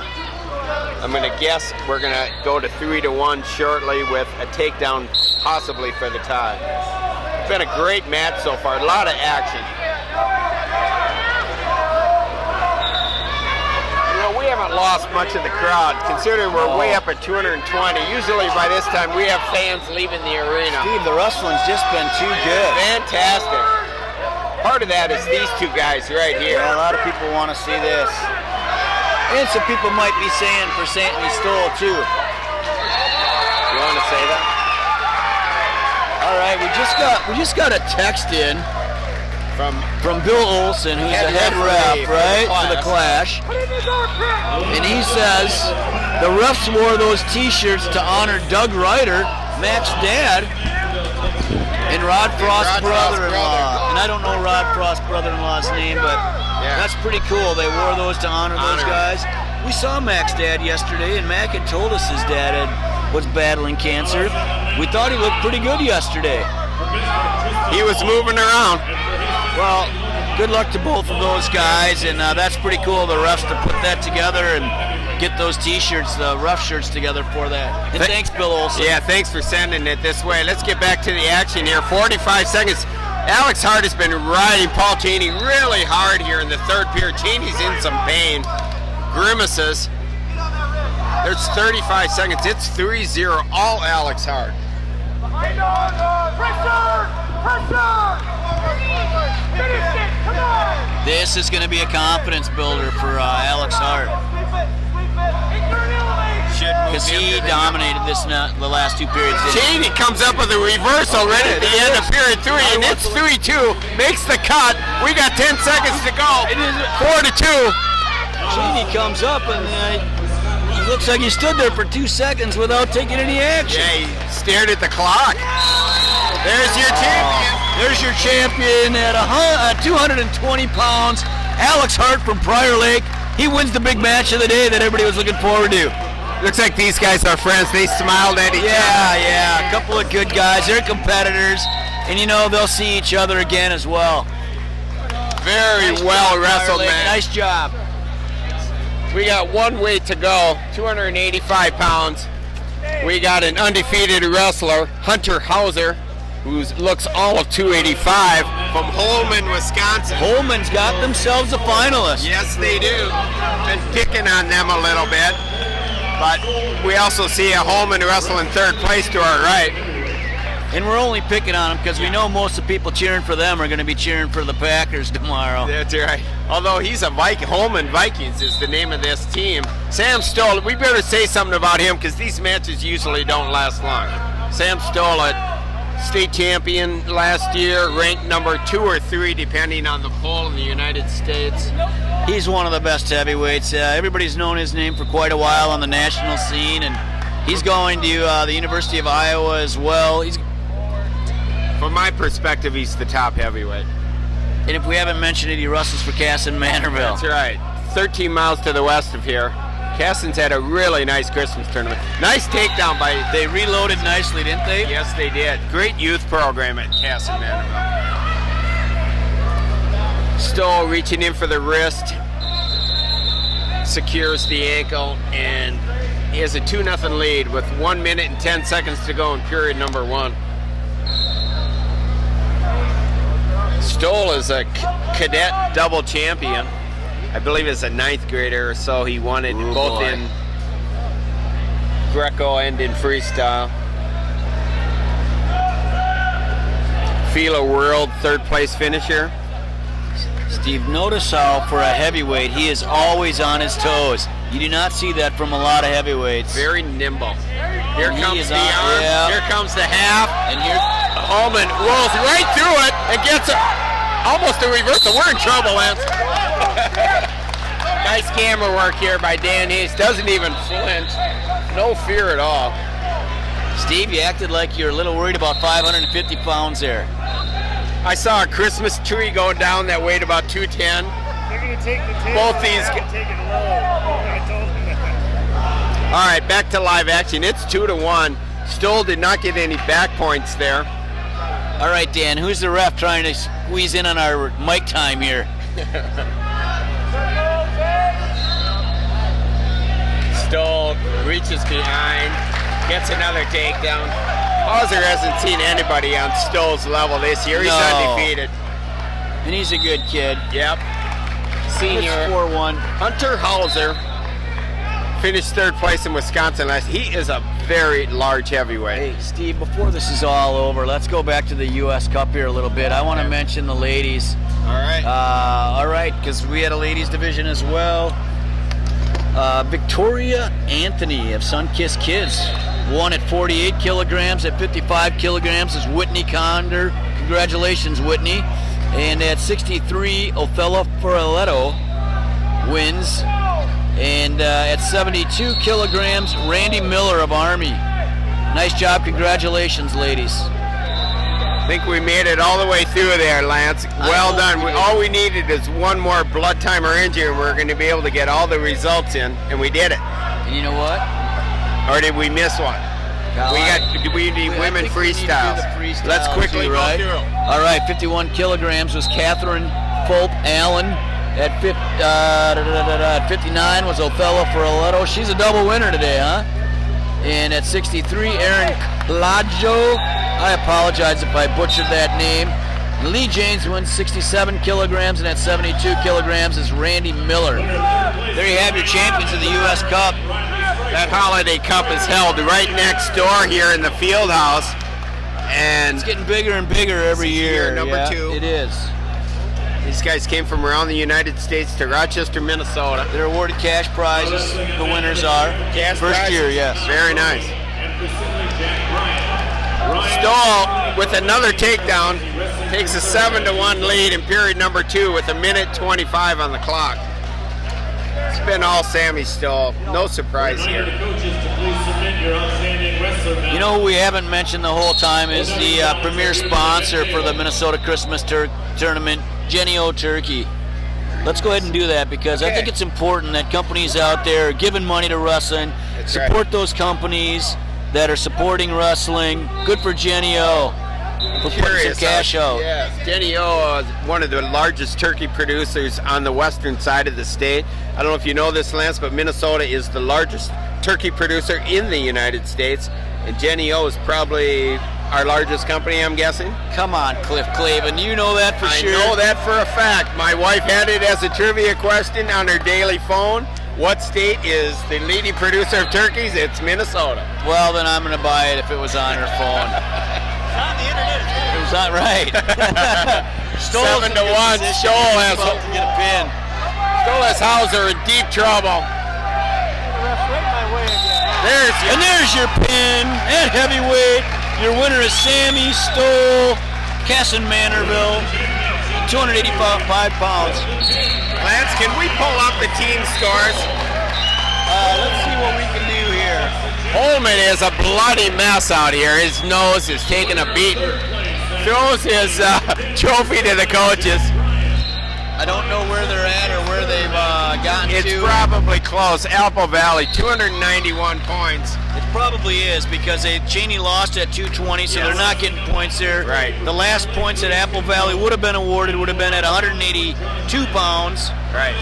I'm going to guess we're going to go to 3-1 shortly with a takedown possibly for the tie. It's been a great match so far. A lot of action. You know, we have haven't lost much of the crowd, considering we're way up at 220. Usually by this time we have fans leaving the arena. Steve, the wrestling's just been too good. Fantastic. Part of that is these two guys right here. Yeah, a lot of people want to see this. And some people might be saying for Santley Stoll too. You want to say that? All right, we just got a text in from Bill Olson, who's the head ref, right, for the Clash. And he says the refs wore those T-shirts to honor Doug Ryder, Mac's dad, and Rod Frost's brother-in-law. And I don't know Rod Frost's brother-in-law's name, but that's pretty cool. They wore those to honor those guys. We saw Mac's dad yesterday, and Mac had told us his dad was battling cancer. We thought he looked pretty good yesterday. He was moving around. Well, good luck to both of those guys, and that's pretty cool, the refs, to put that together and get those T-shirts, the ref shirts together for that. And thanks, Bill Olson. Yeah, thanks for sending it this way. Let's get back to the action here. 45 seconds. Alex Hart has been riding Paul Cheney really hard here in the third period. Cheney's in some pain. Grimaces. There's 35 seconds. It's 3-0, all Alex Hart. This is going to be a confidence builder for Alex Hart, because he dominated the last two periods. Cheney comes up with a reversal right at the end of period 3, and it's 3-2. Makes the cut. We got 10 seconds to go. 4-2. Cheney comes up, and it looks like he stood there for 2 seconds without taking any action. Yeah, he stared at the clock. There's your champion. There's your champion at 220 pounds, Alex Hart from Prior Lake. He wins the big match of the day that everybody was looking forward to. Looks like these guys are friends. They smiled at each other. Yeah, a couple of good guys. They're competitors, and they'll see each other again as well. Very well wrestled, man. Nice job. We got one weight to go, 285 pounds. We got an undefeated wrestler, Hunter Hauser, who looks all of 285, from Holman, Wisconsin. Holman's got themselves a finalist. Yes, they do. Been picking on them a little bit. But we also see a Holman wrestle in third place to our right. And we're only picking on them because we know most of the people cheering for them are going to be cheering for the Packers tomorrow. That's right. Although he's a Viking, Holman Vikings is the name of this team. Sam Stoll, we better say something about him because these matches usually don't last long. Sam Stoll, state champion last year, ranked number 2 or 3 depending on the poll in the United States. He's one of the best heavyweights. Everybody's known his name for quite a while on the national scene, and he's going to the University of Iowa as well. From my perspective, he's the top heavyweight. And if we haven't mentioned it, he wrestles for Casson Manorville. That's right. 13 miles to the west of here. Casson's had a really nice Christmas tournament. Nice takedown by... They reloaded nicely, didn't they? Yes, they did. Great youth program at Casson Manorville. Stoll reaching in for the wrist. Secures the ankle, and he has a 2-0 lead with 1 minute and 10 seconds to go in period number 1. Stoll is a cadet double champion. I believe as a 9th grader or so. He won it both in Greco and in freestyle. Fila World 3rd place finisher. Steve, notice how for a heavyweight he is always on his toes. You do not see that from a lot of heavyweights. Very nimble. Here comes the on, arm. yeah. Here comes the half. And here Holman rolls right through it and gets almost a reversal. We're in trouble, Lance. Nice camera work here by Dan Hayes. Doesn't even flinch. No fear at all. Steve, you acted like you're a little worried about 550 pounds there. I saw a Christmas tree go down that weighed about 210. They're going to take the table. Both these. Take it low. I told them that. All right, back to live action. It's 2-1. Stoll did not get any back points there. All right, Dan, who's the ref trying to squeeze in on our mic time here? Stoll reaches behind, gets another takedown. Hauser hasn't seen anybody on Stoll's level this year. He's undefeated. And he's a good kid. Yep. Senior It's 4-1. Hunter Hauser finished third place in Wisconsin last. He is a very large heavyweight. Hey, Steve, before this is all over, let's go back to the U.S. Cup here a little bit. I want to mention the ladies. All right. All right, because we had a ladies division as well. Victoria Anthony of Sunkissed Kids won at 48 kilograms. At 55 kilograms is Whitney Condor. Congratulations, Whitney. And at 63, Othello Ferletto wins. And at 72 kilograms, Randy Miller of Army. Nice job. Congratulations, ladies. I think we made it all the way through there, Lance. Well done. All we needed is one more blood time or injury, and we're going to be able to get all the results in, and we did it. And you know what? Or did we miss one? We need women freestyles. Let's quickly go through them. All right, 51 kilograms was Catherine Fulp Allen. At 59 was Othello Ferletto. She's a double winner today, huh? And at 63, Erin Clajo. I apologize if I butchered that name. Lee James wins 67 kilograms, and at 72 kilograms is Randy Miller. There you have your champions of the U.S. Cup. That Holiday Cup is held right next door here in the field house. And It's getting bigger and bigger every year. number 2. It is. These guys came from around the United States to Rochester, Minnesota. They're awarded cash prizes. The winners are. First year, yes. Very nice. Stoll with another takedown takes a 7-1 lead in period number 2 with a minute 25 on the clock. It's been all Sammy Stoll. No surprise here. You know who we haven't mentioned the whole time is the premier sponsor for the Minnesota Christmas Tournament, Jennie-O Turkey. Let's go ahead and do that because I think it's important that companies out there are giving money to wrestling. That's support those companies that are supporting wrestling. Good for Jennie-O for putting some cash out. Yeah, Jennie-O is one of the largest turkey producers on the western side of the state. I don't know if you know this, Lance, but Minnesota is the largest turkey producer in the United States, and Jennie-O is probably our largest company, I'm guessing. Come on, Cliff Clavin, you know that for sure. I know that for a fact. My wife had it as a trivia question on her daily phone. What state is the leading producer of turkeys? It's Minnesota. Well, then I'm going to buy it if it was on her phone. It's on the internet. It was not right. 7-1. Stoll has about to get a pin. Stoll Hauser in deep trouble. There's your pin at heavyweight. Your winner is Sammy Stoll, Casson Manorville, 285 pounds. Lance, can we pull up the team scores? Let's see what we can do here. Holman is a bloody mess out here. His nose is taking a beating. Throws his trophy to the coaches. I don't know where they're at or where they've gotten to. It's probably close. Apple Valley, 291 points. It probably is because Cheney lost at 220, so they're not getting points there. Right. The last points at Apple Valley would have been awarded would have been at 182 pounds. Right.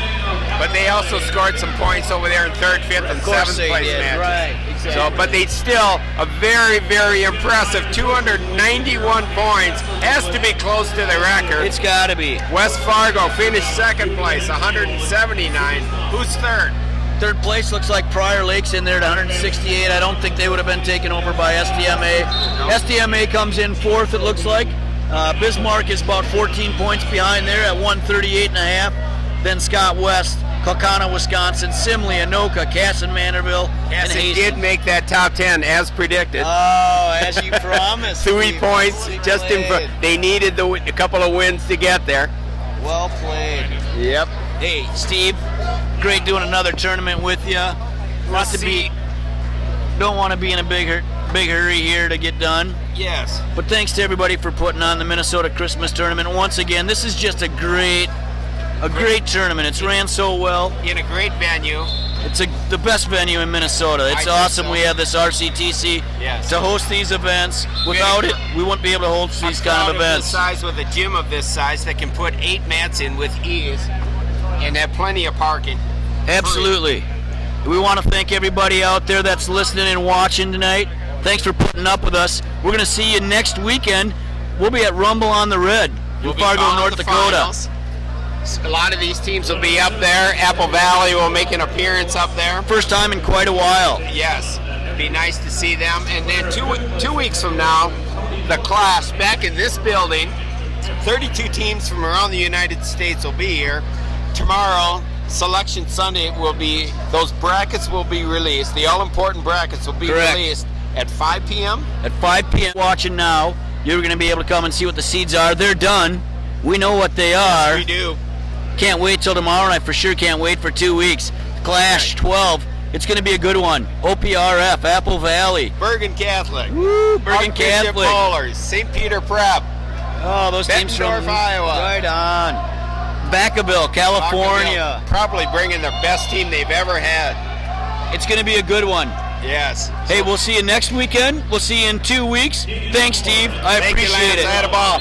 But they also scored some points over there in 3rd, 5th, and 7th place matches. Right, exactly. So, but they still a very, very impressive 291 points. Has to be close to the record. It's got to be. West Fargo finished 2nd place, 179. Who's 3rd? 3rd place looks like Prior Lake's in there at 168. I don't think they would have been taken over by SDMA. No. SDMA comes in 4th, it looks like. Bismarck is about 14 points behind there at 138.5. Then Scott West, Kaukauna, Wisconsin, Simley, Anoka, Casson, Manorville, and He Hastings. did make that top 10 as predicted. Oh, as you promised. 3 points. Just they needed a couple of wins to get there. Well played. Yep. Hey, Steve, great doing another tournament with you. Don't want to be in a big hurry here to get done. Yes. But thanks to everybody for putting on the Minnesota Christmas Tournament. Once again, this is just a great tournament. It's ran so well. In a great venue. It's the best venue in Minnesota. It's awesome. We have this RCTC to host these events. Without it, we wouldn't be able to host these kind of events. This size with a gym of this size that can put 8 mats in with ease and have plenty of parking. Absolutely. We want to thank everybody out there that's listening and watching tonight. Thanks for putting up with us. We're going to see you next weekend. We'll be at Rumble on the Red in Fargo, North Dakota. A lot of these teams will be up there. Apple Valley will make an appearance up there. First time in quite a while. Yes, be nice to see them. And then two weeks from now, the class back in this building, 32 teams from around the United States will be here. Tomorrow, Selection Sunday, those brackets will be released. The all-important brackets will be Correct. released at 5 p.m. At 5 p.m. watching now, you're going to be able to come and see what the seeds are. They're done. We know what they are. We do. Can't wait till tomorrow, and I for sure can't wait for 2 weeks. Clash 12. It's going to be a good one. OPRF, Apple Valley. Bergen Catholic. Woo, Bergen Archbishop Catholic. Bowlers, St. Peter Prep. Oh, those teams from Bettendorf, Iowa. Right on. Vacaville, California. Probably bringing their best team they've ever had. It's going to be a good one. Yes. Hey, we'll see you next weekend. We'll see you in 2 weeks. Thanks, Steve. I Thank you, appreciate Lance. it. I had a ball.